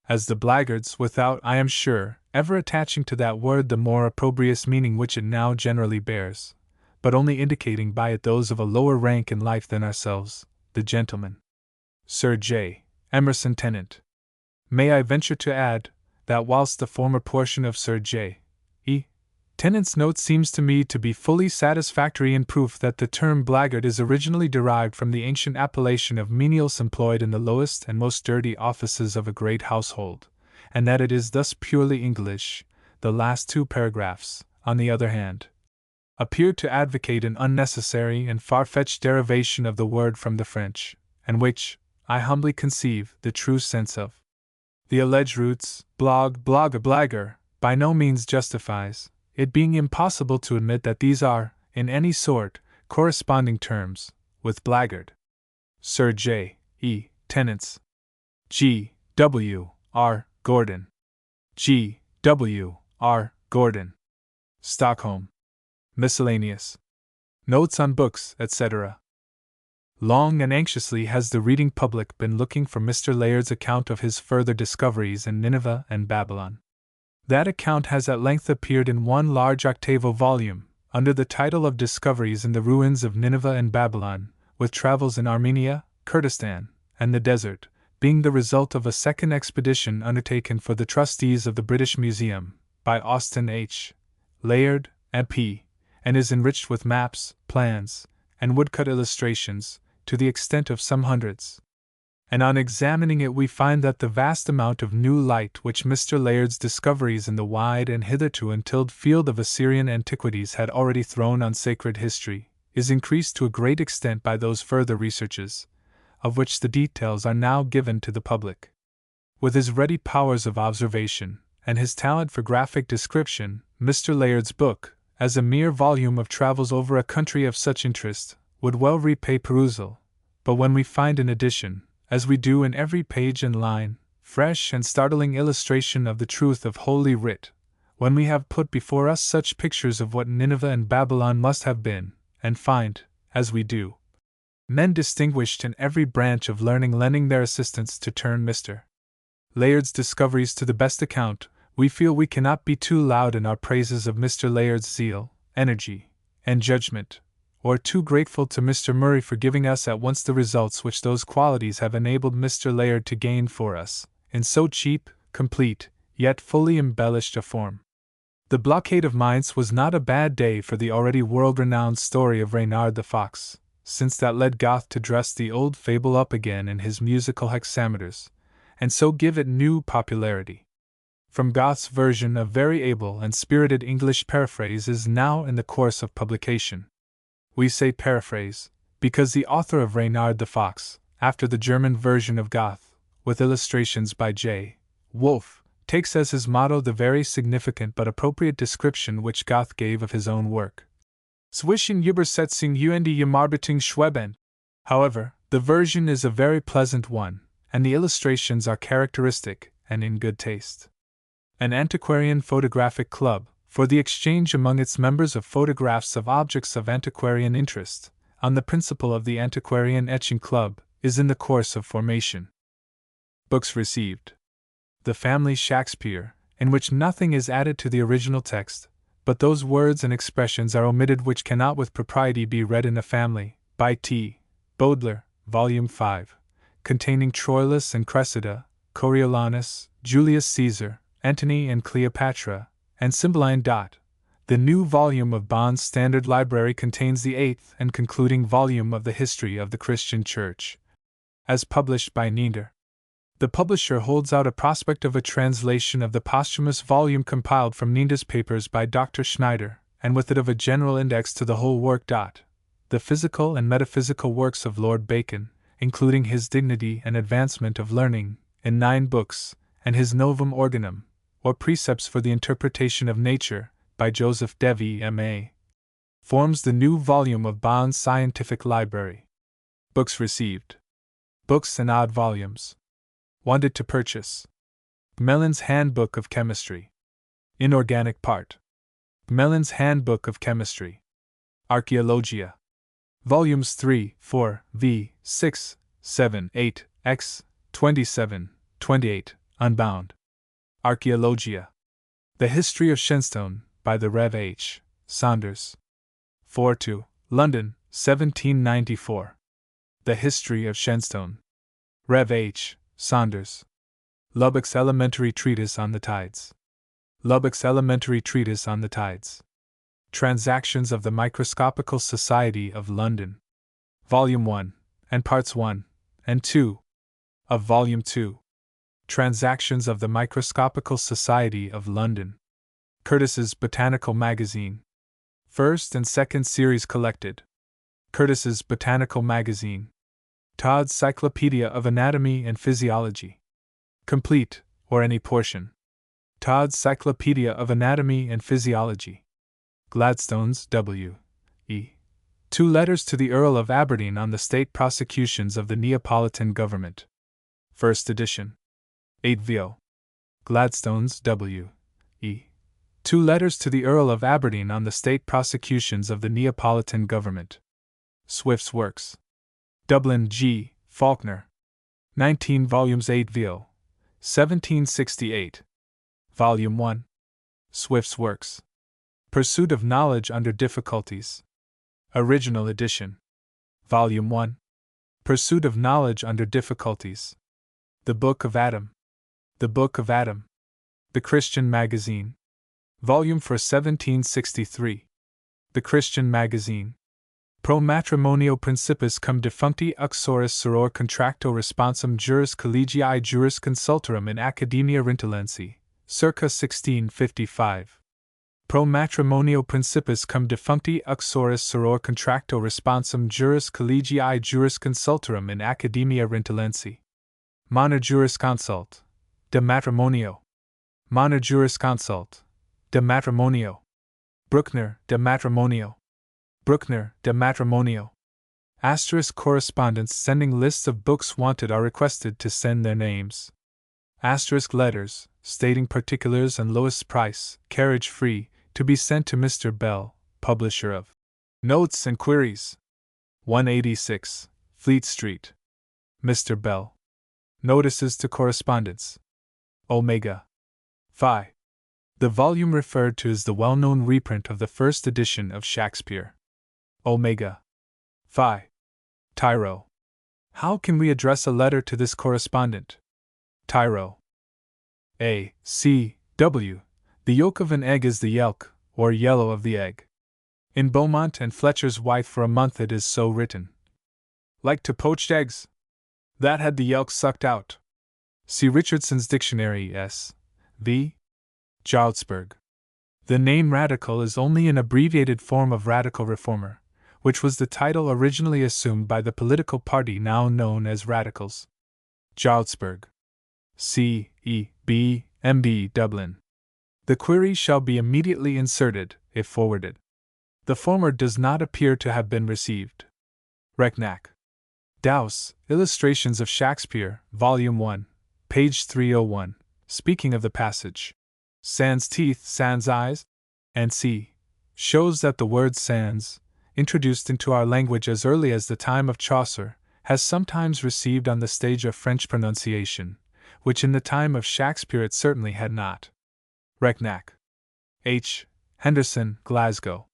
as the blackguards, without, I am sure, ever attaching to that word the more opprobrious meaning which it now generally bears, but only indicating by it those of a lower rank in life than ourselves, the gentlemen. Sir J. Emerson Tennant. May I venture to add, that whilst the former portion of Sir J. E. Tennant's note seems to me to be fully satisfactory in proof that the term blackguard is originally derived from the ancient appellation of menials employed in the lowest and most dirty offices of a great household, and that it is thus purely English. The last two paragraphs, on the other hand, appear to advocate an unnecessary and far-fetched derivation of the word from the French, and which, I humbly conceive, the true sense of the alleged roots, blagger, by no means justifies, it being impossible to admit that these are, in any sort, corresponding terms, with blackguard. Sir J. E. Tennant's. G. W. R. Gordon. G. W. R. Gordon. Stockholm. Miscellaneous. Notes on books, etc. Long and anxiously has the reading public been looking for Mr. Layard's account of his further discoveries in Nineveh and Babylon. That account has at length appeared in one large octavo volume, under the title of Discoveries in the Ruins of Nineveh and Babylon, with travels in Armenia, Kurdistan, and the desert, being the result of a second expedition undertaken for the trustees of the British Museum, by Austin H. Layard, M.P., and is enriched with maps, plans, and woodcut illustrations, to the extent of some hundreds. And on examining it we find that the vast amount of new light which Mr. Layard's discoveries in the wide and hitherto untilled field of Assyrian antiquities had already thrown on sacred history, is increased to a great extent by those further researches, of which the details are now given to the public. With his ready powers of observation, and his talent for graphic description, Mr. Layard's book, as a mere volume of travels over a country of such interest, would well repay perusal, but when we find in addition, as we do in every page and line, fresh and startling illustration of the truth of Holy Writ, when we have put before us such pictures of what Nineveh and Babylon must have been, and find, as we do, men distinguished in every branch of learning lending their assistance to turn Mr. Layard's discoveries to the best account, we feel we cannot be too loud in our praises of Mr. Layard's zeal, energy, and judgment, or too grateful to Mr. Murray for giving us at once the results which those qualities have enabled Mr. Layard to gain for us, in so cheap, complete, yet fully embellished a form. The blockade of Mainz was not a bad day for the already world-renowned story of Reynard the Fox, since that led Goethe to dress the old fable up again in his musical hexameters, and so give it new popularity. From Goethe's version a very able and spirited English paraphrase is now in the course of publication. We say paraphrase, because the author of Reynard the Fox, after the German version of Goethe, with illustrations by J. Wolfe, takes as his motto the very significant but appropriate description which Goethe gave of his own work. Zwischen Übersetzung und Überarbeitung schweben. However, the version is a very pleasant one, and the illustrations are characteristic and in good taste. An antiquarian photographic club, for the exchange among its members of photographs of objects of antiquarian interest, on the principle of the Antiquarian Etching Club, is in the course of formation. Books received. The Family Shakespeare, in which nothing is added to the original text, but those words and expressions are omitted which cannot with propriety be read in a family, by T. Bowdler, Volume 5, containing Troilus and Cressida, Coriolanus, Julius Caesar, Antony and Cleopatra, and Cymbeline. The new volume of Bond's Standard Library contains the 8th and concluding volume of the History of the Christian Church, as published by Nieder. The publisher holds out a prospect of a translation of the posthumous volume compiled from Nieder's papers by Dr. Schneider, and with it of a general index to the whole work. The physical and metaphysical works of Lord Bacon, including his Dignity and Advancement of Learning, in 9 books, and his Novum Organum, or Precepts for the Interpretation of Nature, by Joseph Devy, M.A., forms the new volume of Bond's Scientific Library. Books received. Books and odd volumes. Wanted to purchase. Gmelin's Handbook of Chemistry. Inorganic Part. Gmelin's Handbook of Chemistry. Archaeologia. Volumes 3, 4, v. 6, 7, 8, x. 27, 28, unbound. Archaeologia. The History of Shenstone, by the Rev. H. Saunders. 4-2, London, 1794. The History of Shenstone. Rev. H. Saunders. Lubbock's Elementary Treatise on the Tides. Lubbock's Elementary Treatise on the Tides. Transactions of the Microscopical Society of London. Volume 1, and Parts 1 and 2 of Volume 2. Transactions of the Microscopical Society of London. Curtis's Botanical Magazine. First and second series collected. Curtis's Botanical Magazine. Todd's Cyclopedia of Anatomy and Physiology. Complete, or any portion. Todd's Cyclopedia of Anatomy and Physiology. Gladstone's W. E. 2 letters to the Earl of Aberdeen on the state prosecutions of the Neapolitan government. First edition. 8 vo. Gladstone's W. E. 2 letters to the Earl of Aberdeen on the state prosecutions of the Neapolitan government. Swift's Works. Dublin G. Faulkner. 19 volumes 8 vo. 1768. Volume 1. Swift's Works. Pursuit of Knowledge Under Difficulties. Original Edition. Volume 1. Pursuit of Knowledge Under Difficulties. The Book of Adam. The Book of Adam. The Christian Magazine. Volume for 1763. The Christian Magazine. Pro matrimonio principis cum defuncti uxoris soror contracto responsum juris collegii juris consultorum in Academia Rintellensi, circa 1655. Pro matrimonio principis cum defuncti uxoris soror contracto responsum juris collegii juris consultorum in Academia Rintellensi. Mana juris consult. De matrimonio. Mana juris consult. De matrimonio. Bruckner, de matrimonio. Bruckner, de matrimonio. Asterisk correspondents sending lists of books wanted are requested to send their names. Asterisk letters, stating particulars and lowest price, carriage free, to be sent to Mr. Bell, publisher of Notes and Queries. 186, Fleet Street. Mr. Bell. Notices to correspondents. Omega. Phi. The volume referred to is the well-known reprint of the first edition of Shakespeare. Omega. Phi. Tyro. How can we address a letter to this correspondent? Tyro. A. C. W. The yolk of an egg is the yelk, or yellow of the egg. In Beaumont and Fletcher's Wife for a month it is so written. Like to poached eggs? That had the yelk sucked out. See Richardson's Dictionary S. V. Jarlsberg. The name Radical is only an abbreviated form of Radical Reformer, which was the title originally assumed by the political party now known as Radicals. Jarlsberg. C. E. B. M. B. Dublin. The query shall be immediately inserted, if forwarded. The former does not appear to have been received. Recknack. Dowse, Illustrations of Shakespeare, Volume 1, page 301, speaking of the passage, sans teeth, sans eyes, and c. shows that the word sans, introduced into our language as early as the time of Chaucer, has sometimes received on the stage a French pronunciation, which in the time of Shakespeare it certainly had not. Recknack. H. Henderson, Glasgow.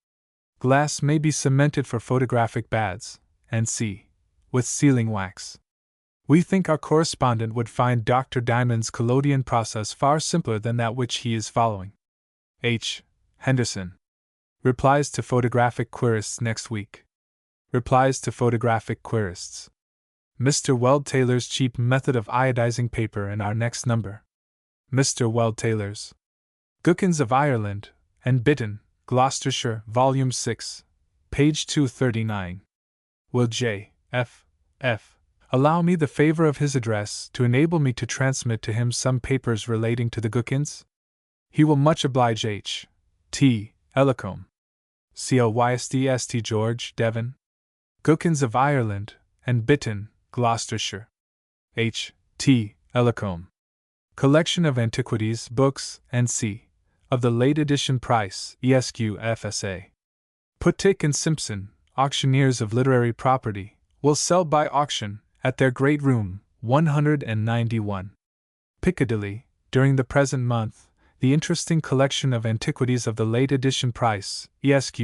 Glass may be cemented for photographic baths, and c. with sealing wax. We think our correspondent would find Dr. Diamond's collodion process far simpler than that which he is following. H. Henderson. Replies to photographic querists next week. Replies to photographic querists. Mr. Weld Taylor's cheap method of iodizing paper in our next number. Mr. Weld Taylor's Gookins of Ireland, and Bitton, Gloucestershire, Volume 6, page 239. Will J. F. allow me the favor of his address to enable me to transmit to him some papers relating to the Gookins? He will much oblige H. T. Ellicombe. Clystst George, Devon. Gookins of Ireland, and Bitton, Gloucestershire. H. T. Ellicombe. Collection of Antiquities, Books, and c. of the late edition Price, Esq. FSA. Puttick and Simpson, auctioneers of literary property, will sell by auction, at their great room, 191. Piccadilly, during the present month, the interesting collection of antiquities of the late edition Price, Esq.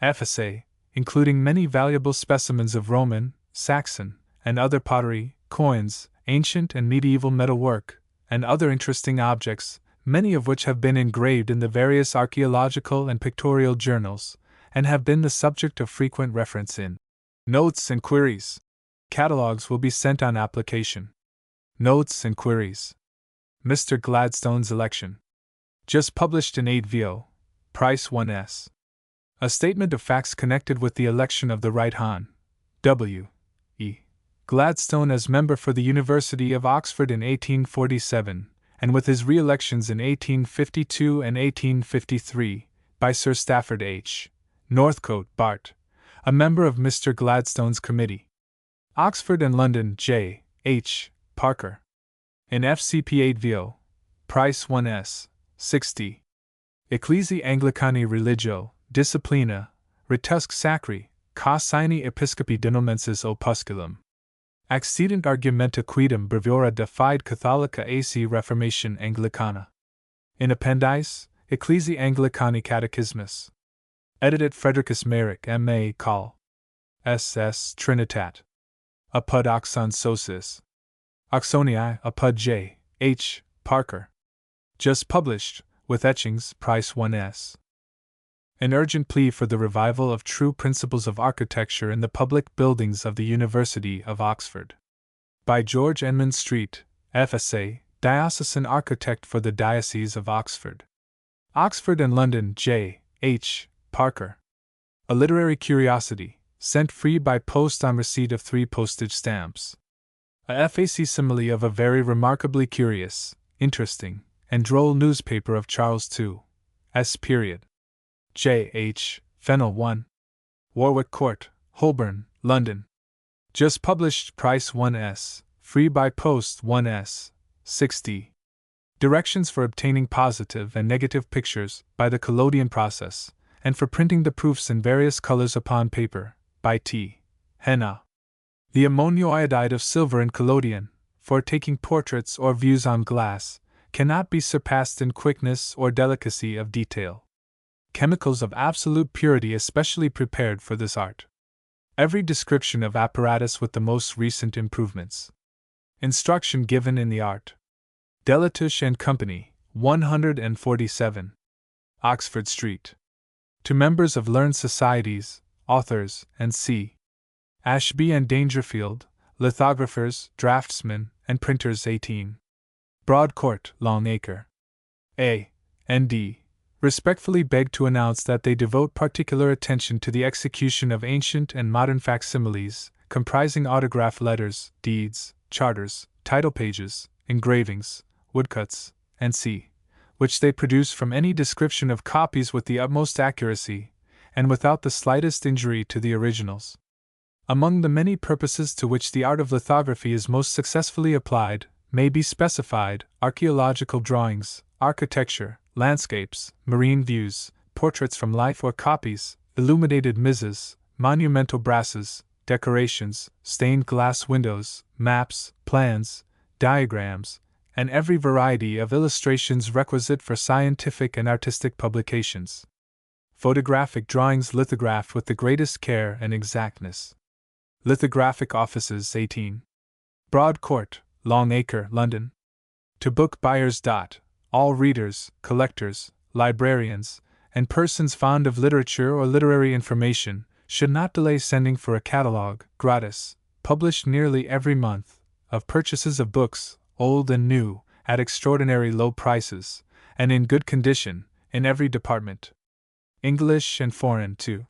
FSA, including many valuable specimens of Roman, Saxon, and other pottery, coins, ancient and medieval metalwork, and other interesting objects, many of which have been engraved in the various archaeological and pictorial journals, and have been the subject of frequent reference in Notes and Queries. Catalogues will be sent on application. Notes and Queries. Mr. Gladstone's Election. Just published in 8 vo. Price 1s. A statement of facts connected with the election of the Right Hon. W. E. Gladstone as member for the University of Oxford in 1847, and with his re-elections in 1852 and 1853, by Sir Stafford H. Northcote, Bart., a member of Mr. Gladstone's committee. Oxford and London, J. H. Parker. In FCP 8 vo. Price 1s. 60. Ecclesi Anglicani Religio, Disciplina, Ritusque Sacri, ca sine Episcopi Denomensis Opusculum. Accident Argumenta Quidem Bravura de Fide Catholica AC Reformation Anglicana. In Appendice, Ecclesi Anglicani Catechismus. Edited Frederikus Merrick M.A. Call. S.S. Trinitat. Apud Oxon Sosis. Oxonii Apud J. H. Parker. Just published, with etchings, price 1s. An urgent plea for the revival of true principles of architecture in the public buildings of the University of Oxford. By George Edmund Street, F.S.A., Diocesan Architect for the Diocese of Oxford. Oxford and London, J. H. Parker. A literary curiosity, sent free by post on receipt of 3 postage stamps. A facsimile of a very remarkably curious, interesting, and droll newspaper of Charles II. S. J. H. Fennel 1. Warwick Court, Holborn, London. Just published, price 1s, free by post 1s, 60. Directions for obtaining positive and negative pictures by the collodion process, and for printing the proofs in various colors upon paper, by T. Henna. The ammonio iodide of silver in collodion, for taking portraits or views on glass, cannot be surpassed in quickness or delicacy of detail. Chemicals of absolute purity especially prepared for this art. Every description of apparatus with the most recent improvements. Instruction given in the art. Delatuche and Company, 147. Oxford Street. To members of learned societies, authors, and C. Ashby and Dangerfield, lithographers, draftsmen, and printers 18. Broad Court, Long Acre. A. N.D. respectfully beg to announce that they devote particular attention to the execution of ancient and modern facsimiles, comprising autograph letters, deeds, charters, title pages, engravings, woodcuts, and c. which they produce from any description of copies with the utmost accuracy, and without the slightest injury to the originals. Among the many purposes to which the art of lithography is most successfully applied, may be specified archaeological drawings, architecture, landscapes, marine views, portraits from life or copies, illuminated missas, monumental brasses, decorations, stained glass windows, maps, plans, diagrams, and every variety of illustrations requisite for scientific and artistic publications. Photographic drawings lithographed with the greatest care and exactness. Lithographic Offices 18. Broad Court, Long Acre, London. To book buyers. All readers, collectors, librarians, and persons fond of literature or literary information should not delay sending for a catalogue, gratis, published nearly every month, of purchases of books, old and new, at extraordinary low prices, and in good condition, in every department. English and foreign, too.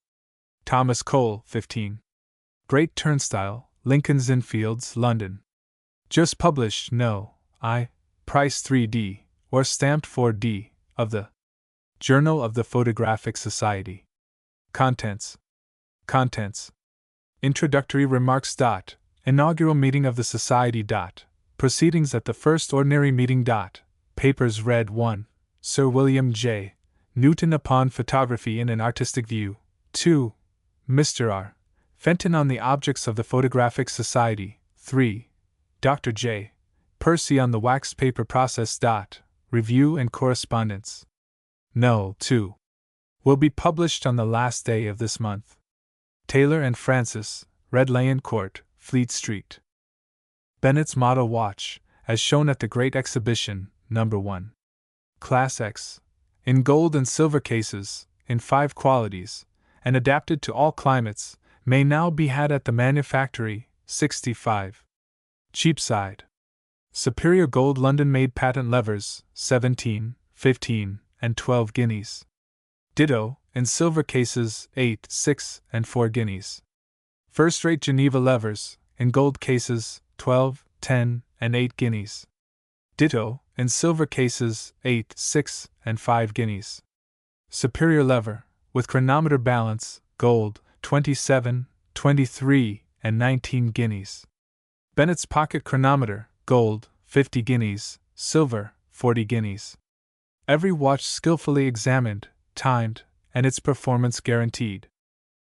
Thomas Cole, 15. Great Turnstile, Lincoln's Inn Fields, London. Just published, No. I. Price 3d, or stamped 4d, of the Journal of the Photographic Society. Contents. Introductory remarks. Inaugural meeting of the Society. Proceedings at the first ordinary meeting. Papers read 1. Sir William J. Newton upon photography in an artistic view. 2. Mr. R. Fenton on the objects of the Photographic Society. 3. Dr. J. Percy on the waxed paper process. Review and correspondence. No. 2. Will be published on the last day of this month. Taylor and Francis, Red Lion Court, Fleet Street. Bennett's Model Watch, as shown at the Great Exhibition, No. 1. Class X, in gold and silver cases, in 5 qualities, and adapted to all climates, may now be had at the manufactory, 65. Cheapside. Superior gold London-made patent levers, 17, 15, and 12 guineas. Ditto, in silver cases, 8, 6, and 4 guineas. First-rate Geneva levers, in gold cases, 12, 10, and 8 guineas. Ditto, in silver cases, 8, 6, and 5 guineas. Superior lever, with chronometer balance, gold, 27, 23, and 19 guineas. Bennett's pocket chronometer, gold, 50 guineas, silver, 40 guineas. Every watch skillfully examined, timed, and its performance guaranteed.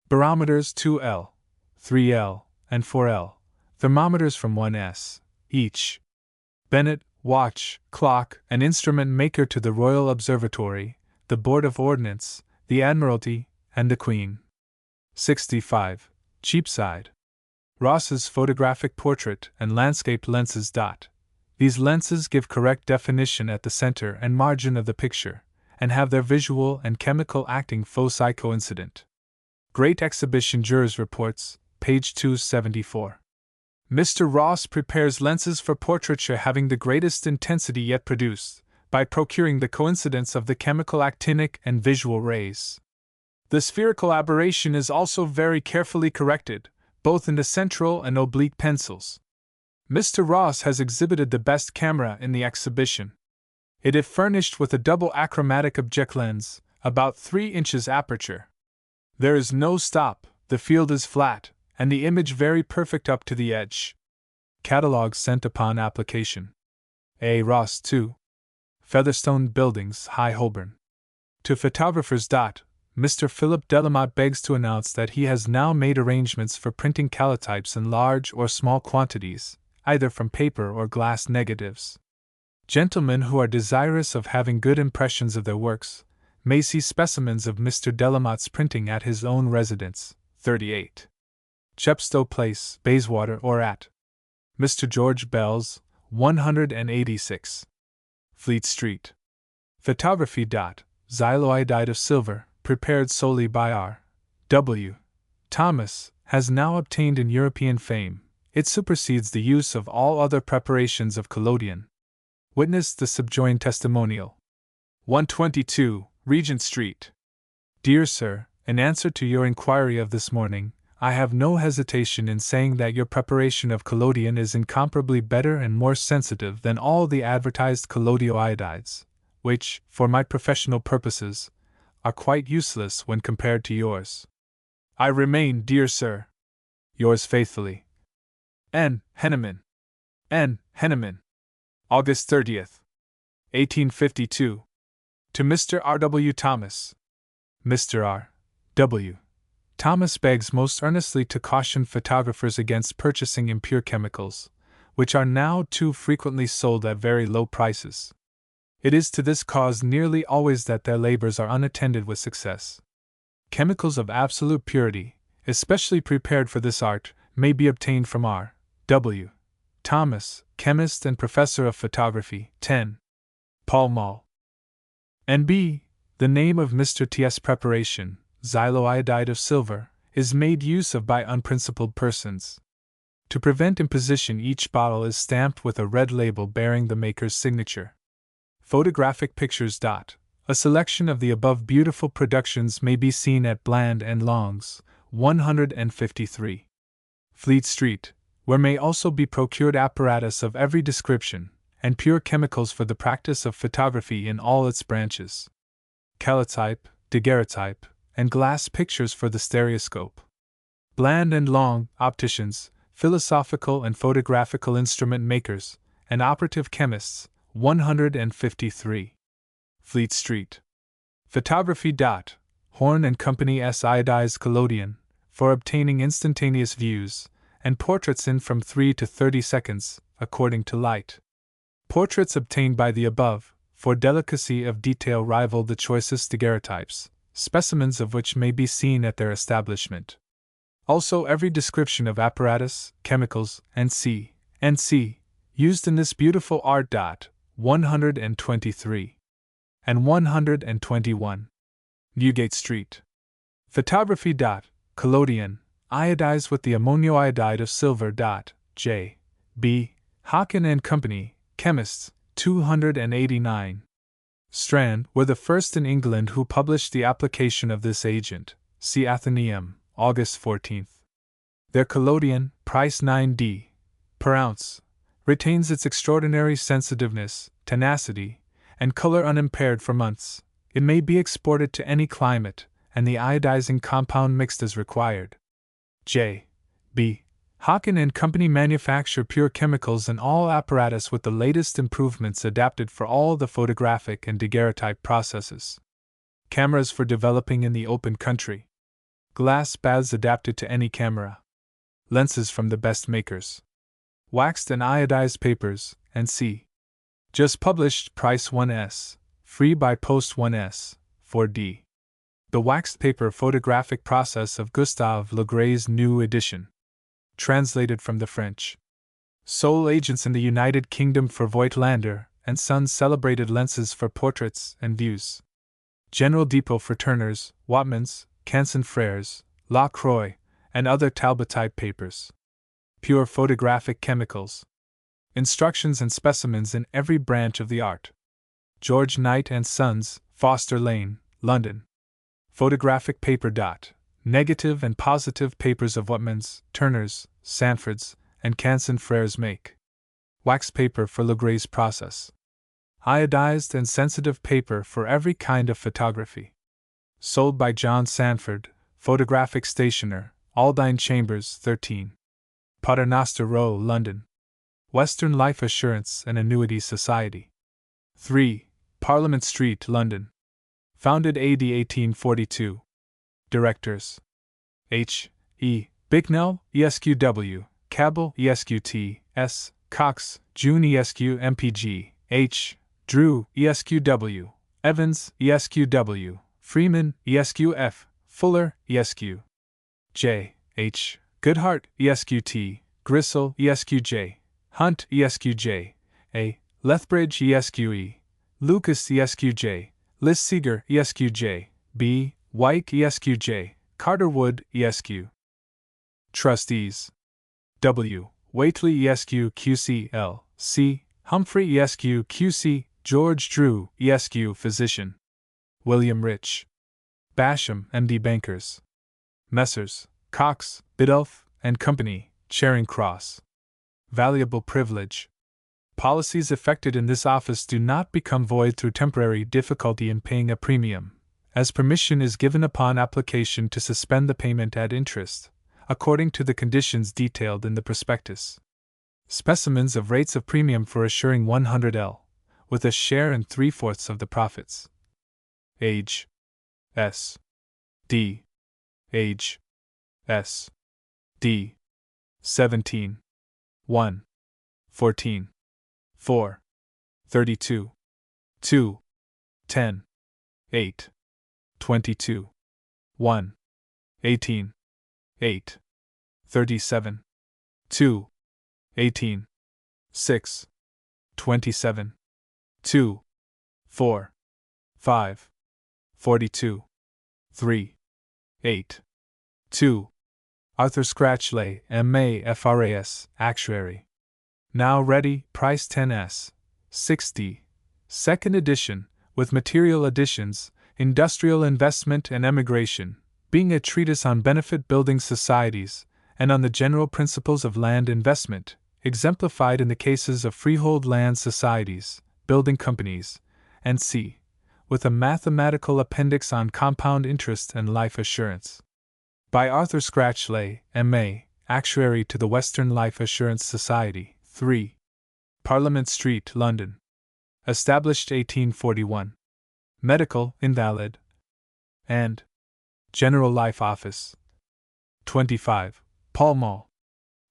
Barometers 2L, 3L, and 4L, thermometers from 1S, each. Bennett, watch, clock, and instrument maker to the Royal Observatory, the Board of Ordnance, the Admiralty, and the Queen. 65. Cheapside. Ross's photographic portrait and landscape lenses. These lenses give correct definition at the center and margin of the picture, and have their visual and chemical acting foci coincident. Great Exhibition Jurors Reports, page 274. Mr. Ross prepares lenses for portraiture having the greatest intensity yet produced, by procuring the coincidence of the chemical actinic and visual rays. The spherical aberration is also very carefully corrected, both in the central and oblique pencils. Mr. Ross has exhibited the best camera in the exhibition. It is furnished with a double achromatic object lens, about 3 inches aperture. There is no stop, the field is flat, and the image very perfect up to the edge. Catalogue sent upon application. A. Ross 2. Featherstone Buildings, High Holborn. To photographers. Mr. Philip Delamotte begs to announce that he has now made arrangements for printing calotypes in large or small quantities, either from paper or glass negatives. Gentlemen who are desirous of having good impressions of their works may see specimens of Mr. Delamotte's printing at his own residence, 38. Chepstow Place, Bayswater, or at Mr. George Bell's, 186. Fleet Street. Photography. Xyloiodide of silver, prepared solely by R. W. Thomas, has now obtained in European fame. It supersedes the use of all other preparations of collodion. Witness the subjoined testimonial. 122, Regent Street. Dear Sir, in answer to your inquiry of this morning, I have no hesitation in saying that your preparation of collodion is incomparably better and more sensitive than all the advertised collodioiodides, which, for my professional purposes, are quite useless when compared to yours. I remain, dear Sir, yours faithfully, N. Henneman. N. Henneman. August 30th, 1852. To Mr. R. W. Thomas. Mr. R. W. Thomas begs most earnestly to caution photographers against purchasing impure chemicals, which are now too frequently sold at very low prices. It is to this cause nearly always that their labors are unattended with success. Chemicals of absolute purity, especially prepared for this art, may be obtained from R. W. Thomas, chemist and professor of photography, 10. Pall Mall. N.B. The name of Mr. T.'s preparation, xyloiodide of silver, is made use of by unprincipled persons. To prevent imposition, each bottle is stamped with a red label bearing the maker's signature. Photographic pictures. A selection of the above beautiful productions may be seen at Bland and Long's, 153. Fleet Street, where may also be procured apparatus of every description, and pure chemicals for the practice of photography in all its branches. Calotype, daguerreotype, and glass pictures for the stereoscope. Bland and Long, opticians, philosophical and photographical instrument makers, and operative chemists, 153. Fleet Street. Photography. Horn and Company S. Iodized collodion, for obtaining instantaneous views, and portraits in from 3 to 30 seconds, according to light. Portraits obtained by the above, for delicacy of detail, rival the choicest daguerreotypes, specimens of which may be seen at their establishment. Also every description of apparatus, chemicals, and C. used in this beautiful art. 123. and 121. Newgate Street. Photography. Collodion, iodized with the ammonio iodide of silver. J. B. Hawken and Company, chemists, 289. Strand were the first in England who published the application of this agent. See Athenaeum, August 14. Their collodion, price 9d per ounce, retains its extraordinary sensitiveness, tenacity, and color unimpaired for months. It may be exported to any climate, and the iodizing compound mixed as required. J. B. Hawken and Company manufacture pure chemicals and all apparatus with the latest improvements adapted for all the photographic and daguerreotype processes. Cameras for developing in the open country. Glass baths adapted to any camera. Lenses from the best makers. Waxed and iodized papers, and c. Just published, price 1s, free by post 1s, 4d. The waxed paper photographic process of Gustave Legray's new edition. Translated from the French. Sole agents in the United Kingdom for Voigtlander and Sons celebrated lenses for portraits and views. General Depot for Turners, Watmans, Canson Frères, La Croix, and other Talbot-type papers. Pure photographic chemicals. Instructions and specimens in every branch of the art. George Knight and Sons, Foster Lane, London. Photographic paper. Negative and positive papers of Watmans, Turners, Sanfords, and Canson Frères make. Wax paper for Legray's process. Iodized and sensitive paper for every kind of photography. Sold by John Sanford, photographic stationer, Aldine Chambers, 13. Paternoster Row, London. Western Life Assurance and Annuity Society. 3. Parliament Street, London. Founded AD 1842. Directors: H. E. Bicknell, ESQW, Cabell, ESQT, S. Cox, June, ESQ, MPG, H. Drew, ESQW, Evans, ESQW, Freeman, ESQF, Fuller, ESQ. J. H. Goodhart, ESQT, Gristle, ESQJ, Hunt, ESQJ, A. Lethbridge, ESQE, Lucas, ESQJ, Liz Seeger, ESQJ, B. Wyke, ESQJ, Carterwood, ESQ. Trustees: W. Waitley, ESQ, QC, L. C. Humphrey, ESQ, QC, George Drew, ESQ, Physician. William Rich. Basham, MD, Bankers. Messrs. Cox, Biddulph, and Company, Charing Cross. Valuable privilege. Policies effected in this office do not become void through temporary difficulty in paying a premium, as permission is given upon application to suspend the payment at interest, according to the conditions detailed in the prospectus. Specimens of rates of premium for assuring 100L, with a share in 3/4 of the profits. Age: S. D. Age: S. D. 17. 1. 14. 4. 32. 2. 10. 8. 22. 1. 18. 8. 37. 2. 18. 6. 27. 2. 4. 5. 42. 3. 8. 2. Arthur Scratchley, M.A. FRAS, Actuary. Now ready, price 10s. 60. Second edition, with material additions, Industrial Investment and Emigration, being a treatise on benefit building societies, and on the general principles of land investment, exemplified in the cases of freehold land societies, building companies, and c. with a mathematical appendix on compound interest and life assurance. By Arthur Scratchley, M.A., Actuary to the Western Life Assurance Society, 3. Parliament Street, London. Established 1841. Medical, invalid. And General Life Office. 25. Pall Mall.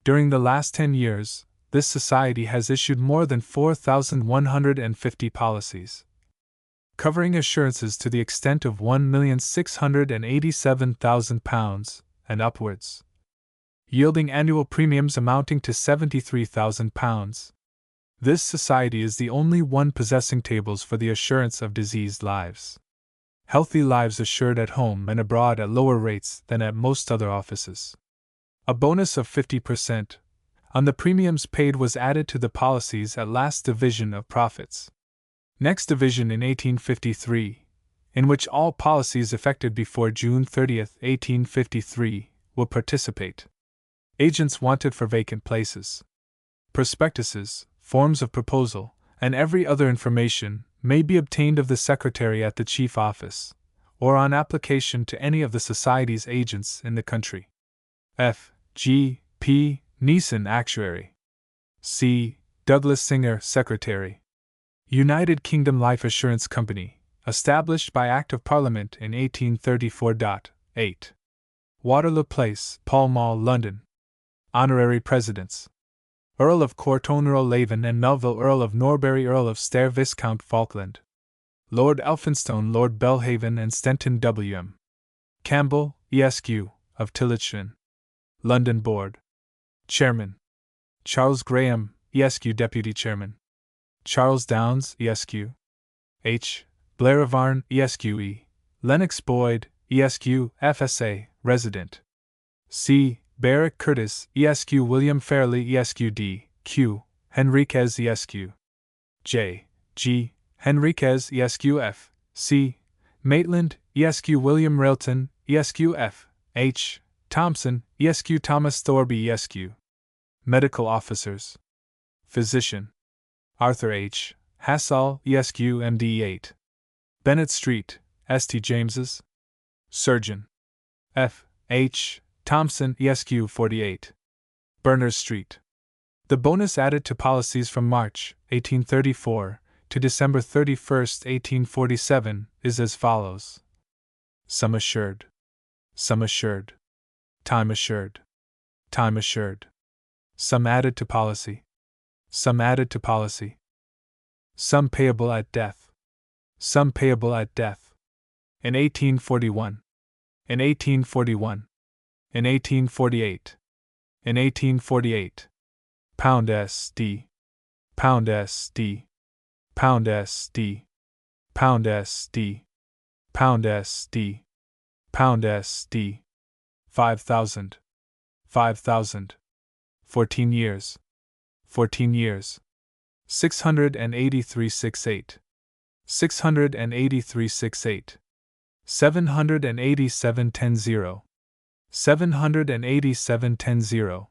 During the last 10 years, this society has issued more than 4,150 policies, covering assurances to the extent of £1,687,000 and upwards, yielding annual premiums amounting to £73,000. This society is the only one possessing tables for the assurance of diseased lives. Healthy lives assured at home and abroad at lower rates than at most other offices. A bonus of 50% on the premiums paid was added to the policies at last division of profits. Next division in 1853, in which all policies effected before June 30, 1853, will participate. Agents wanted for vacant places. Prospectuses, forms of proposal, and every other information may be obtained of the Secretary at the chief office, or on application to any of the Society's agents in the country. F. G. P. Neeson, Actuary. C. Douglas Singer, Secretary. United Kingdom Life Assurance Company, established by Act of Parliament in 1834.8. Waterloo Place, Pall Mall, London. Honorary Presidents: Earl of Corton, Earl Laven and Melville, Earl of Norbury, Earl of Stair, Viscount Falkland. Lord Elphinstone, Lord Belhaven and Stenton, W.M. Campbell, Esq., of Tillotson. London Board. Chairman: Charles Graham, Esq., Deputy Chairman. Charles Downs, Esq. H. Blairavarn, Esq.E. Lennox Boyd, Esq., FSA, Resident. C. Barrick Curtis, Esq. William Fairley, Esq. D. Q. Henriquez, Esq. J. G. Henriquez, Esq. F. C. Maitland, Esq. William Railton, Esq. F. H. Thompson, Esq. Thomas Thorby, Esq. Medical Officers. Physician: Arthur H. Hassall, Esq. MD 8. Bennett Street, St. James's. Surgeon: F. H. Thompson, Esq. 48. Berners Street. The bonus added to policies from March, 1834, to December 31, 1847, is as follows: Sum assured. Sum assured. Time assured. Time assured. Sum added to policy. Sum added to policy. Sum payable at death. Sum payable at death. In 1841. In 1841. In 1848. In 1848. Pound SD. Pound SD. Pound SD. Pound SD. Pound SD. Pound SD. 5,000. 5,000. 14 years. 14 years. 683.68. 683.68. 787.10. 787.10.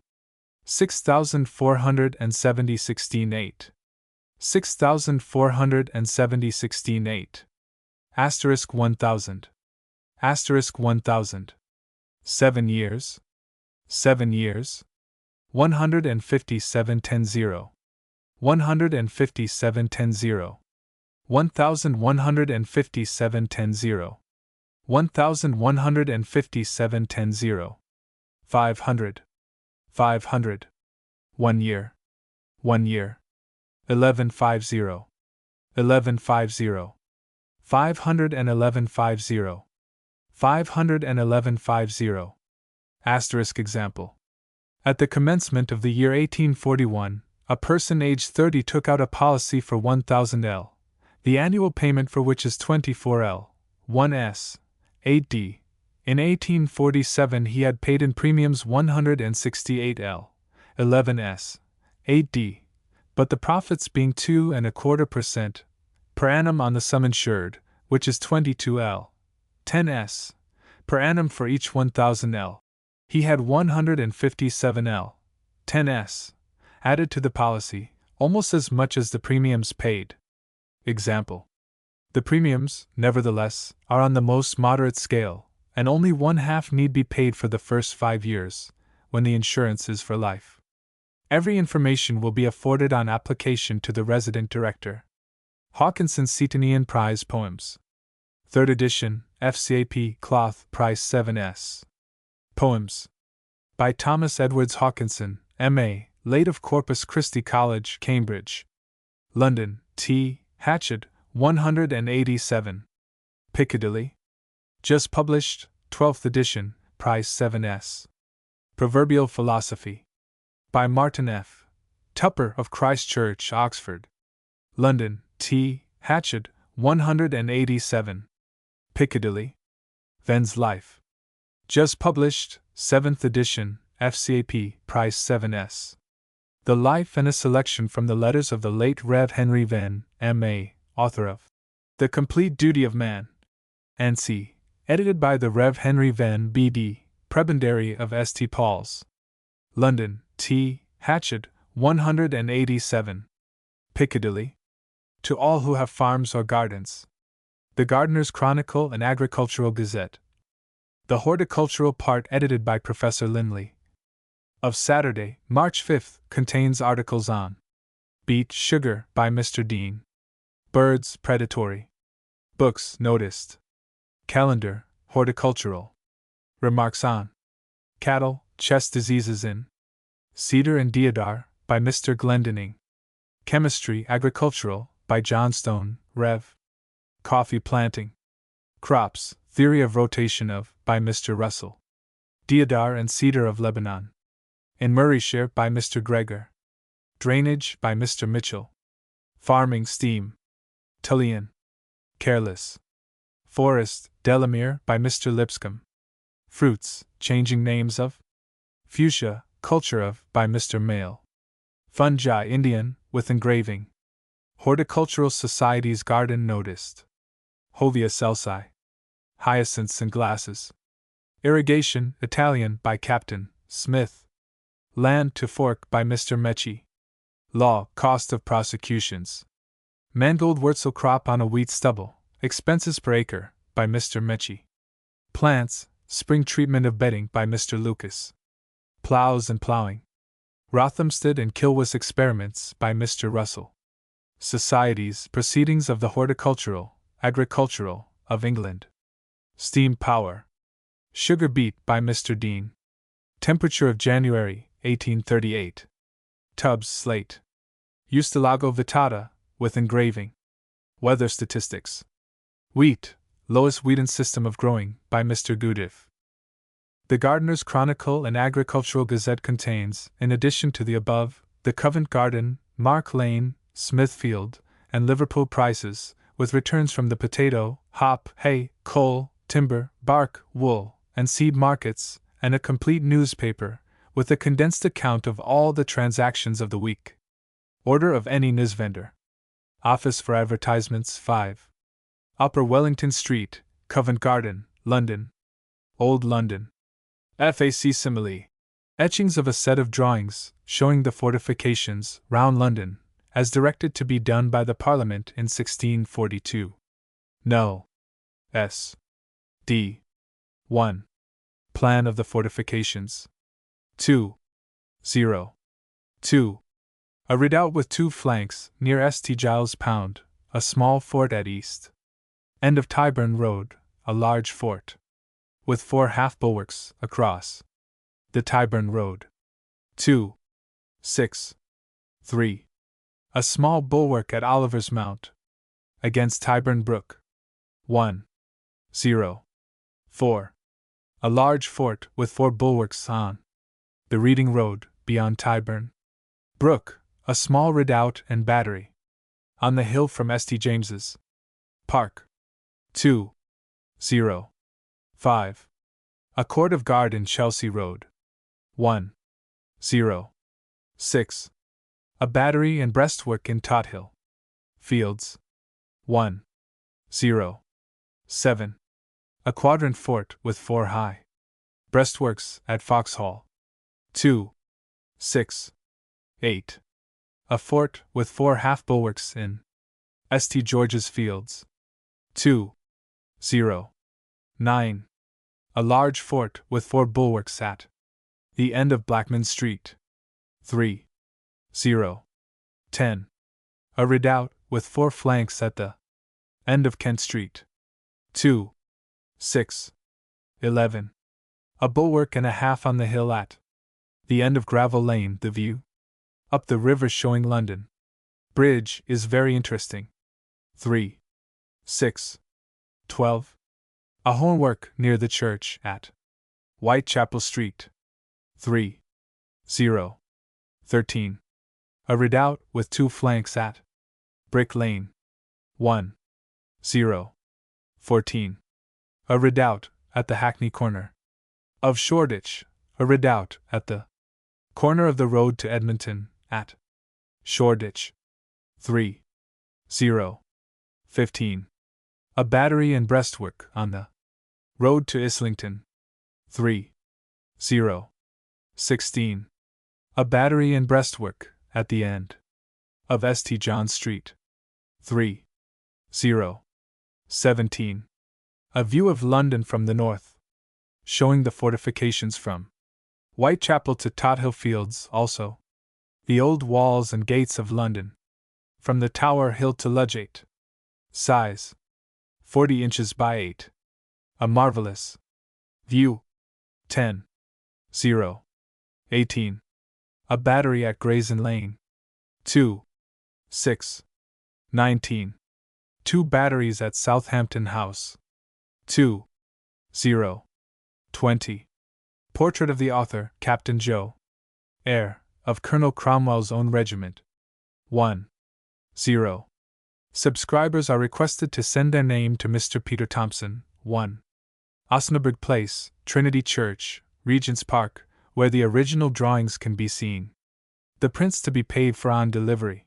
6,470.16.8. 6,470.16.8. Asterisk 1,000. Asterisk 1,000. 7 years. 7 years. 157.10. 157.10. 1,157.10. 1,157.10. 500. 500. 1 year. 1 year. 1150. 1150. 511.50. 511.50. Asterisk example. At the commencement of the year 1841, a person aged 30 took out a policy for 1,000 L, the annual payment for which is 24 L, 1s, 8d. In 1847 he had paid in premiums 168 L, 11s, 8d, but the profits being 2.25% per annum on the sum insured, which is 22 L, 10s, per annum for each 1,000 L. He had 157 L, 10s, added to the policy, almost as much as the premiums paid. Example. The premiums, nevertheless, are on the most moderate scale, and only 1/2 need be paid for the first 5 years, when the insurance is for life. Every information will be afforded on application to the resident director. Hawkinson Seatonian Prize Poems. 3rd edition, FCAP, Cloth, price 7s. Poems. By Thomas Edwards Hawkinson, M.A., late of Corpus Christi College, Cambridge. London, T. Hatchett, 187. Piccadilly. Just published, 12th edition, price 7s. Proverbial Philosophy. By Martin F. Tupper of Christ Church, Oxford. London, T. Hatchett, 187. Piccadilly. Venn's Life. Just published, 7th edition, FCAP, price 7s. The Life and a selection from the letters of the late Rev. Henry Venn, M.A., author of The Complete Duty of Man, N.C., edited by the Rev. Henry Venn, B.D., Prebendary of St. Paul's. London, T. Hatchett, 187. Piccadilly. To all who have farms or gardens. The Gardener's Chronicle and Agricultural Gazette. The horticultural part, edited by Professor Linley, of Saturday, March 5, contains articles on beet sugar by Mr. Dean, birds predatory, books noticed, calendar horticultural, remarks on cattle, chest diseases in cedar and deodar by Mr. Glendinning, chemistry agricultural by Johnstone, Rev. Coffee planting, crops, theory of rotation of by Mr. Russell, deodar and cedar of Lebanon, in Murrayshire by Mr. Gregor, drainage by Mr. Mitchell, farming steam, Tullian, careless, forest, Delamere by Mr. Lipscomb, fruits, changing names of, fuchsia, culture of by Mr. Mayle, fungi Indian, with engraving, Horticultural Society's garden noticed, Hovia celsi, hyacinths in glasses, irrigation, Italian by Captain Smith, land to fork by Mr. Mecci, law, cost of prosecutions, mangold wurzel crop on a wheat stubble, expenses per acre by Mr. Mecci, plants, spring treatment of bedding by Mr. Lucas, plows and plowing, Rothamsted and Kilwas experiments by Mr. Russell, societies, proceedings of the horticultural, agricultural, of England, steam power, sugar beet by Mr. Dean, temperature of January, 1838, Tubbs slate, Ustilago vittata, with engraving, weather statistics, wheat, Lois Whedon's system of growing by Mr. Goodiff. The Gardener's Chronicle and Agricultural Gazette contains, in addition to the above, the Covent Garden, Mark Lane, Smithfield, and Liverpool prices, with returns from the potato, hop, hay, coal, timber, bark, wool, and seed markets, and a complete newspaper, with a condensed account of all the transactions of the week. Order of any newsvendor. Office for Advertisements 5. Upper Wellington Street, Covent Garden, London. Old London. FAC simile. Etchings of a set of drawings, showing the fortifications, round London, as directed to be done by the Parliament in 1642. No. S. D. 1. Plan of the fortifications. 2. 0. 2. A redoubt with 2 flanks, near St. Giles Pound, a small fort at east end of Tyburn Road, a large fort, with 4 half-bulwarks, across the Tyburn Road. 2. 6. 3. A small bulwark at Oliver's Mount, against Tyburn Brook. 1. 0. 4. A large fort with 4 bulwarks on the Reading Road, beyond Tyburn Brook, a small redoubt and battery on the hill from St. James's Park. 2. 0. 5. A court of guard in Chelsea Road. 1. 0. 6. A battery and breastwork in Tothill Fields. 1. 0. 7. A quadrant fort with 4 high breastworks at Foxhall. 2. 6. 8. A fort with 4 half-bulwarks in St. George's Fields. 2. 0. 9. A large fort with 4 bulwarks at the end of Blackman Street. 3. 0. 10. A redoubt with 4 flanks at the end of Kent Street. 2. 6. 11. A bulwark and a half on the hill at the end of Gravel Lane. The view up the river showing London Bridge is very interesting. 3. 6. 12. A hornwork near the church at Whitechapel Street. 3. 0. 13. A redoubt with 2 flanks at Brick Lane. 1. 0. 14. A redoubt at the Hackney corner of Shoreditch. A redoubt at the corner of the road to Edmonton at Shoreditch. 3. 0. 15. A battery and breastwork on the road to Islington. 3. 0. 16. A battery and breastwork at the end of St. John Street. 3. 0. 17. A view of London from the north, showing the fortifications from Whitechapel to Tothill Fields, also the old walls and gates of London, from the Tower Hill to Ludgate. Size 40 inches by 8. A marvelous view. 10. 0. 18. A battery at Grayson Lane. 2. 6. 19. 2 batteries at Southampton House. 2. 0. 20. Portrait of the author, Captain Joe, heir of Colonel Cromwell's own regiment. 1. 0. Subscribers are requested to send their name to Mr. Peter Thompson, 1. Unabridged Place, Trinity Church, Regent's Park, where the original drawings can be seen. The prints to be paid for on delivery.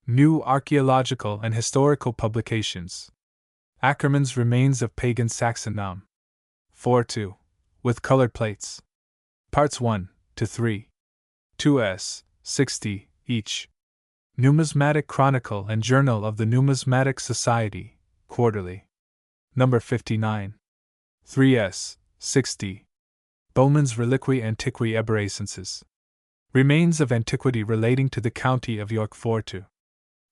New archaeological and historical publications. Ackermann's Remains of Pagan Saxondom. 4-2. With colored plates. Parts 1 to 3. 2s. 60 each. Numismatic Chronicle and Journal of the Numismatic Society, quarterly. Number 59. 3s. 60. Bowman's Reliquae Antiqui Ebracenses. Remains of antiquity relating to the county of York. 4-2.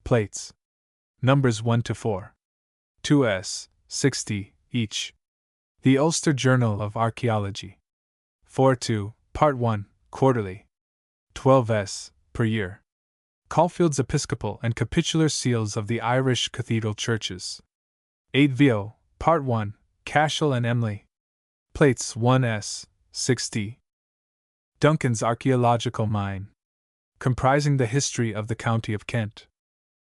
Plates. Numbers 1 to 4. 2s. 60 each. The Ulster Journal of Archaeology. 4-2, Part 1, quarterly. 12s. per year. Caulfield's Episcopal and Capitular Seals of the Irish Cathedral Churches. 8vo, Part 1, Cashel and Emly. Plates 1s. 60. Duncan's Archaeological Mine. Comprising the history of the county of Kent.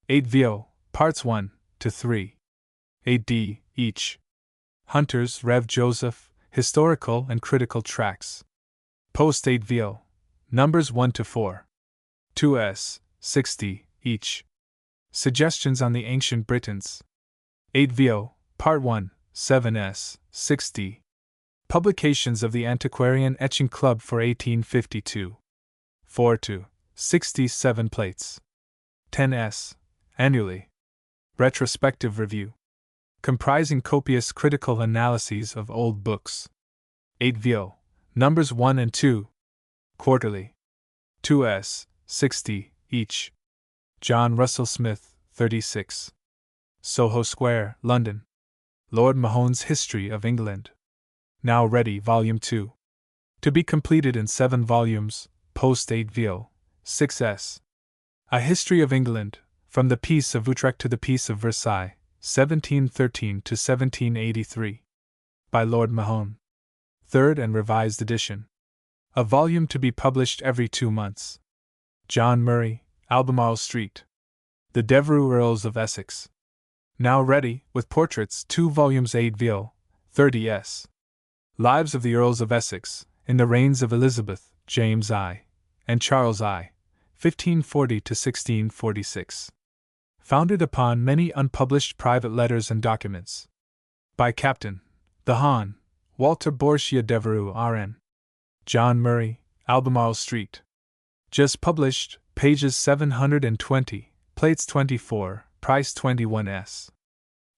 8vo, Parts 1 to 3. 8d. each. Hunter's Rev. Joseph, Historical and Critical Tracts. Post 8vo, numbers 1 to 4. 2s. 60 each. Suggestions on the Ancient Britons. 8vo, Part 1, 7s. 60. Publications of the Antiquarian Etching Club for 1852. 4-2. 67 plates. 10s. annually. Retrospective Review. Comprising copious critical analyses of old books. 8vo, numbers 1 and 2. Quarterly. 2s. 60 each. John Russell Smith, 36. Soho Square, London. Lord Mahone's History of England. Now ready, Volume 2. To be completed in 7 volumes, post 8vo, 6s. A History of England, from the Peace of Utrecht to the Peace of Versailles, 1713 to 1783. By Lord Mahone. 3rd and Revised Edition. A volume to be published every 2 months. John Murray, Albemarle Street. The Devereux Earls of Essex. Now ready, with portraits, 2 volumes 8vo, 30s. Lives of the Earls of Essex, in the reigns of Elizabeth, James I, and Charles I, 1540 to 1646. Founded upon many unpublished private letters and documents. By Captain, the Hon, Walter Borchia Devereux, R.N. John Murray, Albemarle Street. Just published, pages 720, plates 24, price 21s.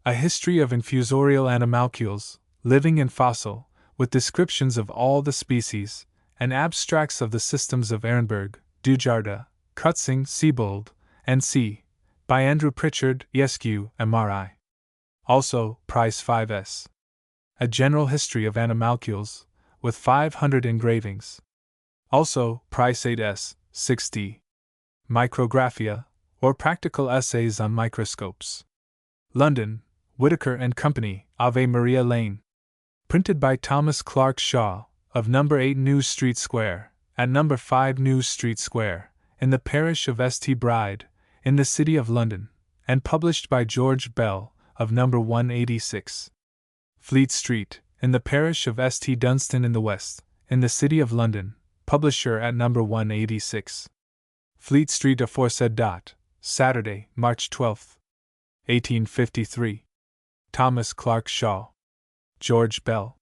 A History of Infusorial Animalcules, living and fossil, with descriptions of all the species, and abstracts of the systems of Ehrenberg, Dujardin, Crutzing, Siebold, and C. by Andrew Pritchard, Esq., M.R.I. Also, price 5s. A General History of Animalcules, with 500 engravings. Also, price 8s, 6d. Micrographia, or Practical Essays on Microscopes. London, Whitaker and Company, Ave Maria Lane. Printed by Thomas Clark Shaw, of No. 8 New Street Square, at No. 5 New Street Square, in the parish of St. Bride, in the City of London, and published by George Bell, of No. 186. Fleet Street, in the parish of St. Dunstan in the West, in the City of London, publisher at No. 186. Fleet Street aforesaid. Saturday, March 12, 1853. Thomas Clark Shaw. George Bell.